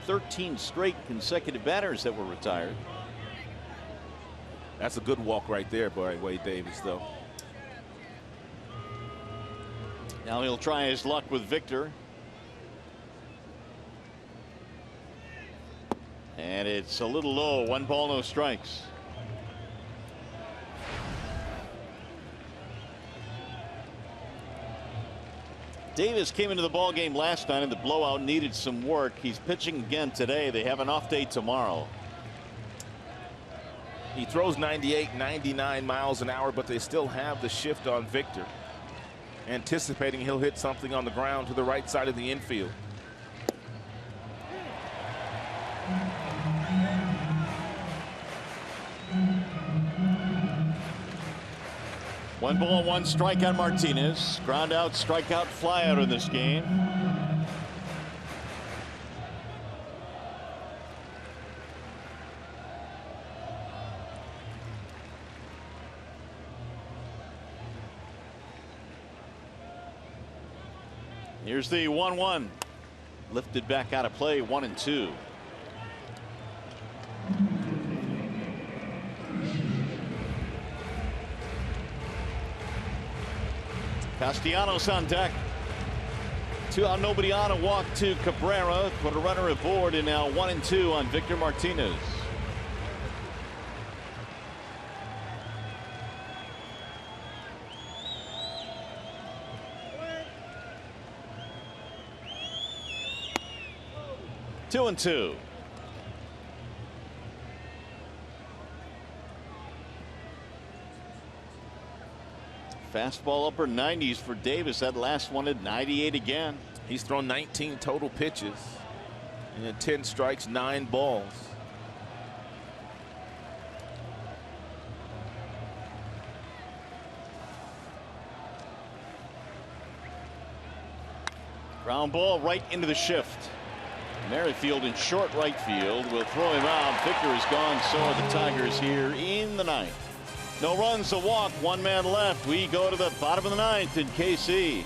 13 straight consecutive batters that were retired. That's a good walk right there by Wade Davis, though. Now he'll try his luck with Victor. And it's a little low. 1 ball, no strikes. Davis came into the ball game last night in the blowout, needed some work. He's pitching again today. They have an off day tomorrow. He throws 98, 99 miles an hour, but they still have the shift on Victor. Anticipating he'll hit something on the ground to the right side of the infield. One ball, 1 strike on Martinez. Ground out, strikeout, fly out in this game. Here's the 1-1. Lifted back out of play, 1-2. Castellanos on deck. 2 out, nobody on. A walk to Cabrera. Put a runner aboard, and now 1-2 on Victor Martinez. Two and two. Fastball upper 90s for Davis. That last one at 98 again. He's thrown 19 total pitches and 10 strikes, 9 balls. Ground ball right into the shift. Merrifield in short right field will throw him out. Victor is gone. So are the Tigers here in the 9th. No runs, a walk, one man left. We go to the bottom of the ninth in KC.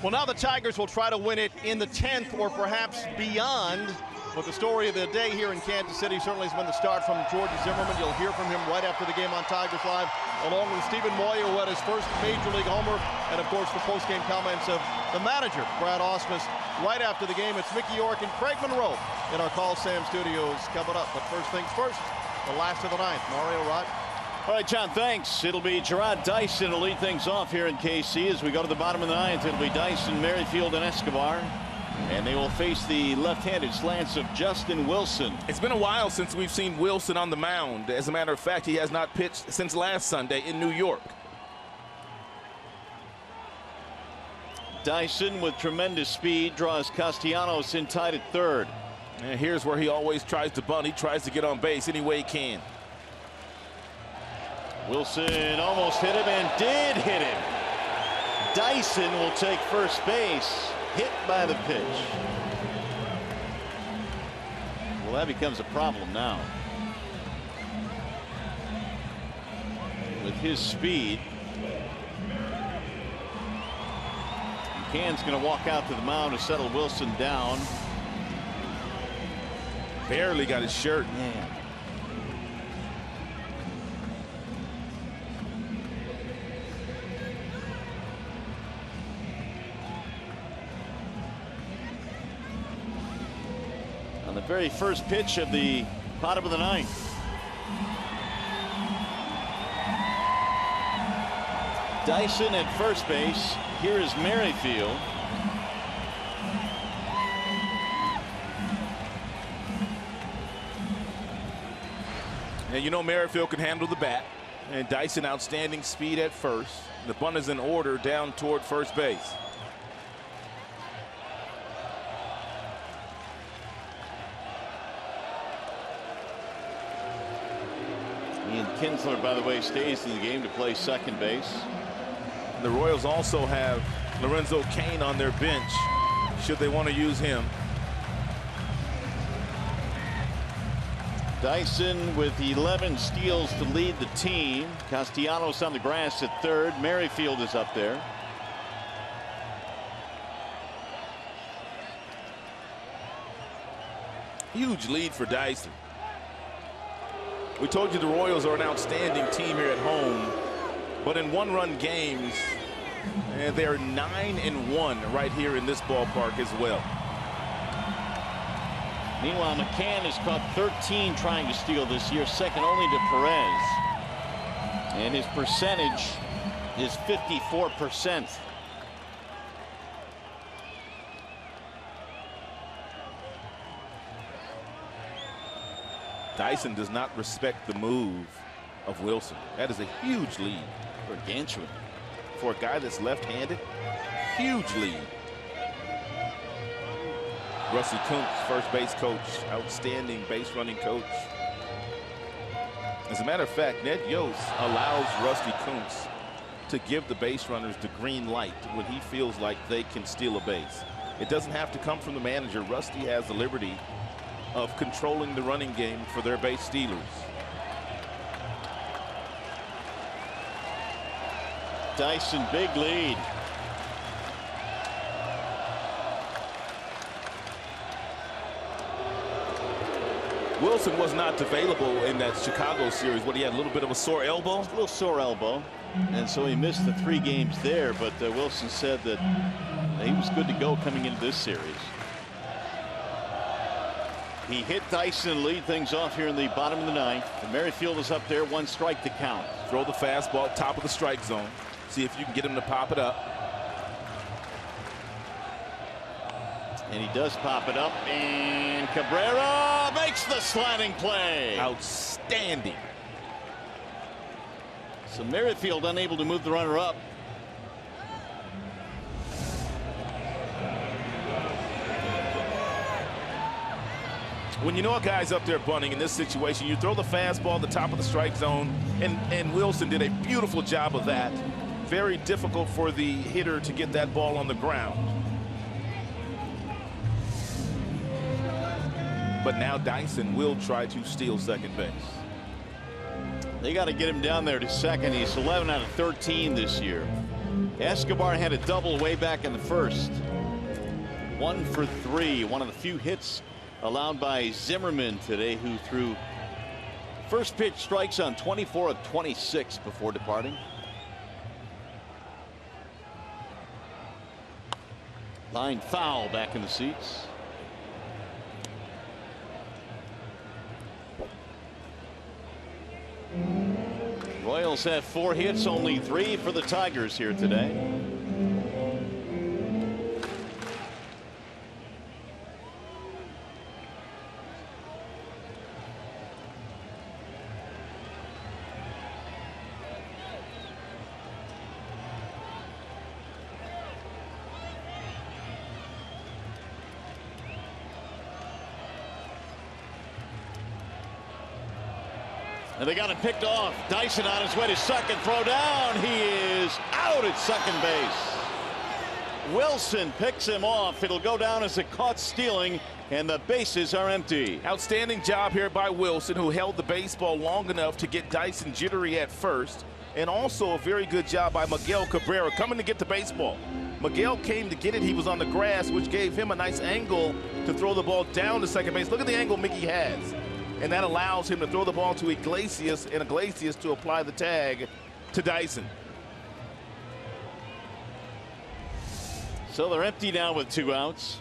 Well, now the Tigers will try to win it in the 10th or perhaps beyond. But the story of the day here in Kansas City certainly has been the start from George Zimmerman. You'll hear from him right after the game on Tigers Live, along with Stephen Moyer, who had his first Major League homer, and, of course, the post-game comments of the manager, Brad Ausmus. Right after the game, it's Mickey York and Craig Monroe in our Call Sam studios coming up. But first things first, the last of the ninth. Mario, Rod. All right, John, thanks. It'll be Gerard Dyson to lead things off here in KC as we go to the bottom of the ninth. It'll be Dyson, Merrifield, and Escobar. And they will face the left-handed slants of Justin Wilson. It's been a while since we've seen Wilson on the mound. As a matter of fact, he has not pitched since last Sunday in New York. Dyson, with tremendous speed, draws Castellanos in tight at third. And here's where he always tries to bunt. He tries to get on base any way he can. Wilson almost hit him and did hit him. Dyson will take first base, hit by the pitch. Well, that becomes a problem now. With his speed, McCann's going to walk out to the mound to settle Wilson down. Barely got his shirt. Man. On the very first pitch of the bottom of the ninth. Dyson at first base. Here is Merrifield. And you know Merrifield can handle the bat. And Dyson outstanding speed at first. The bunt is in order down toward first base. Ian Kinsler, by the way, stays in the game to play second base. The Royals also have Lorenzo Cain on their bench, should they want to use him. Dyson with 11 steals to lead the team. Castellanos on the grass at third. Merrifield is up there. Huge lead for Dyson. We told you the Royals are an outstanding team here at home, but in one-run games, they're 9-1 right here in this ballpark as well. Meanwhile, McCann has caught 13 trying to steal this year, second only to Perez. And his percentage is 54%. Dyson does not respect the move of Wilson. That is a huge lead. Gargantuan. For a guy that's left-handed, huge lead. Rusty Kuntz, first base coach, outstanding base running coach. As a matter of fact, Ned Yost allows Rusty Kuntz to give the base runners the green light when he feels like they can steal a base. It doesn't have to come from the manager. Rusty has the liberty of controlling the running game for their base stealers. Dyson, big lead. Wilson was not available in that Chicago series. What, he had a little bit of a sore elbow? A little sore elbow. And so he missed the 3 games there, but Wilson said that he was good to go coming into this series. He hit Dyson, lead things off here in the bottom of the 9th. And Merrifield is up there, 1 strike to count. Throw the fastball top of the strike zone. See if you can get him to pop it up. And he does pop it up, and Cabrera makes the slanting play. Outstanding. So Merrifield unable to move the runner up. When you know a guy's up there bunting in this situation, you throw the fastball at the top of the strike zone, and Wilson did a beautiful job of that. Very difficult for the hitter to get that ball on the ground. But now Dyson will try to steal second base. They got to get him down there to second. He's 11 out of 13 this year. Escobar had a double way back in the first. 1 for 3. One of the few hits allowed by Zimmerman today, who threw first pitch strikes on 24 of 26 before departing. Line foul back in the seats. Royals have 4 hits, only 3 for the Tigers here today. And they got it picked off. Dyson on his way to second. Throw down. He is out at second base. Wilson picks him off. It'll go down as a caught stealing, and the bases are empty. Outstanding job here by Wilson, who held the baseball long enough to get Dyson jittery at first. And also a very good job by Miguel Cabrera coming to get the baseball. Miguel came to get it. He was on the grass, which gave him a nice angle to throw the ball down to second base. Look at the angle Mickey has. And that allows him to throw the ball to Iglesias, and Iglesias to apply the tag to Dyson. So they're empty now with 2 outs.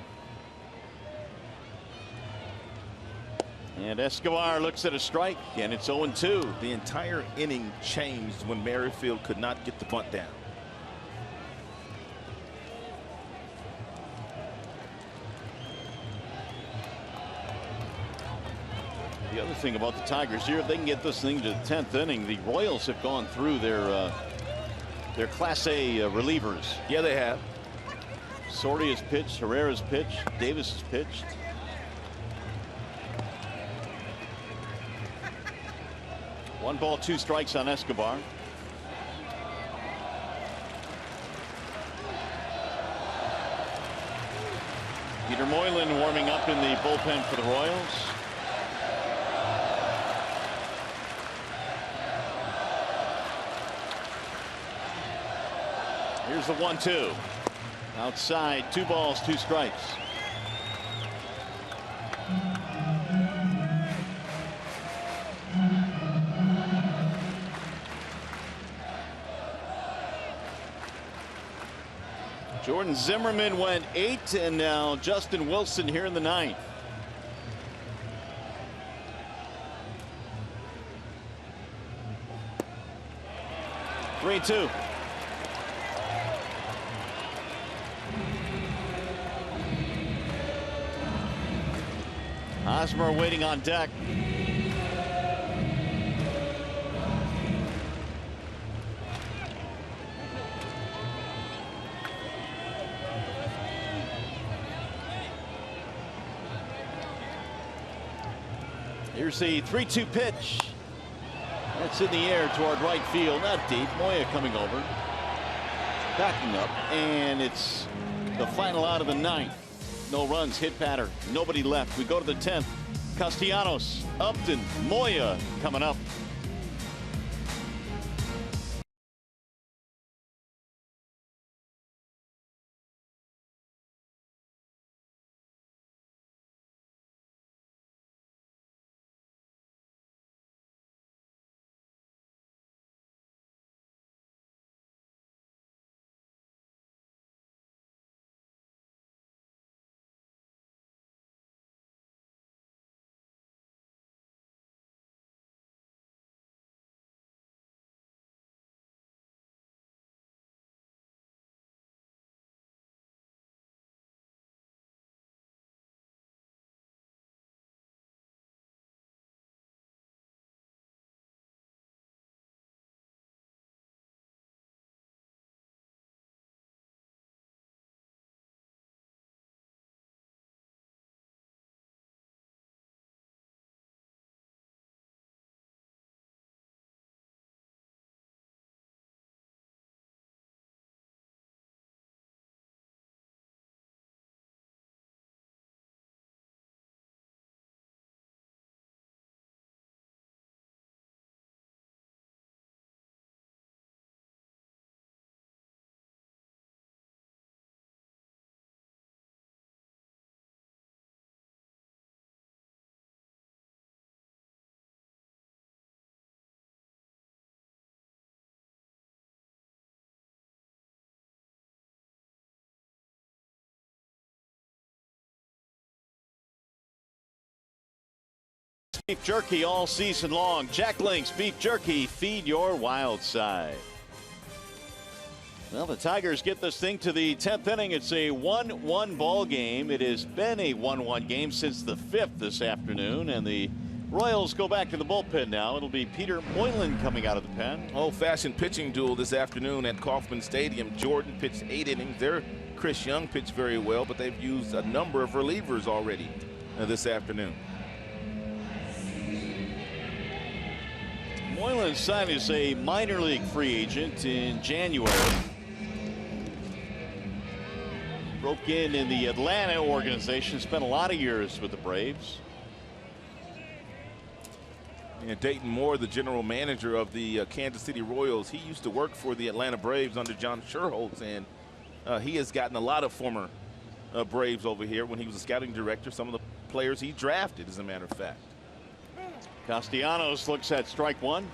And Escobar looks at a strike, and it's 0-2. The entire inning changed when Merrifield could not get the bunt down. The other thing about the Tigers here, if they can get this thing to the 10th inning, the Royals have gone through their Class A relievers. Yeah, they have. Sordia's pitched, Herrera's pitched, Davis has pitched. One ball, 2 strikes on Escobar. Peter Moylan warming up in the bullpen for the Royals. Here's the 1-2. Outside, 2 balls, 2 strikes. Jordan Zimmerman went 8, and now Justin Wilson here in the 9th. Three-two. Hosmer waiting on deck. Here's the 3-2 pitch. That's in the air toward right field, not deep. Moya coming over, backing up, and it's the final out of the 9th. No runs, hit pattern, nobody left. We go to the 10th. Castellanos, Upton, Moya coming up. Beef jerky all season long. Jack Link's beef jerky. Feed your wild side. Well, the Tigers get this thing to the 10th inning. It's a 1-1 ball game. It has been a 1-1 game since the 5th this afternoon, and the Royals go back to the bullpen now. It'll be Peter Moylan coming out of the pen. Old-fashioned pitching duel this afternoon at Kauffman Stadium. Jordan pitched 8 innings. Chris Young pitched very well, but they've used a number of relievers already this afternoon. Moylan signed as a minor league free agent in January. Broke in the Atlanta organization, spent a lot of years with the Braves. And Dayton Moore, the general manager of the Kansas City Royals, he used to work for the Atlanta Braves under John Sherholtz, and he has gotten a lot of former Braves over here when he was a scouting director. Some of the players he drafted, as a matter of fact. Castellanos looks at strike one.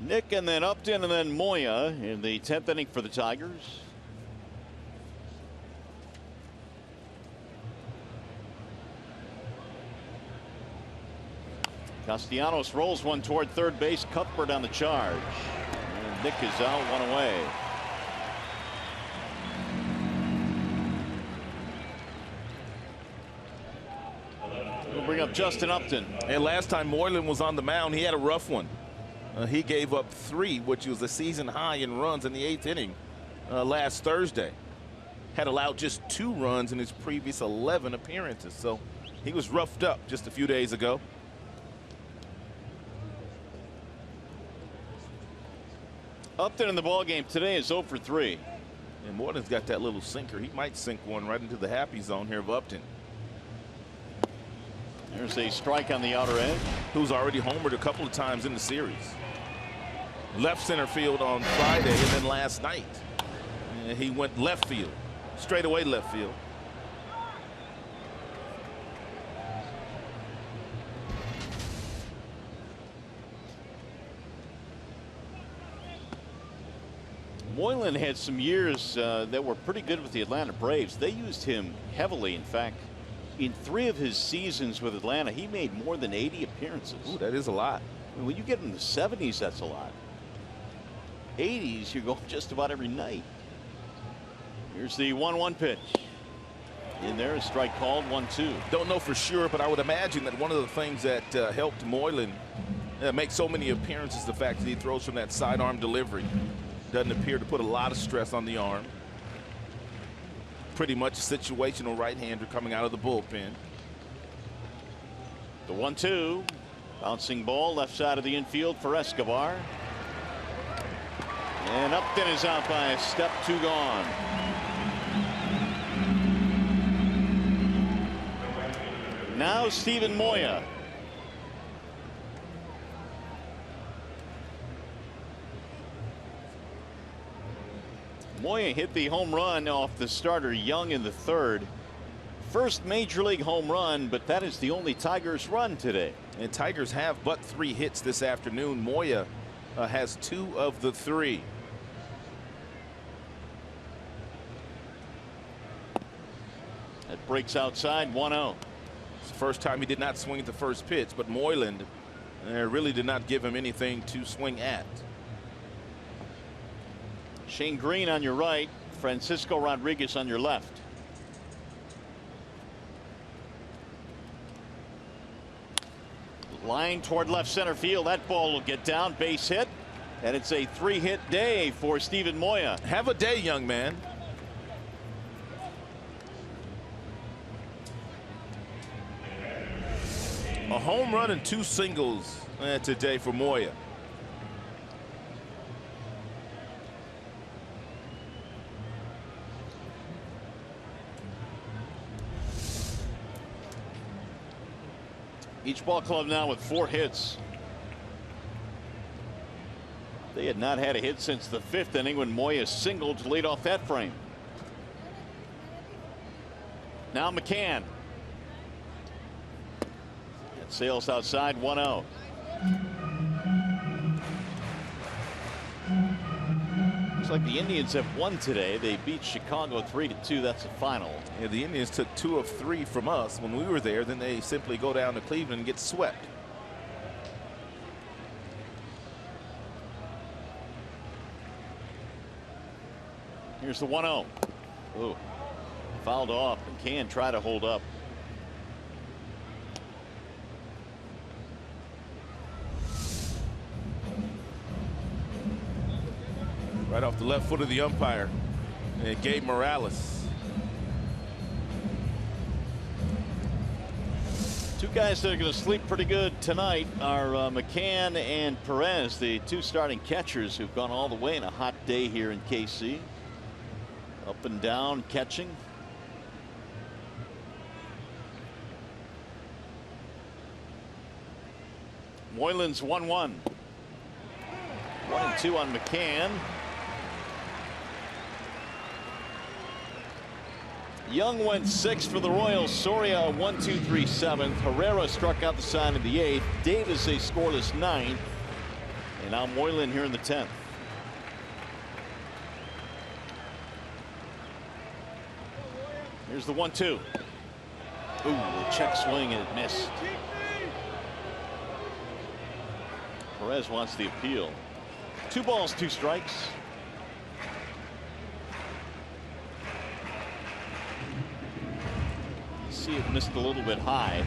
Nick and then Upton and then Moya in the 10th inning for the Tigers. Castellanos rolls one toward third base. Cuthbert on the charge. And Nick is out, one away. We'll bring up Justin Upton. And last time Moylan was on the mound, he had a rough one. He gave up 3, which was a season high in runs in the 8th inning last Thursday. Had allowed just 2 runs in his previous 11 appearances. So he was roughed up just a few days ago. Upton in the ballgame today is 0 for 3. And Moylan's got that little sinker. He might sink one right into the happy zone here of Upton. There's a strike on the outer edge. Who's already homered a couple of times in the series. Left center field on Friday, and then last night he went left field, straight away left field. Moylan had some years that were pretty good with the Atlanta Braves. They used him heavily. In fact, in 3 of his seasons with Atlanta, he made more than 80 appearances. Ooh, that is a lot. I mean, when you get in the 70s, that's a lot. 80s, you're going just about every night. Here's the 1-1 pitch. In there, a strike called, 1-2. Don't know for sure, but I would imagine that one of the things that helped Moylan make so many appearances is the fact that he throws from that sidearm delivery. Doesn't appear to put a lot of stress on the arm. Pretty much a situational right-hander coming out of the bullpen. The 1-2. Bouncing ball left side of the infield for Escobar. And Upton is out by a step, 2 gone. Now Steven Moya. Moya hit the home run off the starter Young in the 3rd. First major league home run, but that is the only Tigers run today. And Tigers have but 3 hits this afternoon. Moya has 2 of the 3. That breaks outside, 1-0. It's the first time he did not swing at the first pitch, but Moyland really did not give him anything to swing at. Shane Green on your right, Francisco Rodriguez on your left. Line toward left center field. That ball will get down, base hit, and it's a 3-hit day for Steven Moya. Have a day, young man. A home run and 2 singles today for Moya. Each ball club now with 4 hits. They had not had a hit since the 5th inning when Moya singled to lead off that frame. Now McCann. It sails outside, 1-0. Looks like the Indians have won today. They beat Chicago 3-2. That's the final. Yeah, the Indians took 2 of 3 from us when we were there. Then they simply go down to Cleveland and get swept. Here's the 1-0. Ooh, fouled off and can try to hold up. Right off the left foot of the umpire, and Gabe Morales. 2 guys that are going to sleep pretty good tonight are McCann and Perez, the 2 starting catchers who've gone all the way in a hot day here in KC. Up and down catching. Moylan's 1-1. 1-2 on McCann. Young went 6 for the Royals. Soria 1-2-3 7th. Herrera struck out the side of the 8th. Davis a scoreless 9th. And now Moylan here in the 10th. Here's the 1-2. Ooh, the check swing and it missed. Perez wants the appeal. 2 balls, 2 strikes. See, it missed a little bit high.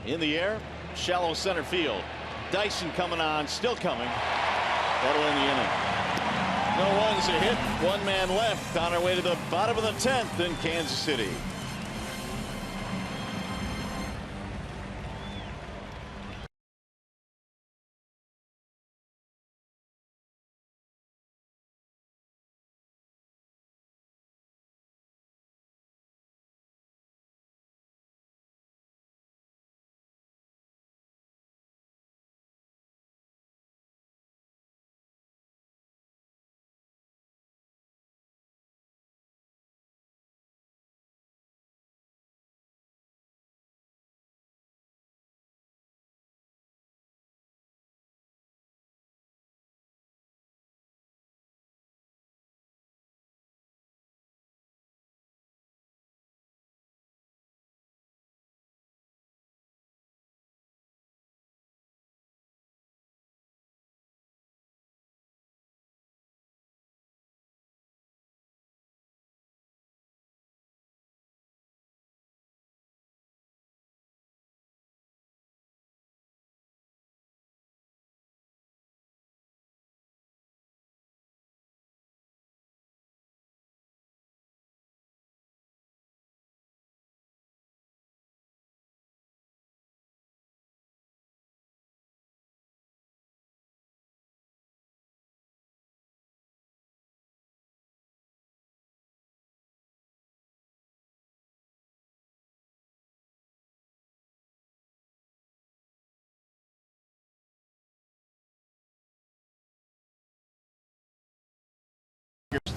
In the air, shallow center field. Dyson coming on, still coming. That'll end the inning. No runs, a hit, 1 man left on our way to the bottom of the 10th in Kansas City.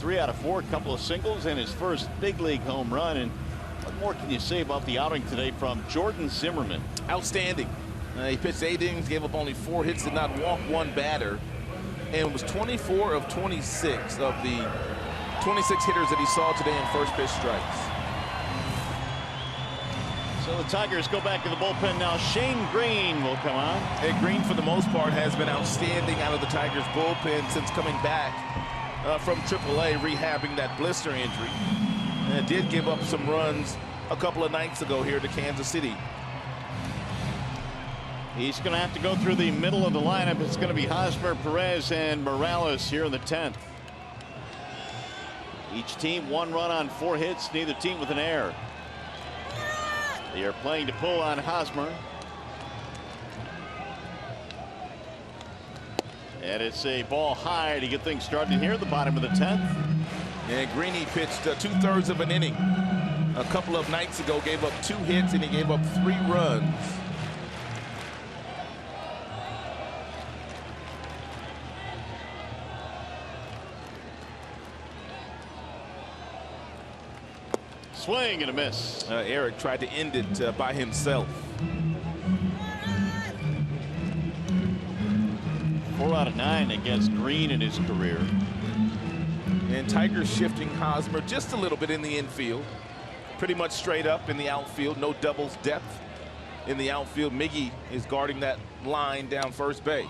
3 out of 4, a couple of singles, and his first big league home run. And what more can you say about the outing today from Jordan Zimmermann? Outstanding. He pitched 8 innings, gave up only 4 hits, did not walk 1 batter, and was 24 of 26 of the 26 hitters that he saw today in first pitch strikes. So the Tigers go back to the bullpen now. Shane Green will come on. And Green, for the most part, has been outstanding out of the Tigers bullpen since coming back from AAA, rehabbing that blister injury. And did give up some runs a couple of nights ago here to Kansas City. He's going to have to go through the middle of the lineup. It's going to be Hosmer, Perez, and Morales here in the 10th. Each team 1 run on 4 hits, neither team with an error. They are playing to pull on Hosmer. And it's a ball high to get things started here at the bottom of the 10th. And Greeny pitched 2/3 of an inning. A couple of nights ago, gave up 2 hits, and he gave up 3 runs. Swing and a miss. Eric tried to end it by himself. 4 out of 9 against Green in his career. And Tigers shifting Hosmer just a little bit in the infield. Pretty much straight up in the outfield. No doubles depth in the outfield. Miggy is guarding that line down first base.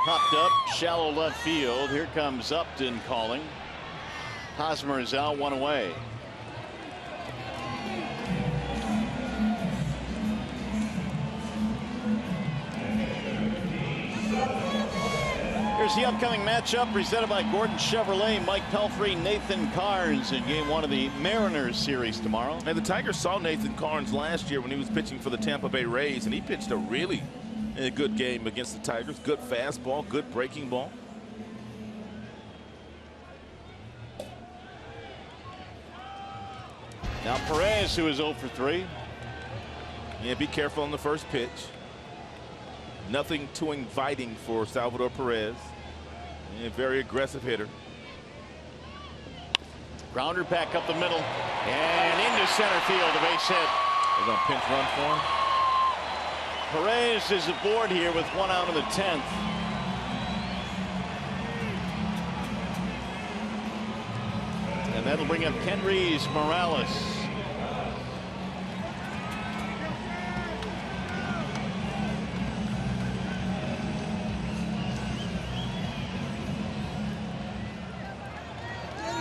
Popped up, shallow left field. Here comes Upton calling. Hosmer is out, 1 away. Here's the upcoming matchup presented by Gordon Chevrolet. Mike Pelfrey, Nathan Carnes in game 1 of the Mariners series tomorrow. And the Tigers saw Nathan Carnes last year when he was pitching for the Tampa Bay Rays, and he pitched a really good game against the Tigers. Good fastball, good breaking ball. Now Perez, who is 0 for 3. Yeah, be careful on the first pitch. Nothing too inviting for Salvador Perez. A very aggressive hitter. Grounder back up the middle and into center field, a base hit. They're going to pinch run for him. Perez is aboard here with 1 out of the 10th. And that'll bring up Kendrys Morales.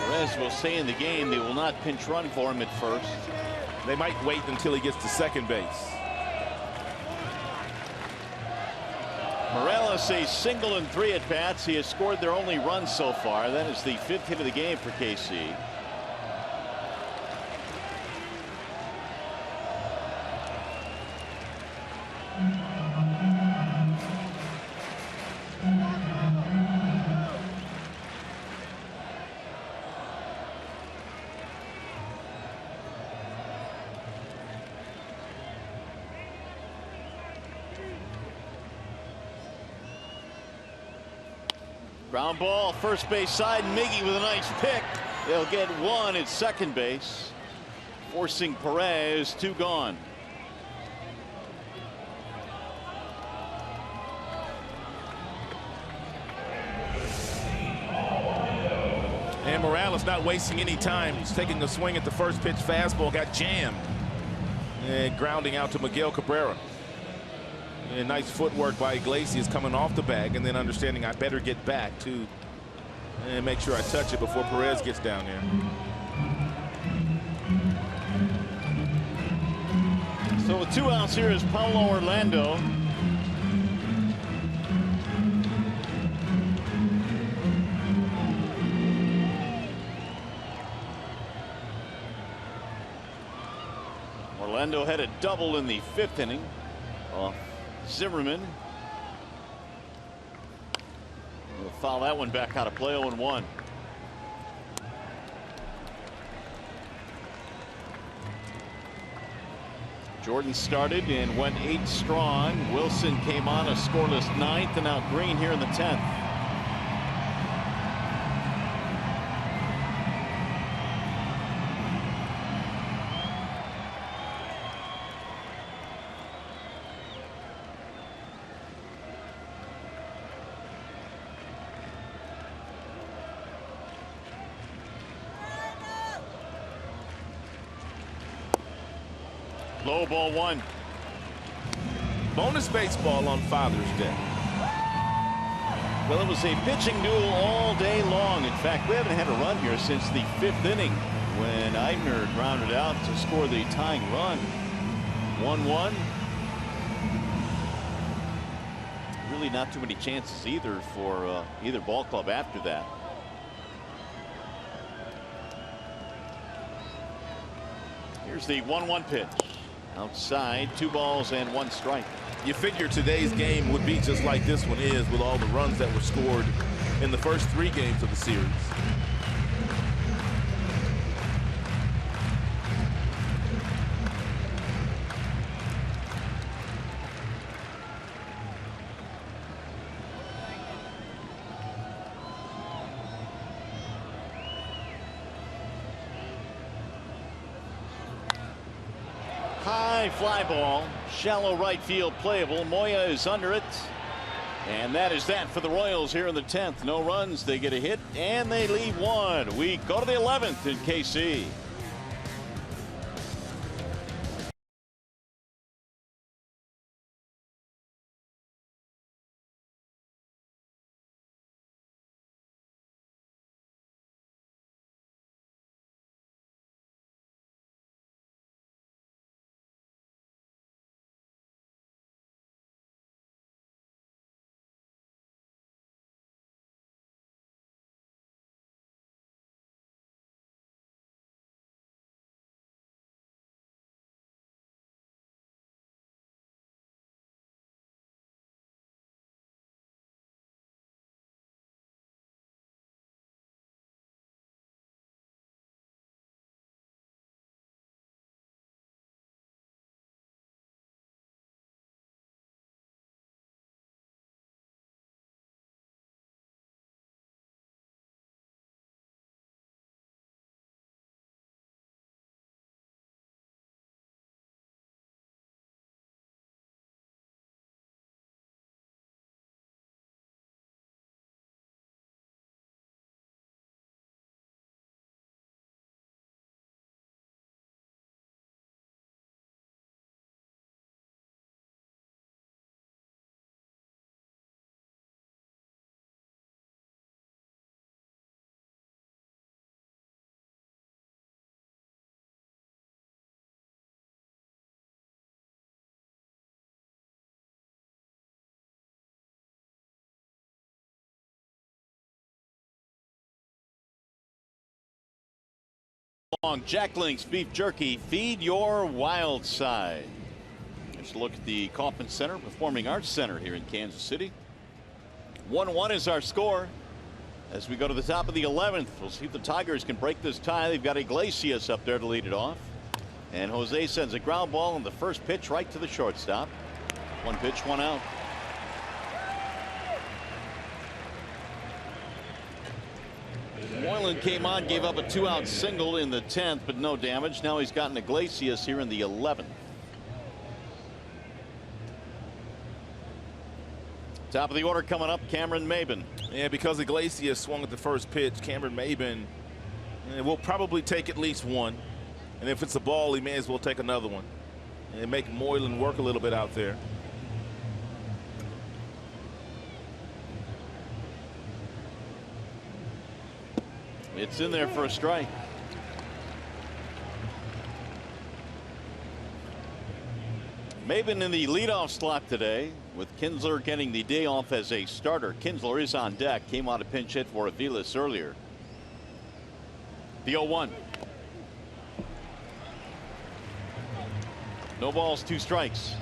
Perez will stay in the game. They will not pinch run for him at first. They might wait until he gets to second base. Morales a single in 3 at bats. He has scored their only run so far. That is the 5th hit of the game for KC. Ground ball, first base side. Miggy with a nice pick. They'll get 1 at second base, forcing Perez 2 gone. And Morales not wasting any time. He's taking a swing at the first pitch fastball, got jammed. And grounding out to Miguel Cabrera. And nice footwork by Iglesias coming off the bag, and then understanding I better get back to and make sure I touch it before Perez gets down there. So with 2 outs here is Paulo Orlando. Orlando had a double in the 5th inning. Zimmermann will foul that one back out of play. 0-1. Jordan started and went 8 strong. Wilson came on a scoreless 9th, and now Green here in the 10th. Low ball one. Bonus baseball on Father's Day. Well, it was a pitching duel all day long. In fact, we haven't had a run here since the 5th inning when Eibner grounded out to score the tying run. 1-1. Really not too many chances either for either ball club after that. Here's the 1-1 pitch. Outside, 2 balls and 1 strike. You figure today's game would be just like this one is, with all the runs that were scored in the first 3 games of the series. High fly ball, shallow right field playable. Moya is under it. And that is that for the Royals here in the 10th. No runs, they get a hit, and they leave 1. We go to the 11th in KC. Jack Link's beef jerky, feed your wild side. Let's look at the Kauffman Center, Performing Arts Center here in Kansas City. 1-1 is our score. As we go to the top of the 11th, we'll see if the Tigers can break this tie. They've got Iglesias up there to lead it off. And Jose sends a ground ball on the first pitch right to the shortstop. 1 pitch, 1 out. Moylan came on, gave up a 2-out single in the 10th, but no damage. Now he's gotten Iglesias here in the 11th. Top of the order coming up, Cameron Maybin. Yeah, because Iglesias swung at the first pitch, Cameron Maybin will probably take at least 1. And if it's a ball, he may as well take another one and make Moylan work a little bit out there. It's in there for a strike. Maybin in the leadoff slot today, with Kinsler getting the day off as a starter. Kinsler is on deck. Came out a pinch hit for Aviles earlier. The 0-1. No balls, 2 strikes.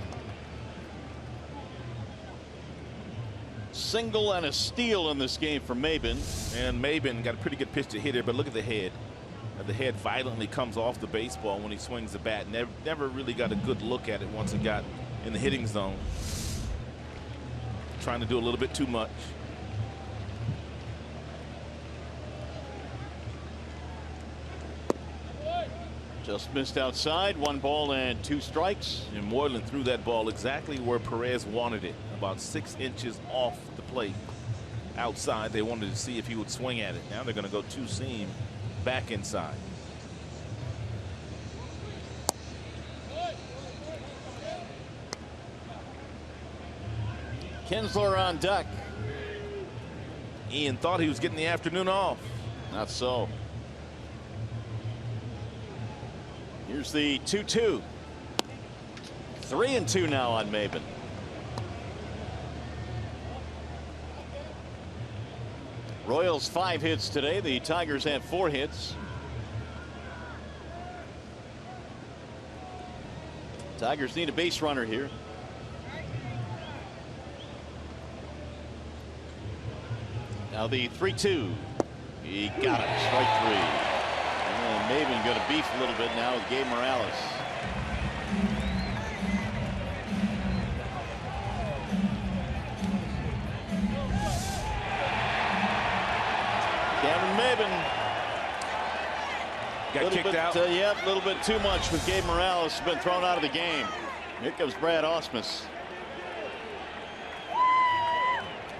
Single and a steal in this game for Maybin. And Maybin got a pretty good pitch to hit here, but look at the head. The head violently comes off the baseball when he swings the bat. Never really got a good look at it once it got in the hitting zone. Trying to do a little bit too much. Just missed outside. 1 ball and 2 strikes. And Moylan threw that ball exactly where Perez wanted it, about 6 inches off the plate. Outside, they wanted to see if he would swing at it. Now they're going to go 2-seam back inside. Kinsler on deck. Ian thought he was getting the afternoon off. Not so. Here's the 2-2. 3-2 now on Maben. Royals 5 hits today. The Tigers had 4 hits. Tigers need a base runner here. Now the 3-2. He got it. Strike 3. And Maben going to beef a little bit now with Gabe Morales. Cameron Maben got kicked out. Yeah, a little bit too much with Gabe Morales. Has been thrown out of the game. Here comes Brad Ausmus.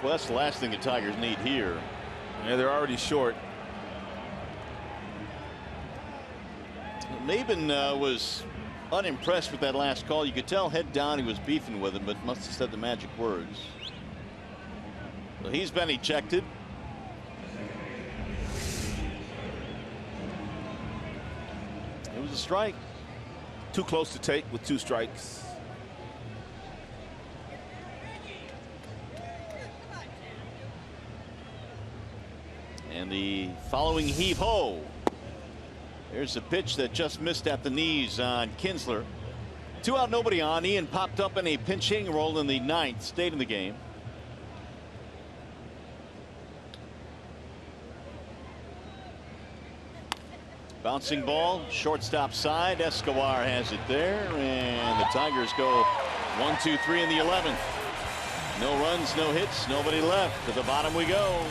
Well, that's the last thing the Tigers need here. Yeah, they're already short. Maben was unimpressed with that last call. You could tell head down he was beefing with him, but must have said the magic words. So he's been ejected. It was a strike. Too close to take with 2 strikes. And the following heave-ho. There's a pitch that just missed at the knees on Kinsler. 2 out, nobody on. Ian popped up in a pinch hitting role in the 9th, stayed in the game. Bouncing ball, shortstop side. Escobar has it there, and the Tigers go 1-2-3 in the 11th. No runs, no hits, nobody left. To the bottom we go.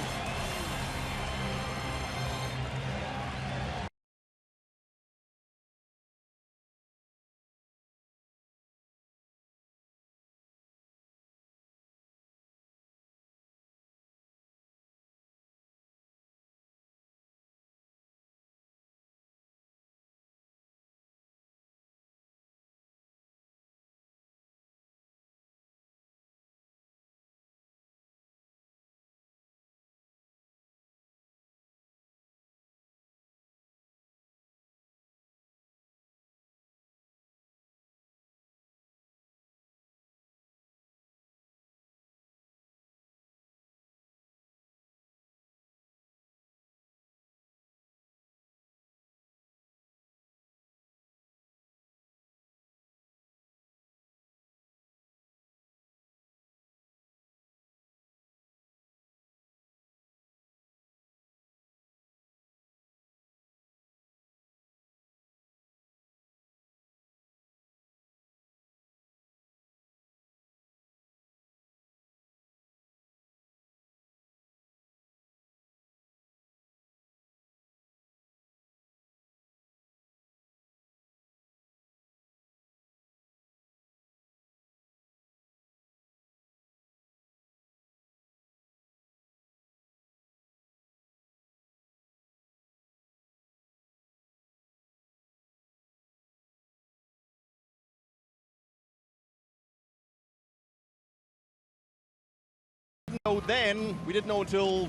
Then we didn't know until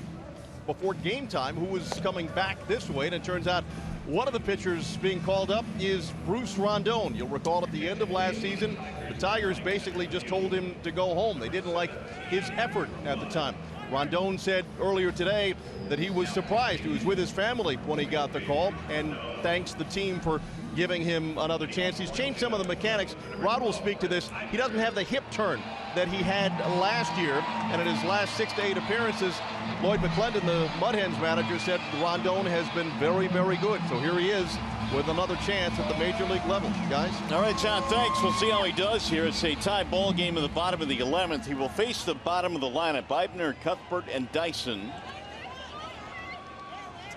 before game time who was coming back this way, and it turns out one of the pitchers being called up is Bruce Rondon. You'll recall at the end of last season, the Tigers basically just told him to go home. They didn't like his effort at the time. Rondon said earlier today that he was surprised. He was with his family when he got the call, and thanks the team for giving him another chance. He's changed some of the mechanics. Rod will speak to this. He doesn't have the hip turn that he had last year, and in his last 6 to 8 appearances, Lloyd McClendon, the Mud Hens manager, said Rondon has been very, very good. So here he is with another chance at the major league level, guys. All right, John, thanks. We'll see how he does here. It's a tie ball game in the bottom of the 11th. He will face the bottom of the lineup, Eibner, Cuthbert, and Dyson.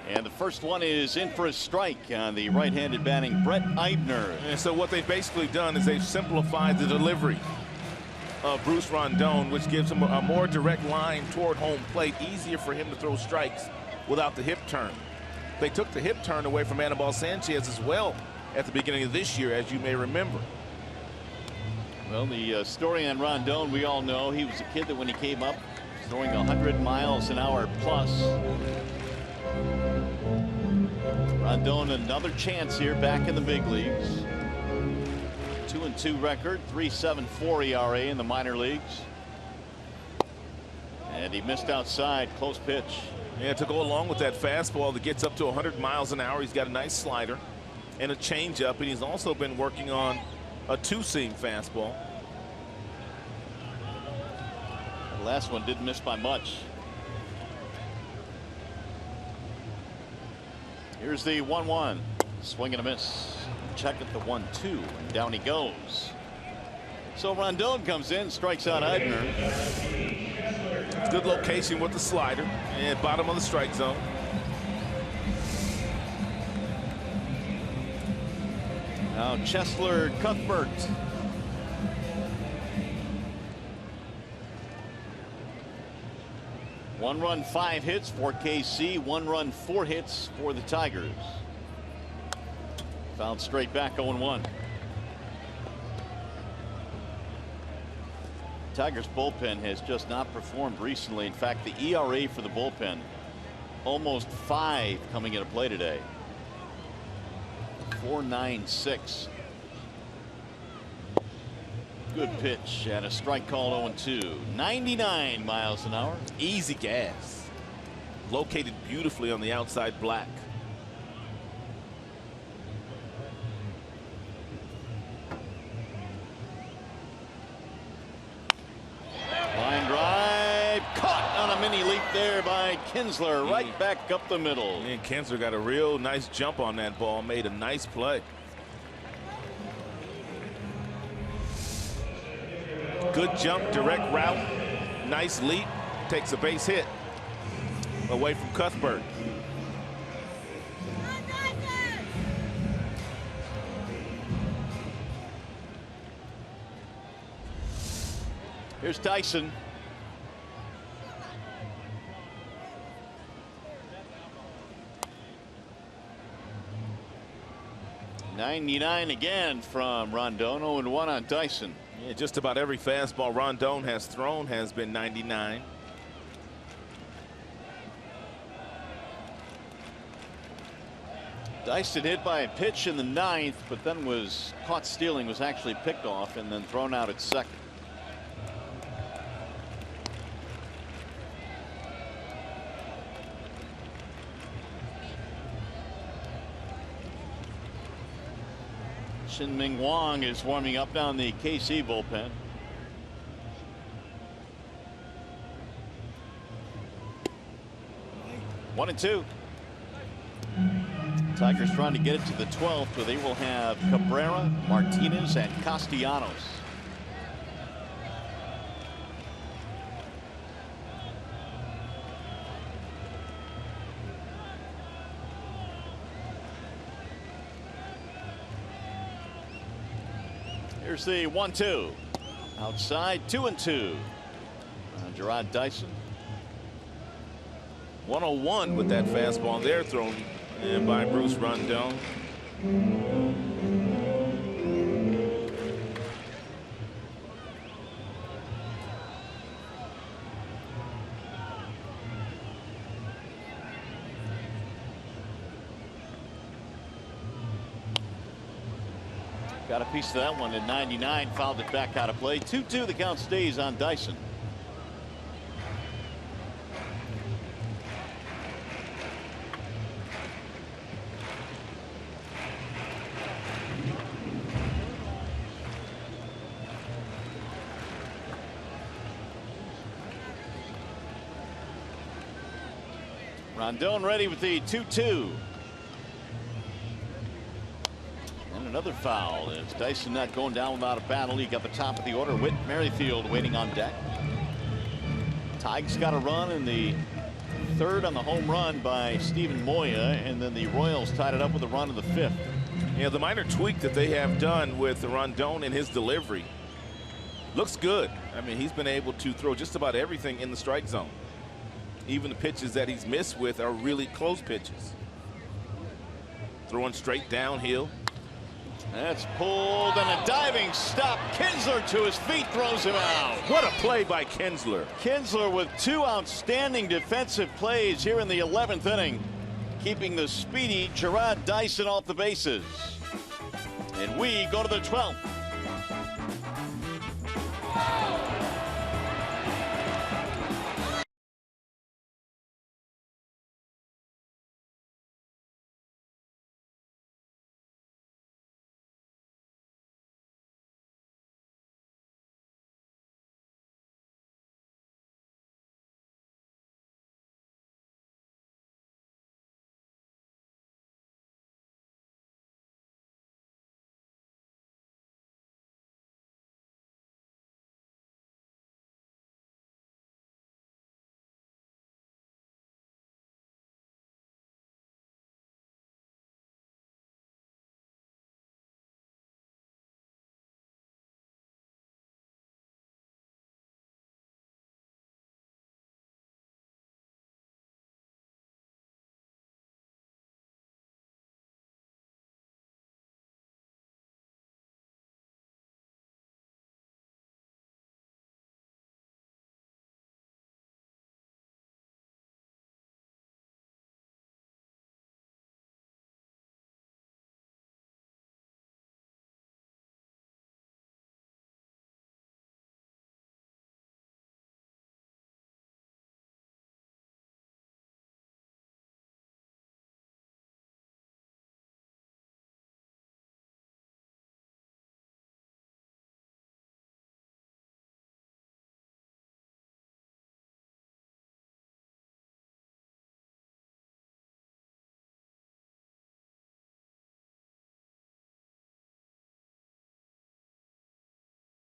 And the first one is in for a strike on the right-handed batting Brett Eibner. And so what they've basically done is they've simplified the delivery of Bruce Rondon, which gives him a more direct line toward home plate, easier for him to throw strikes without the hip turn. They took the hip turn away from Anibal Sanchez as well at the beginning of this year, as you may remember. Well, the story on Rondon, we all know he was a kid that when he came up, throwing 100 miles an hour plus. Rondon, another chance here back in the big leagues. 2-2 record, 3.74 ERA in the minor leagues. And he missed outside, close pitch. Yeah, to go along with that fastball that gets up to 100 miles an hour, he's got a nice slider and a changeup, and he's also been working on a two-seam fastball. The last one didn't miss by much. Here's the 1-1. Swing and a miss. Check at the 1-2, and down he goes. So Rondon comes in, strikes out Eibner. Good location with the slider and bottom of the strike zone. Now Chesler Cuthbert. One run, 5 hits for KC. 1 run, 4 hits for the Tigers. Fouled straight back, 0-1. Tigers bullpen has just not performed recently. In fact, the ERA for the bullpen almost 5 coming into play today. 4.96. Good pitch and a strike call, 0-2. 99 miles an hour. Easy gas. Located beautifully on the outside black. Line drive, caught on a mini leap there by Kinsler, right back up the middle. And Kinsler got a real nice jump on that ball, made a nice play. Good jump, direct route, nice leap, takes a base hit away from Cuthbert. Here's Tyson. .99 again from Rondon. 0-1 on Tyson. Yeah, just about every fastball Rondon has thrown has been 99. Dyson hit by a pitch in the 9th, but then was caught stealing, was actually picked off and then thrown out at second. Shin-Ming Wong is warming up down the KC bullpen. One and two. Tigers trying to get it to the 12th, but they will have Cabrera, Martinez, and Castellanos. Here's the 1-2. Outside, 2-2. Gerard Dyson. 101 with that fastball there thrown in by Bruce Rondon. Got a piece of that one at 99, fouled it back out of play. 2-2, the count stays on Dyson. Rondon ready with the 2-2. Another foul. It's Dyson not going down without a battle. He got the top of the order. Whit Merrifield waiting on deck. Tigers got a run in the 3rd on the home run by Steven Moya, and then the Royals tied it up with a run in the 5th. Yeah, the minor tweak that they have done with Rondon in his delivery looks good. I mean, he's been able to throw just about everything in the strike zone. Even the pitches that he's missed with are really close pitches. Throwing straight downhill. That's pulled and a diving stop. Kinsler to his feet throws him out. What a play by Kinsler. Kinsler with 2 outstanding defensive plays here in the 11th inning, keeping the speedy Gerard Dyson off the bases. And we go to the 12th.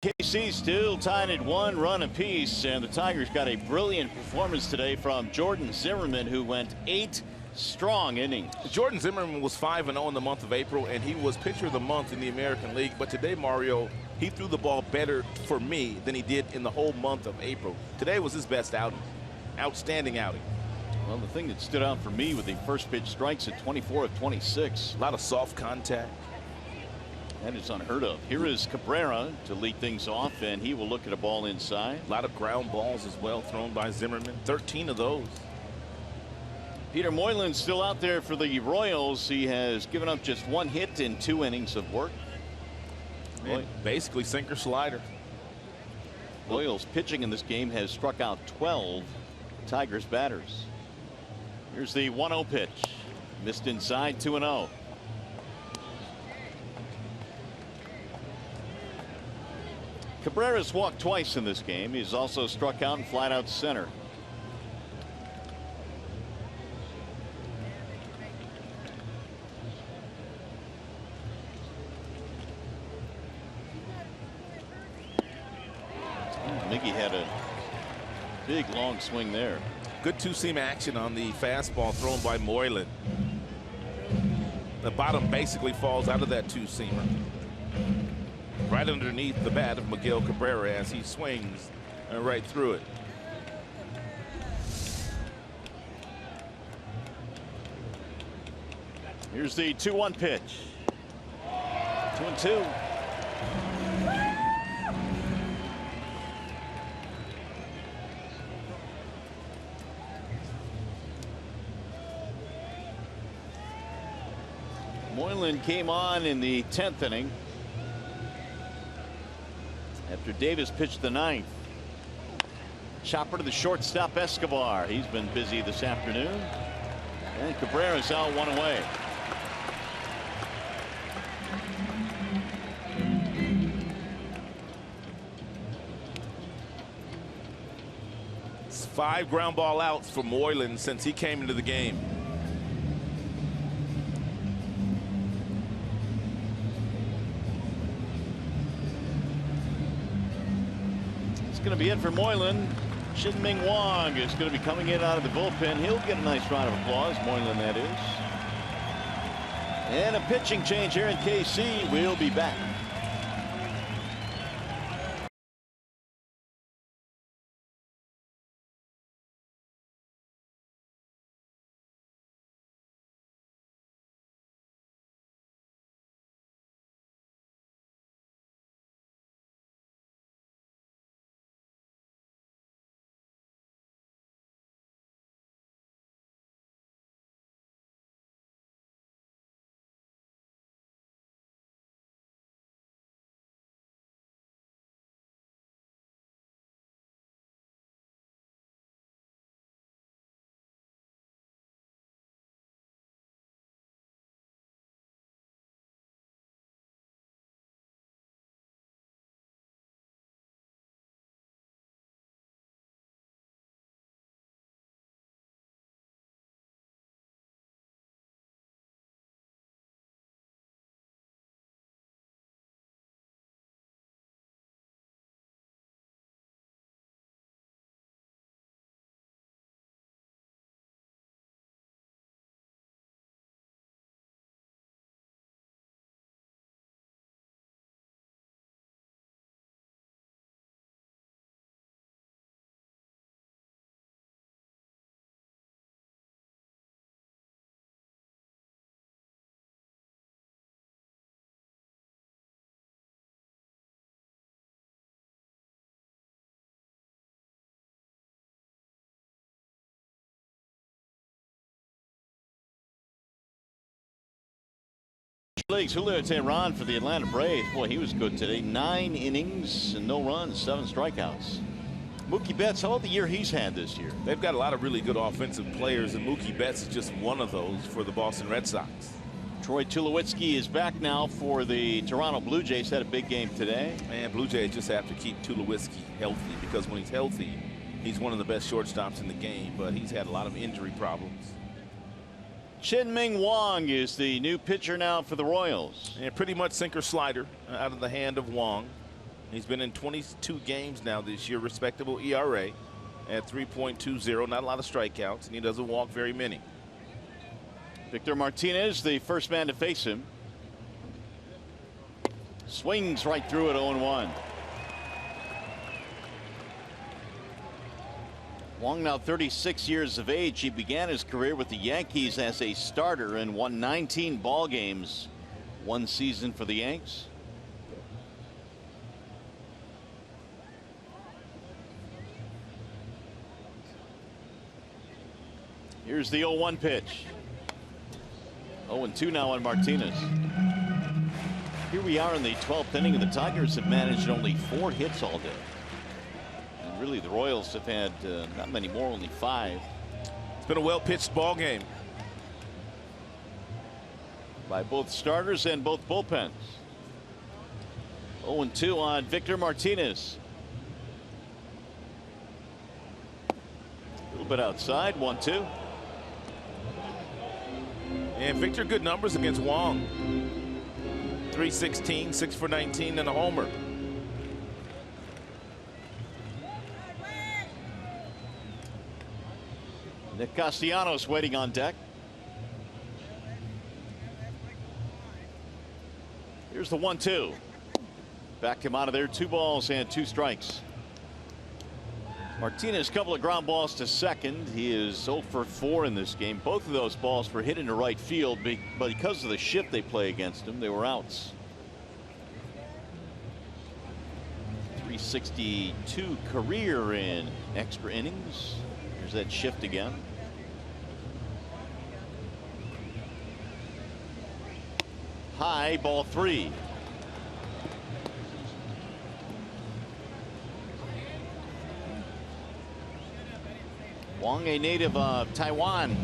KC still tied at 1 run apiece, and the Tigers got a brilliant performance today from Jordan Zimmermann, who went 8 strong innings. Jordan Zimmermann was 5-0 in the month of April, and he was pitcher of the month in the American League. But today, Mario, he threw the ball better for me than he did in the whole month of April. Today was his best outing. Outstanding outing. Well, the thing that stood out for me with the first pitch strikes at 24 of 26. A lot of soft contact. That is unheard of. Here is Cabrera to lead things off, and he will look at a ball inside. A lot of ground balls as well thrown by Zimmermann. 13 of those. Peter Moylan's still out there for the Royals. He has given up just 1 hit in 2 innings of work. Basically sinker slider. Royals pitching in this game has struck out 12 Tigers batters. Here's the 1-0 pitch. Missed inside, 2-0. Cabrera's walked twice in this game. He's also struck out and flat out center. Miggy had a big long swing there. Good two-seam action on the fastball thrown by Moylan. The bottom basically falls out of that two-seamer. Right underneath the bat of Miguel Cabrera as he swings right through it. Here's the 2-1 pitch. 2-2. Moylan came on in the 10th inning after Davis pitched the 9th. Chopper to the shortstop Escobar. He's been busy this afternoon. And Cabrera's out 1 away. It's 5 ground ball outs for Moylan since he came into the game. Going to be it for Moylan. Shin-Ming Wong is going to be coming in out of the bullpen. He'll get a nice round of applause. Moylan, that is. And a pitching change here in KC. We'll be back. Leagues, Julio Teheran for the Atlanta Braves. Boy, he was good today. 9 innings and no runs, 7 strikeouts. Mookie Betts, how about the year he's had this year? They've got a lot of really good offensive players, and Mookie Betts is just one of those for the Boston Red Sox. Troy Tulowitzki is back now for the Toronto Blue Jays. Had a big game today. Man, Blue Jays just have to keep Tulowitzki healthy, because when he's healthy, he's one of the best shortstops in the game, but he's had a lot of injury problems. Chien-Ming Wang is the new pitcher now for the Royals. And pretty much sinker slider out of the hand of Wang. He's been in 22 games now this year, respectable ERA at 3.20, not a lot of strikeouts, and he doesn't walk very many. Victor Martinez, the first man to face him. Swings right through it, 0-1. Wang now 36 years of age. He began his career with the Yankees as a starter and won 19 ball games one season for the Yanks. Here's the 0-1 pitch. 0-2 now on Martinez. Here we are in the 12th inning, and the Tigers have managed only 4 hits all day. And really, the Royals have had not many more, only 5. It's been a well-pitched ball game by both starters and both bullpens. 0-2 on Victor Martinez. A little bit outside, 1-2. And Victor, good numbers against Wang. 316, 6 for 19, and a homer. Nick Castellanos waiting on deck. Here's the 1-2. Back him out of there. 2 balls and 2 strikes. Martinez, couple of ground balls to second. He is 0 for 4 in this game. Both of those balls were hit into right field, but because of the shift they play against him, they were outs. 362 career in extra innings. Here's that shift again. High, ball 3. Wang, a native of Taiwan.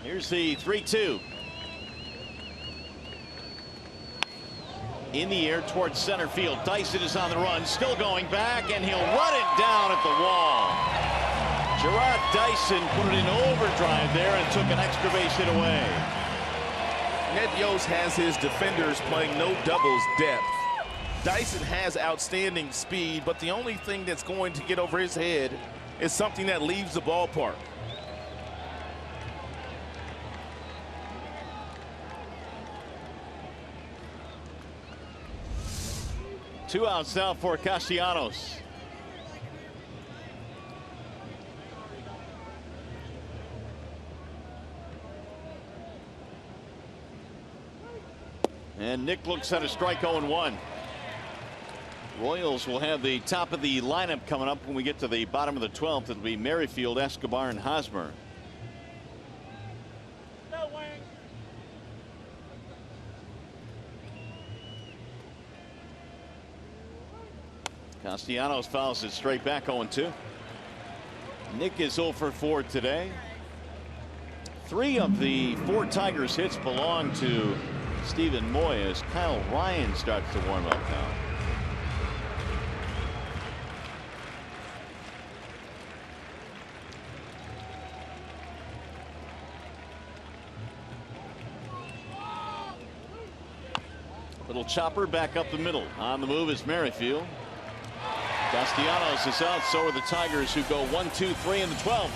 Here's the 3-2. In the air towards center field. Dyson is on the run, still going back, and he'll run it down at the wall. Gerard Dyson put it in overdrive there and took an extra base hit away. Ned Yost has his defenders playing no doubles depth. Dyson has outstanding speed, but the only thing that's going to get over his head is something that leaves the ballpark. Two outs now for Castellanos. And Nick looks at a strike, 0-1. Royals will have the top of the lineup coming up when we get to the bottom of the 12th. It'll be Merrifield, Escobar, and Hosmer. Castellanos fouls it straight back, 0-2. Nick is 0 for 4 today. 3 of the 4 Tigers hits belong to Stephen Moy as Kyle Ryan starts to warm up now. Little chopper back up the middle. On the move is Merrifield. Castellanos is out, so are the Tigers, who go 1-2-3 in the 12th.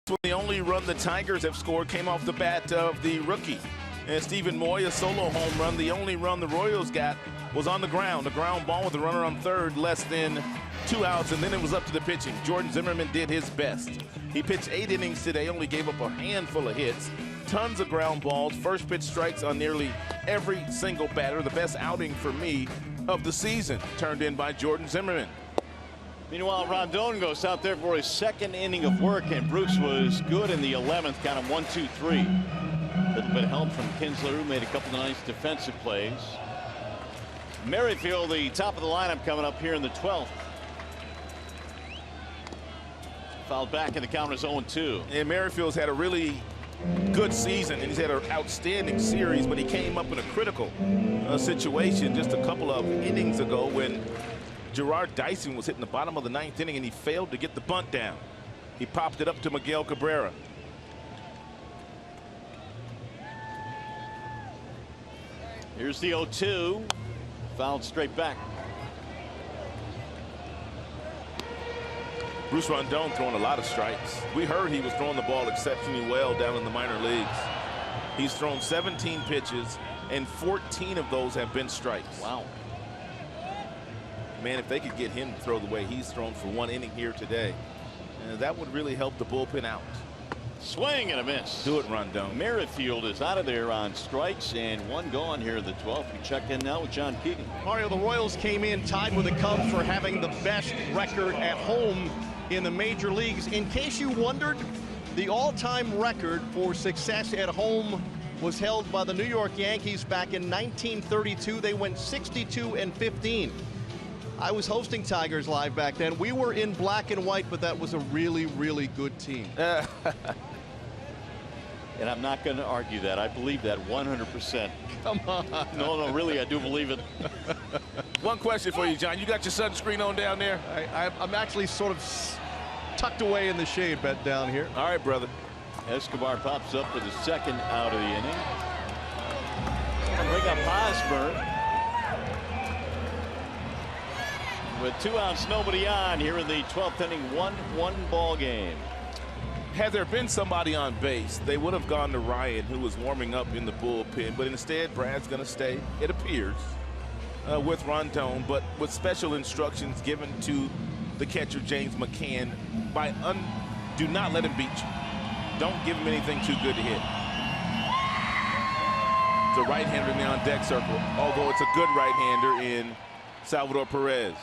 The only run the Tigers have scored came off the bat of the rookie. And Stephen Moy, a solo home run. The only run the Royals got was on the ground. A ground ball with a runner on third, less than 2 outs, and then it was up to the pitching. Jordan Zimmerman did his best. He pitched 8 innings today, only gave up a handful of hits, tons of ground balls, first pitch strikes on nearly every single batter. The best outing for me of the season, turned in by Jordan Zimmerman. Meanwhile, Rondon goes out there for his second inning of work, and Bruce was good in the 11th. Count him 1, 2, 3. A little bit of help from Kinsler, who made a couple of nice defensive plays. Merrifield, the top of the lineup, coming up here in the 12th. Fouled back, and the count is 0-2. And Merrifield's had a really good season, and he's had an outstanding series, but he came up in a critical situation just a couple of innings ago when Gerard Dyson was hitting the bottom of the 9th inning, and he failed to get the bunt down. He popped it up to Miguel Cabrera. Here's the 0-2. Fouled straight back. Bruce Rondon throwing a lot of strikes. We heard he was throwing the ball exceptionally well down in the minor leagues. He's thrown 17 pitches, and 14 of those have been strikes. Wow. Man, if they could get him to throw the way he's thrown for 1 inning here today, that would really help the bullpen out. Swing and a miss. Do it, Rondon. Merrifield is out of there on strikes, and 1 gone here in the 12th. We check in now with John Keegan. Mario, the Royals came in tied with the Cubs for having the best record at home in the major leagues. In case you wondered, the all-time record for success at home was held by the New York Yankees back in 1932. They went 62-15. I was hosting Tigers Live back then. We were in black and white, but that was a really, really good team. And I'm not going to argue that. I believe that 100%. Come on. No, really, I do believe it. One question for you, John. You got your sunscreen on down there? I'm actually sort of tucked away in the shade bet down here. All right, brother. Escobar pops up for the second out of the inning. Bring up Hosmer. With 2 outs, nobody on here in the 12th inning, 1-1 ball game. Had there been somebody on base, they would have gone to Ryan, who was warming up in the bullpen. But instead, Brad's going to stay, it appears, with Rondon, but with special instructions given to the catcher, James McCann, do not let him beat you. Don't give him anything too good to hit. It's a right-hander in the on-deck circle, although it's a good right-hander in Salvador Perez.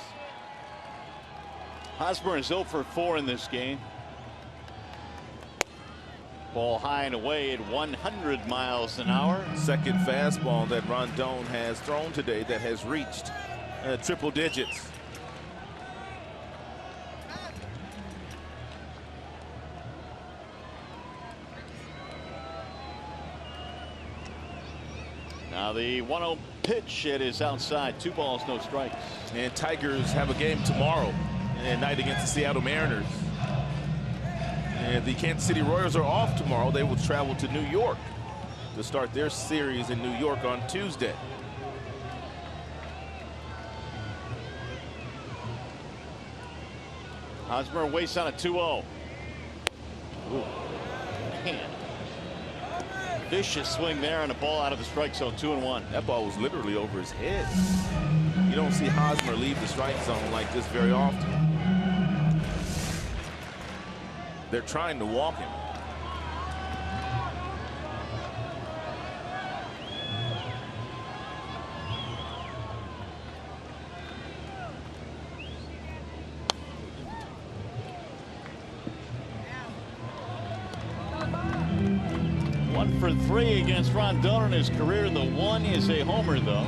Hosmer is 0 for 4 in this game. Ball high and away at 100 miles an hour. Second fastball that Rondon has thrown today that has reached triple digits. Now the 1-0 pitch, it is outside. 2 balls, no strikes. And Tigers have a game tomorrow night against the Seattle Mariners. And the Kansas City Royals are off tomorrow. They will travel to New York to start their series in New York on Tuesday. Hosmer waits on a 2-0. Man. Vicious swing there and a ball out of the strike zone, 2-1. That ball was literally over his head. You don't see Hosmer leave the strike zone like this very often. They're trying to walk him. One for 3 against Rondon in his career. The 1 is a homer, though.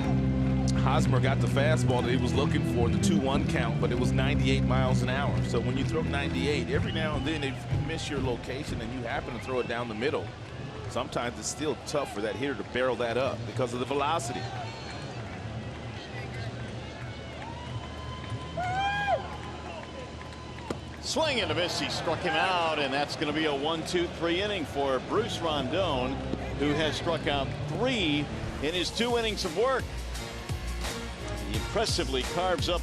Hosmer got the fastball that he was looking for, the 2-1 count, but it was 98 miles an hour. So when you throw 98, every now and then if you miss your location and you happen to throw it down the middle, sometimes it's still tough for that hitter to barrel that up because of the velocity. Swing and a miss. He struck him out, and that's going to be a 1-2-3 inning for Bruce Rondon, who has struck out 3 in his 2 innings of work. He impressively carves up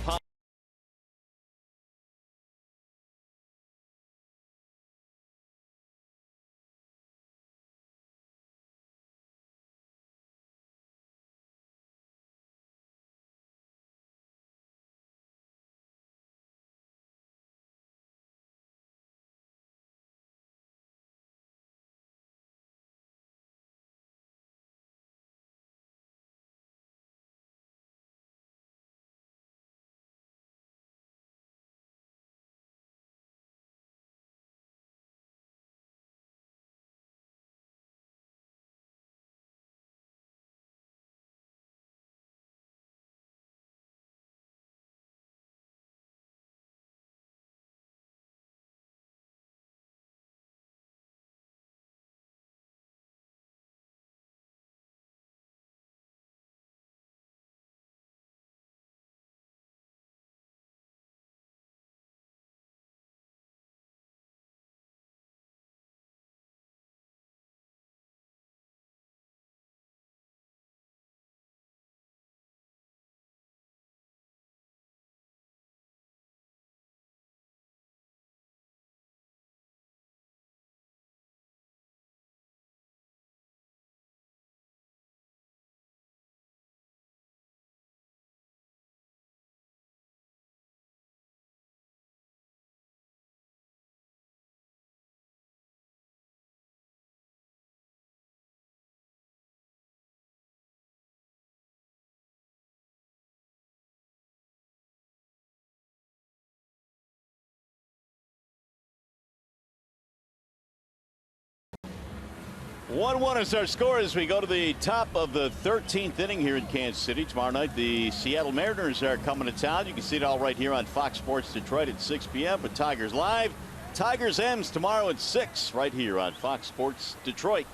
1-1 is our score as we go to the top of the 13th inning here in Kansas City. Tomorrow night, the Seattle Mariners are coming to town. You can see it all right here on Fox Sports Detroit at 6 p.m. But Tigers Live. Tigers ends tomorrow at 6 right here on Fox Sports Detroit.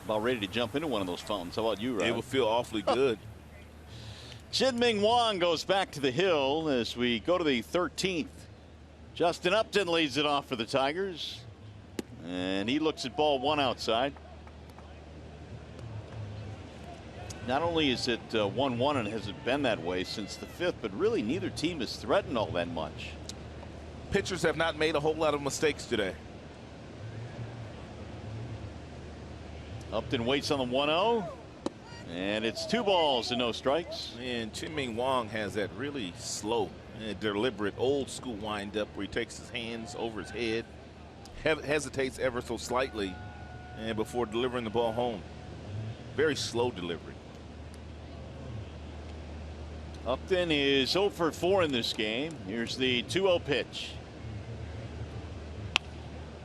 About ready to jump into one of those phones. How about you, Ryan? It will feel awfully good. Jin-Ming Wang goes back to the hill as we go to the 13th. Justin Upton leads it off for the Tigers. And he looks at ball one outside. Not only is it 1-1 and has it been that way since the 5th, but really neither team has threatened all that much. Pitchers have not made a whole lot of mistakes today. Upton waits on the 1-0. And it's 2 balls and no strikes. And Jin-Ming Wang has that really slow and deliberate old school windup where he takes his hands over his head, hesitates ever so slightly, and before delivering the ball home. Very slow delivery. Upton is 0 for 4 in this game. Here's the 2-0 pitch.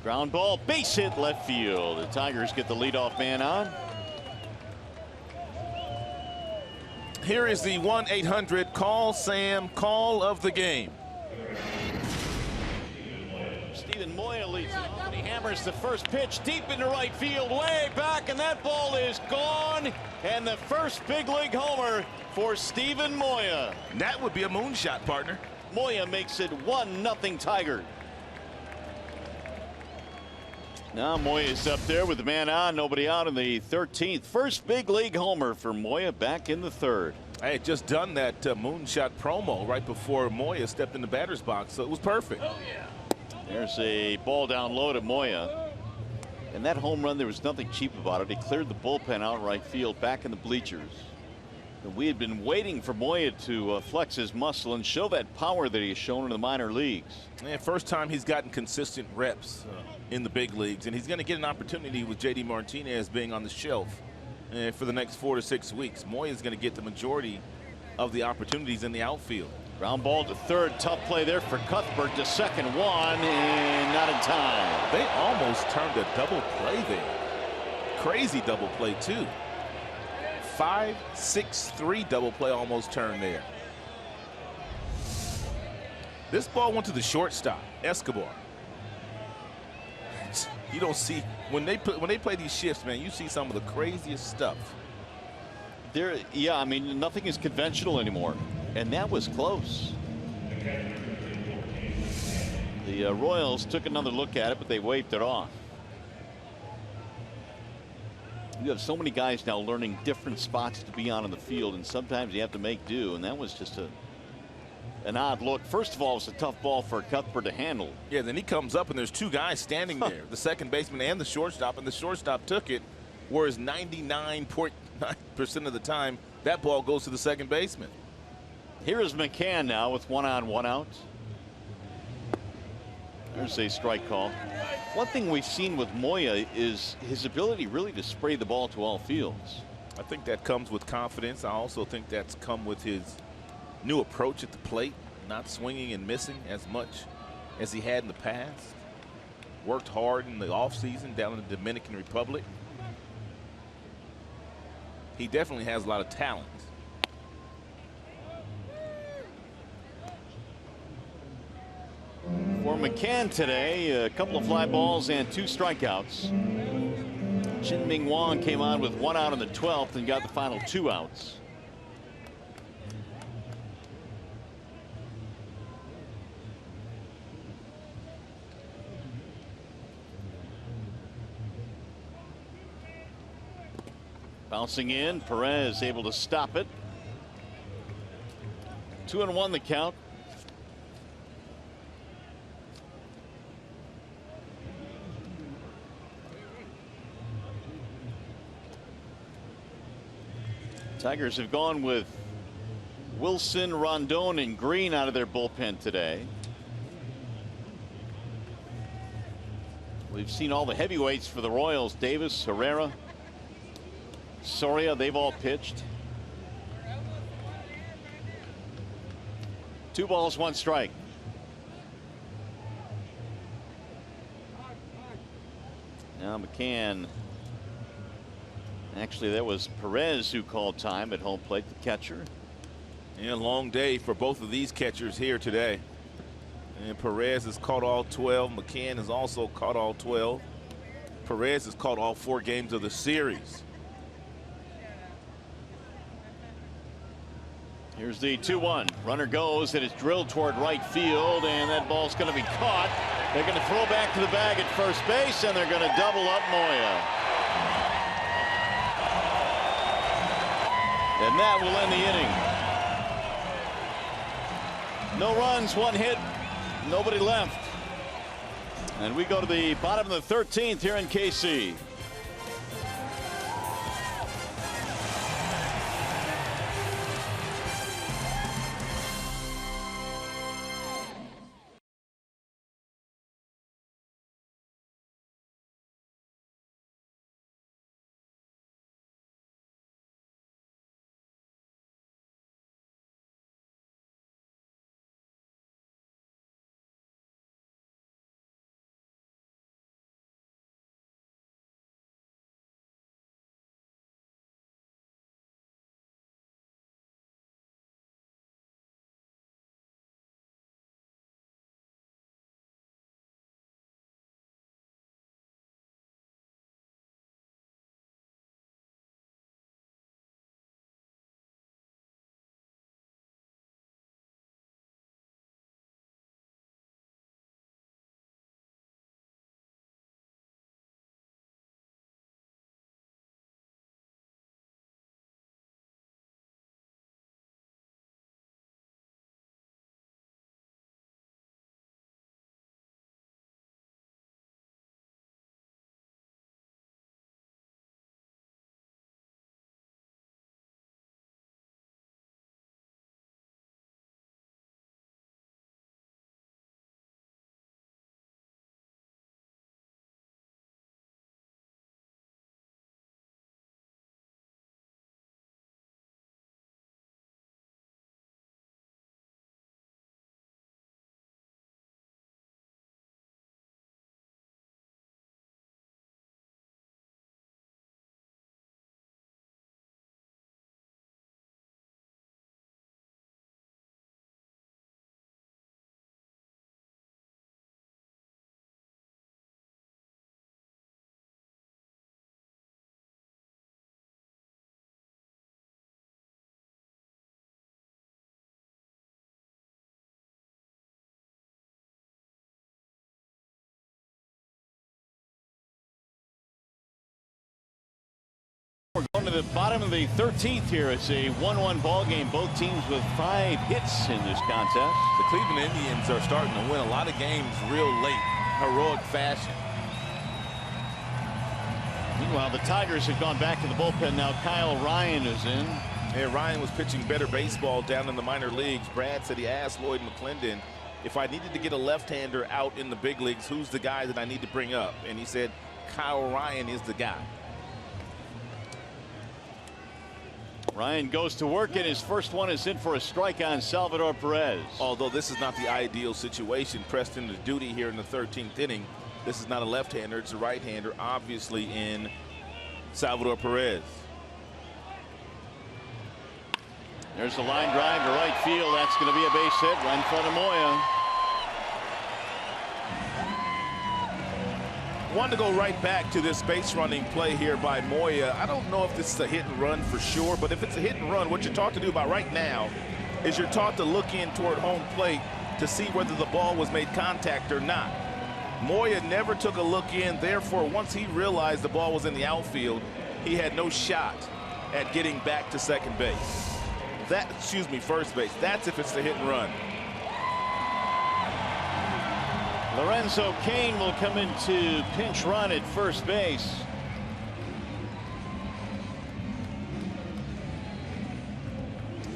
Ground ball, base hit left field. The Tigers get the leadoff man on. Here is the 1-800 call Sam call of the game. Steven Moya leads it off, and he hammers the first pitch deep into right field, way back, and that ball is gone. And the first big league homer for Steven Moya. That would be a moonshot, partner. Moya makes it 1-0 Tiger. Now Moya's up there with the man on, nobody out in the 13th. First big league homer for Moya back in the 3rd. I had just done that moonshot promo right before Moya stepped in the batter's box, so it was perfect. Oh, yeah. There's a ball down low to Moya. And that home run, there was nothing cheap about it. He cleared the bullpen out right field back in the bleachers. And we had been waiting for Moya to flex his muscle and show that power that he has shown in the minor leagues. And first time he's gotten consistent reps in the big leagues, and he's going to get an opportunity with J.D. Martinez being on the shelf for the next 4 to 6 weeks. Moya is going to get the majority of the opportunities in the outfield. Ground ball to 3rd, tough play there for Cuthbert to 2nd, 1, and not in time. They almost turned a double play there. Crazy double play too. 5-6-3 double play almost turned there. This ball went to the shortstop, Escobar. You don't see when they play these shifts, man. You see some of the craziest stuff. Yeah, I mean, nothing is conventional anymore, and that was close. The Royals took another look at it, but they waved it off. You have so many guys now learning different spots to be on in the field, and sometimes you have to make do, and that was just an odd look. First of all, it's a tough ball for Cuthbert to handle. Yeah, then he comes up and there's 2 guys standing there, the second baseman and the shortstop, and the shortstop took it, whereas 99.9% of the time that ball goes to the second baseman. Here is McCann now with 1 on, 1 out. There's a strike call. One thing we've seen with Moya is his ability really to spray the ball to all fields. I think that comes with confidence. I also think that's come with his new approach at the plate, not swinging and missing as much as he had in the past. Worked hard in the offseason down in the Dominican Republic. He definitely has a lot of talent. For McCann today, a couple of fly balls and 2 strikeouts. Jin-Ming Wang came on with 1 out in the 12th and got the final 2 outs. Bouncing in, Perez able to stop it. 2-1 the count. Tigers have gone with Wilson, Rondon, and Green out of their bullpen today. We've seen all the heavyweights for the Royals. Davis, Herrera, Soria, they've all pitched. 2 balls, 1 strike. Now McCann. Actually, that was Perez who called time at home plate, the catcher. And a long day for both of these catchers here today. And Perez has caught all 12. McCann has also caught all 12. Perez has caught all 4 games of the series. Here's the 2-1. Runner goes, and it's drilled toward right field, and that ball's going to be caught. They're going to throw back to the bag at first base, and they're going to double up Moya. And that will end the inning. No runs, 1 hit, nobody left. And we go to the bottom of the 13th here in KC. We're going to the bottom of the 13th here. It's a 1-1 ball game. Both teams with 5 hits in this contest. The Cleveland Indians are starting to win a lot of games real late, heroic fashion. Meanwhile, the Tigers have gone back to the bullpen. Now Kyle Ryan is in. And Ryan was pitching better baseball down in the minor leagues. Brad said he asked Lloyd McClendon, if I needed to get a left-hander out in the big leagues, who's the guy that I need to bring up? And he said Kyle Ryan is the guy. Ryan goes to work, and his first one is in for a strike on Salvador Perez. Although this is not the ideal situation, pressed into duty here in the 13th inning. This is not a left-hander, it's a right-hander, obviously in Salvador Perez. There's a line drive to right field. That's going to be a base hit right in front of Moya. Wanted to go right back to this base running play here by Moya. I don't know if this is a hit and run for sure, but if it's a hit and run, what you're taught to do about right now is you're taught to look in toward home plate to see whether the ball was made contact or not. Moya never took a look in, therefore once he realized the ball was in the outfield, he had no shot at getting back to second base. First base. That's if it's the hit and run. Lorenzo Cain will come into pinch run at first base.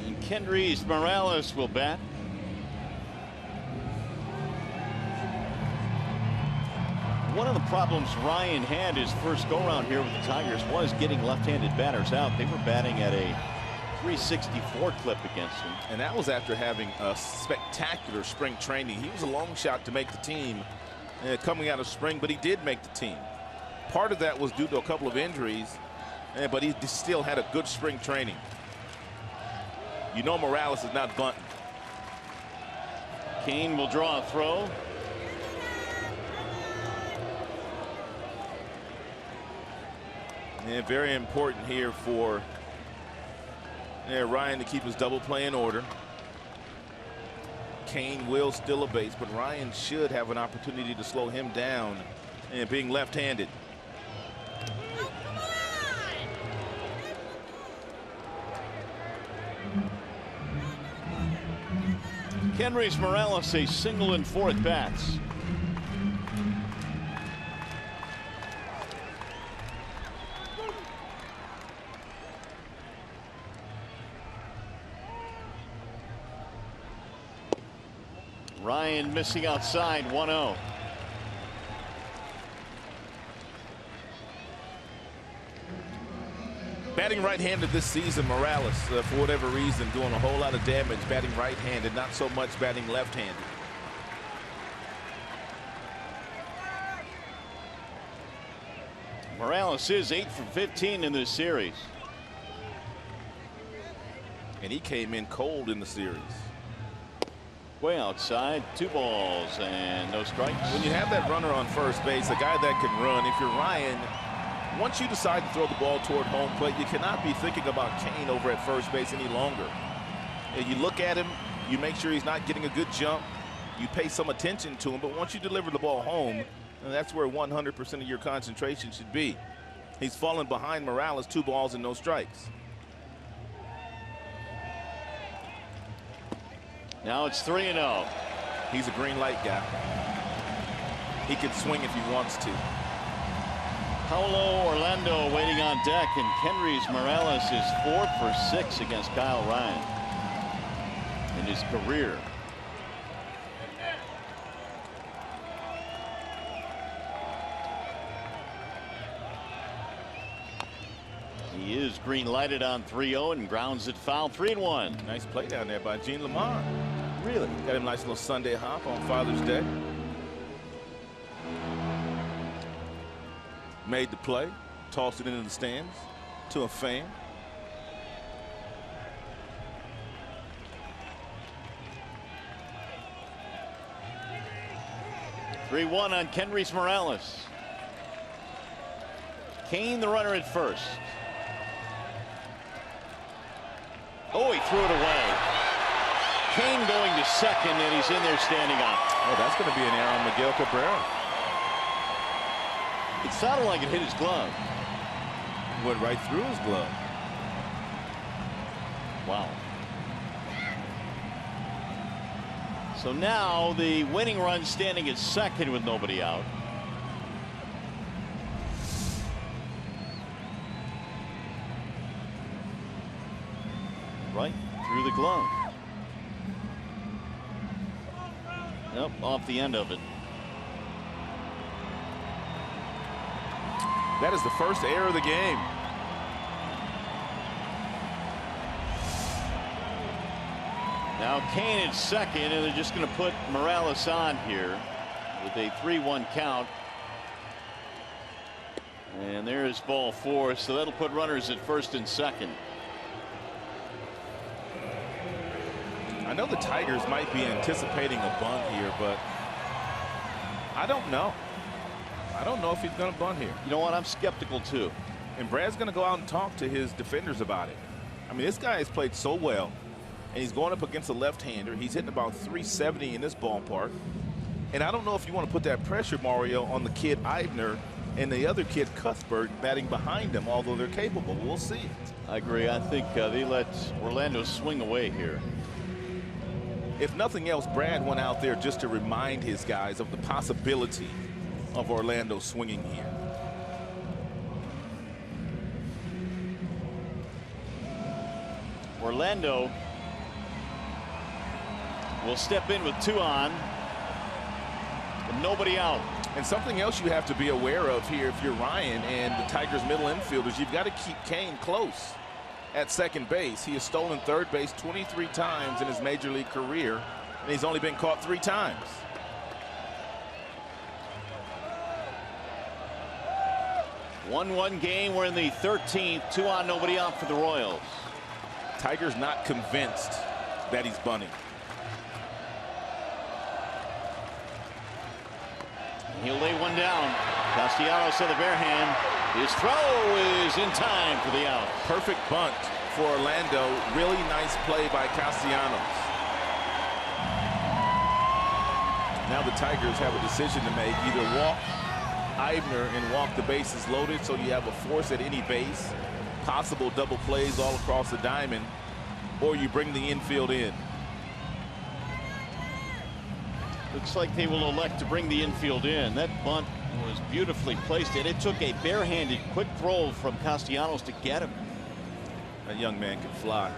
And Kendrys Morales will bat. One of the problems Ryan had his first go-round here with the Tigers was getting left-handed batters out. They were batting at a 364 clip against him. And that was after having a spectacular spring training. He was a long shot to make the team coming out of spring, but he did make the team. Part of that was due to a couple of injuries, but he still had a good spring training. You know Morales is not bunting. Kane will draw a throw. And very important here for Ryan to keep his double play in order. Kane will steal a base, but Ryan should have an opportunity to slow him down, and being left-handed. Kenrys Morales a single in 4 at-bats. Ryan missing outside, 1-0. Batting right-handed this season, Morales, for whatever reason, doing a whole lot of damage batting right-handed, not so much batting left-handed. Morales is 8 for 15 in this series. And he came in cold in the series. Way outside, 2 balls and no strikes. When you have that runner on first base, a guy that can run, if you're Ryan, once you decide to throw the ball toward home plate, you cannot be thinking about Kane over at first base any longer. And you look at him, you make sure he's not getting a good jump, you pay some attention to him, but once you deliver the ball home, that's where 100% of your concentration should be. He's fallen behind Morales, 2 balls and no strikes. Now it's 3-0. He's a green light guy. He can swing if he wants to. Paulo Orlando waiting on deck, and Kenrys Morales is 4 for 6 against Kyle Ryan in his career. He is green lighted on 3-0 and grounds it foul. 3-1. Nice play down there by Gene Lamar. Really? Got him a nice little Sunday hop on Father's Day. Made the play, tossed it into the stands to a fan. (3-1) on Kenrys Morales. Kane the runner at first. Oh, he threw it away. Kane going to second, and he's in there standing up. Oh, that's going to be an error on Miguel Cabrera. It sounded like it hit his glove. Went right through his glove. Wow. So now the winning run standing at second with nobody out. Right through the glove. Nope, off the end of it. That is the first error of the game. Now Kane at second, and they're just going to put Morales on here with a 3-1 count. And there's ball 4, so that'll put runners at first and second. I know the Tigers might be anticipating a bunt here, but I don't know. I don't know if he's going to bunt here. You know what? I'm skeptical too. And Brad's going to go out and talk to his defenders about it. I mean, this guy has played so well, and he's going up against a left-hander. He's hitting about 370 in this ballpark. And I don't know if you want to put that pressure, Mario, on the kid Eibner and the other kid Cuthbert batting behind him, although they're capable. We'll see. I agree. I think they let Orlando swing away here. If nothing else, Brad went out there just to remind his guys of the possibility of Orlando swinging here. Orlando will step in with 2 on, but nobody out. And something else you have to be aware of here, if you're Ryan and the Tigers middle infielders, you've got to keep Kane close at second base. He has stolen third base 23 times in his major league career, and he's only been caught 3 times. 1-1 game. We're in the 13th. 2 on, nobody out for the Royals. Tiger's not convinced that he's bunting. He'll lay one down. Castellanos to the bare hand. His throw is in time for the out. Perfect bunt for Orlando. Really nice play by Castellanos. Now the Tigers have a decision to make. Either walk Eibner and walk the bases loaded so you have a force at any base, possible double plays all across the diamond, or you bring the infield in. Looks like they will elect to bring the infield in. That bunt was beautifully placed, and it took a barehanded quick throw from Castellanos to get him. That young man can fly.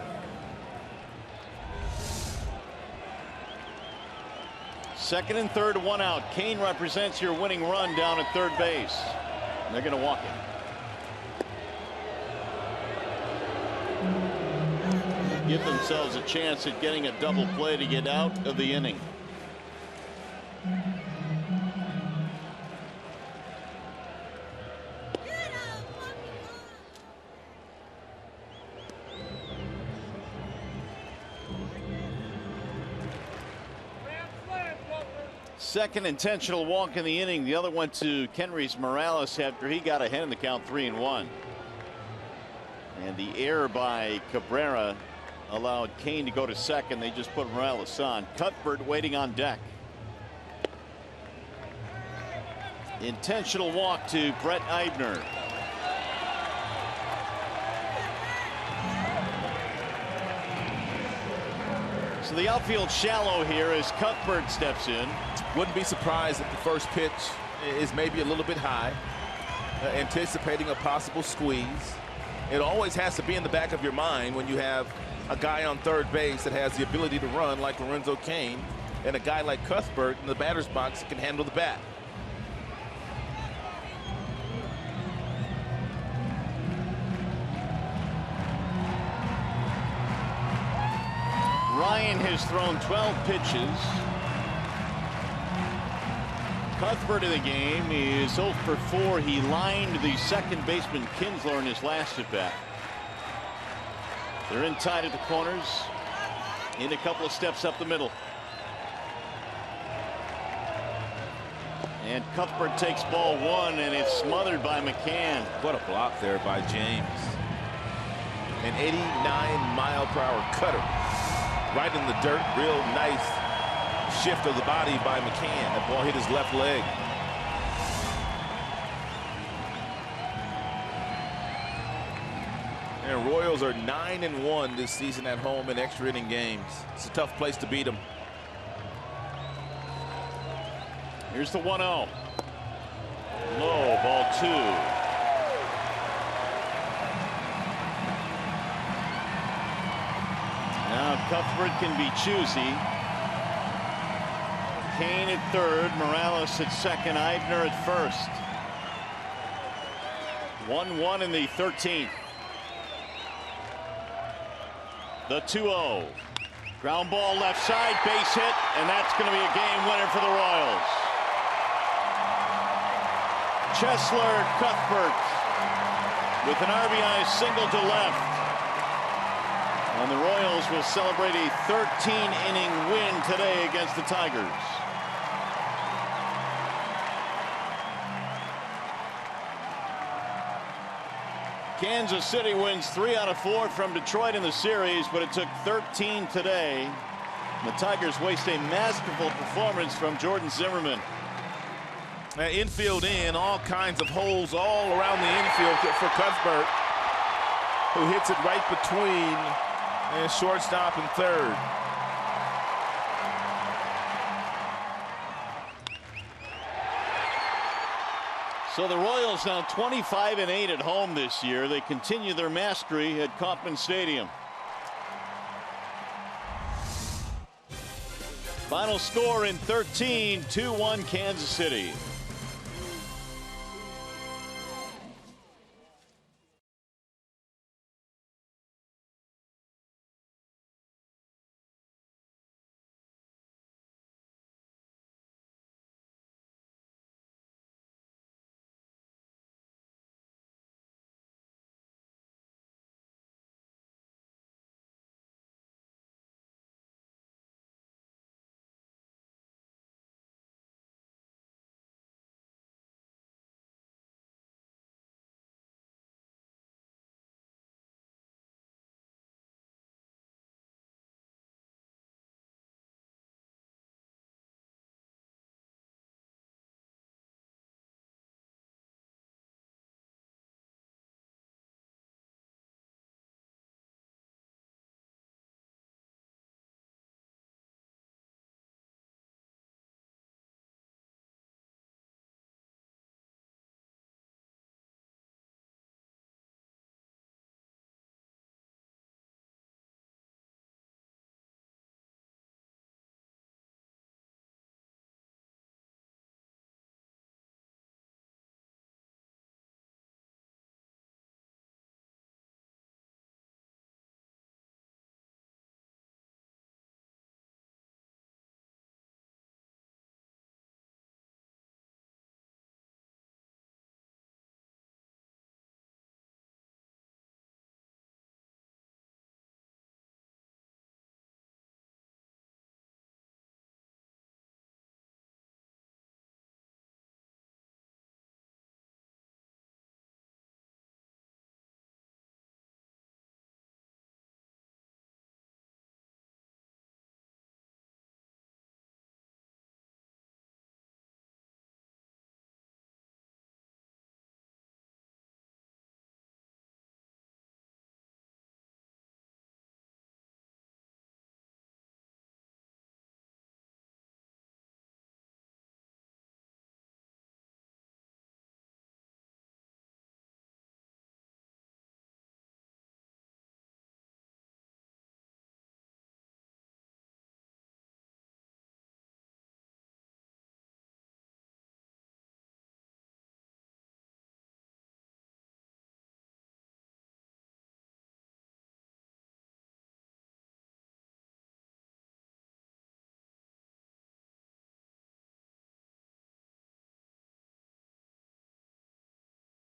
Second and third, 1 out. Kane represents your winning run down at third base. And they're going to walk it. Give themselves a chance at getting a double play to get out of the inning. Second intentional walk in the inning. The other went to Kenrys Morales after he got ahead in the count 3-1. And the error by Cabrera allowed Kane to go to second. They just put Morales on. Cuthbert waiting on deck. Intentional walk to Brett Eibner. So the outfield shallow here as Cuthbert steps in. Wouldn't be surprised if the first pitch is maybe a little bit high, anticipating a possible squeeze. It always has to be in the back of your mind when you have a guy on third base that has the ability to run like Lorenzo Cain, and a guy like Cuthbert in the batter's box that can handle the bat. Ryan has thrown 12 pitches. Cuthbert in the game is 0 for 4. He lined the second baseman Kinsler in his last at bat. They're in tight at the corners. In a couple of steps up the middle. And Cuthbert takes ball 1, and it's smothered by McCann. What a block there by James. An 89-mile-per-hour cutter. Right in the dirt. Real nice shift of the body by McCann. That ball hit his left leg. And Royals are 9-1 this season at home in extra inning games. It's a tough place to beat them. Here's the 1-0. Low, ball 2. Now Cuthbert can be choosy. Kane at third, Morales at second, Eibner at first. 1-1 in the 13th. The 2-0. Ground ball left side, base hit, and that's going to be a game winner for the Royals. Chesler Cuthbert with an RBI single to left. And the Royals will celebrate a 13-inning win today against the Tigers. Kansas City wins 3 out of 4 from Detroit in the series, but it took 13 today. The Tigers waste a masterful performance from Jordan Zimmerman. Infield in, all kinds of holes all around the infield for Cuthbert, who hits it right between shortstop and third. So the Royals now 25-8 at home this year. They continue their mastery at Kauffman Stadium. Final score in 13, 2-1 Kansas City.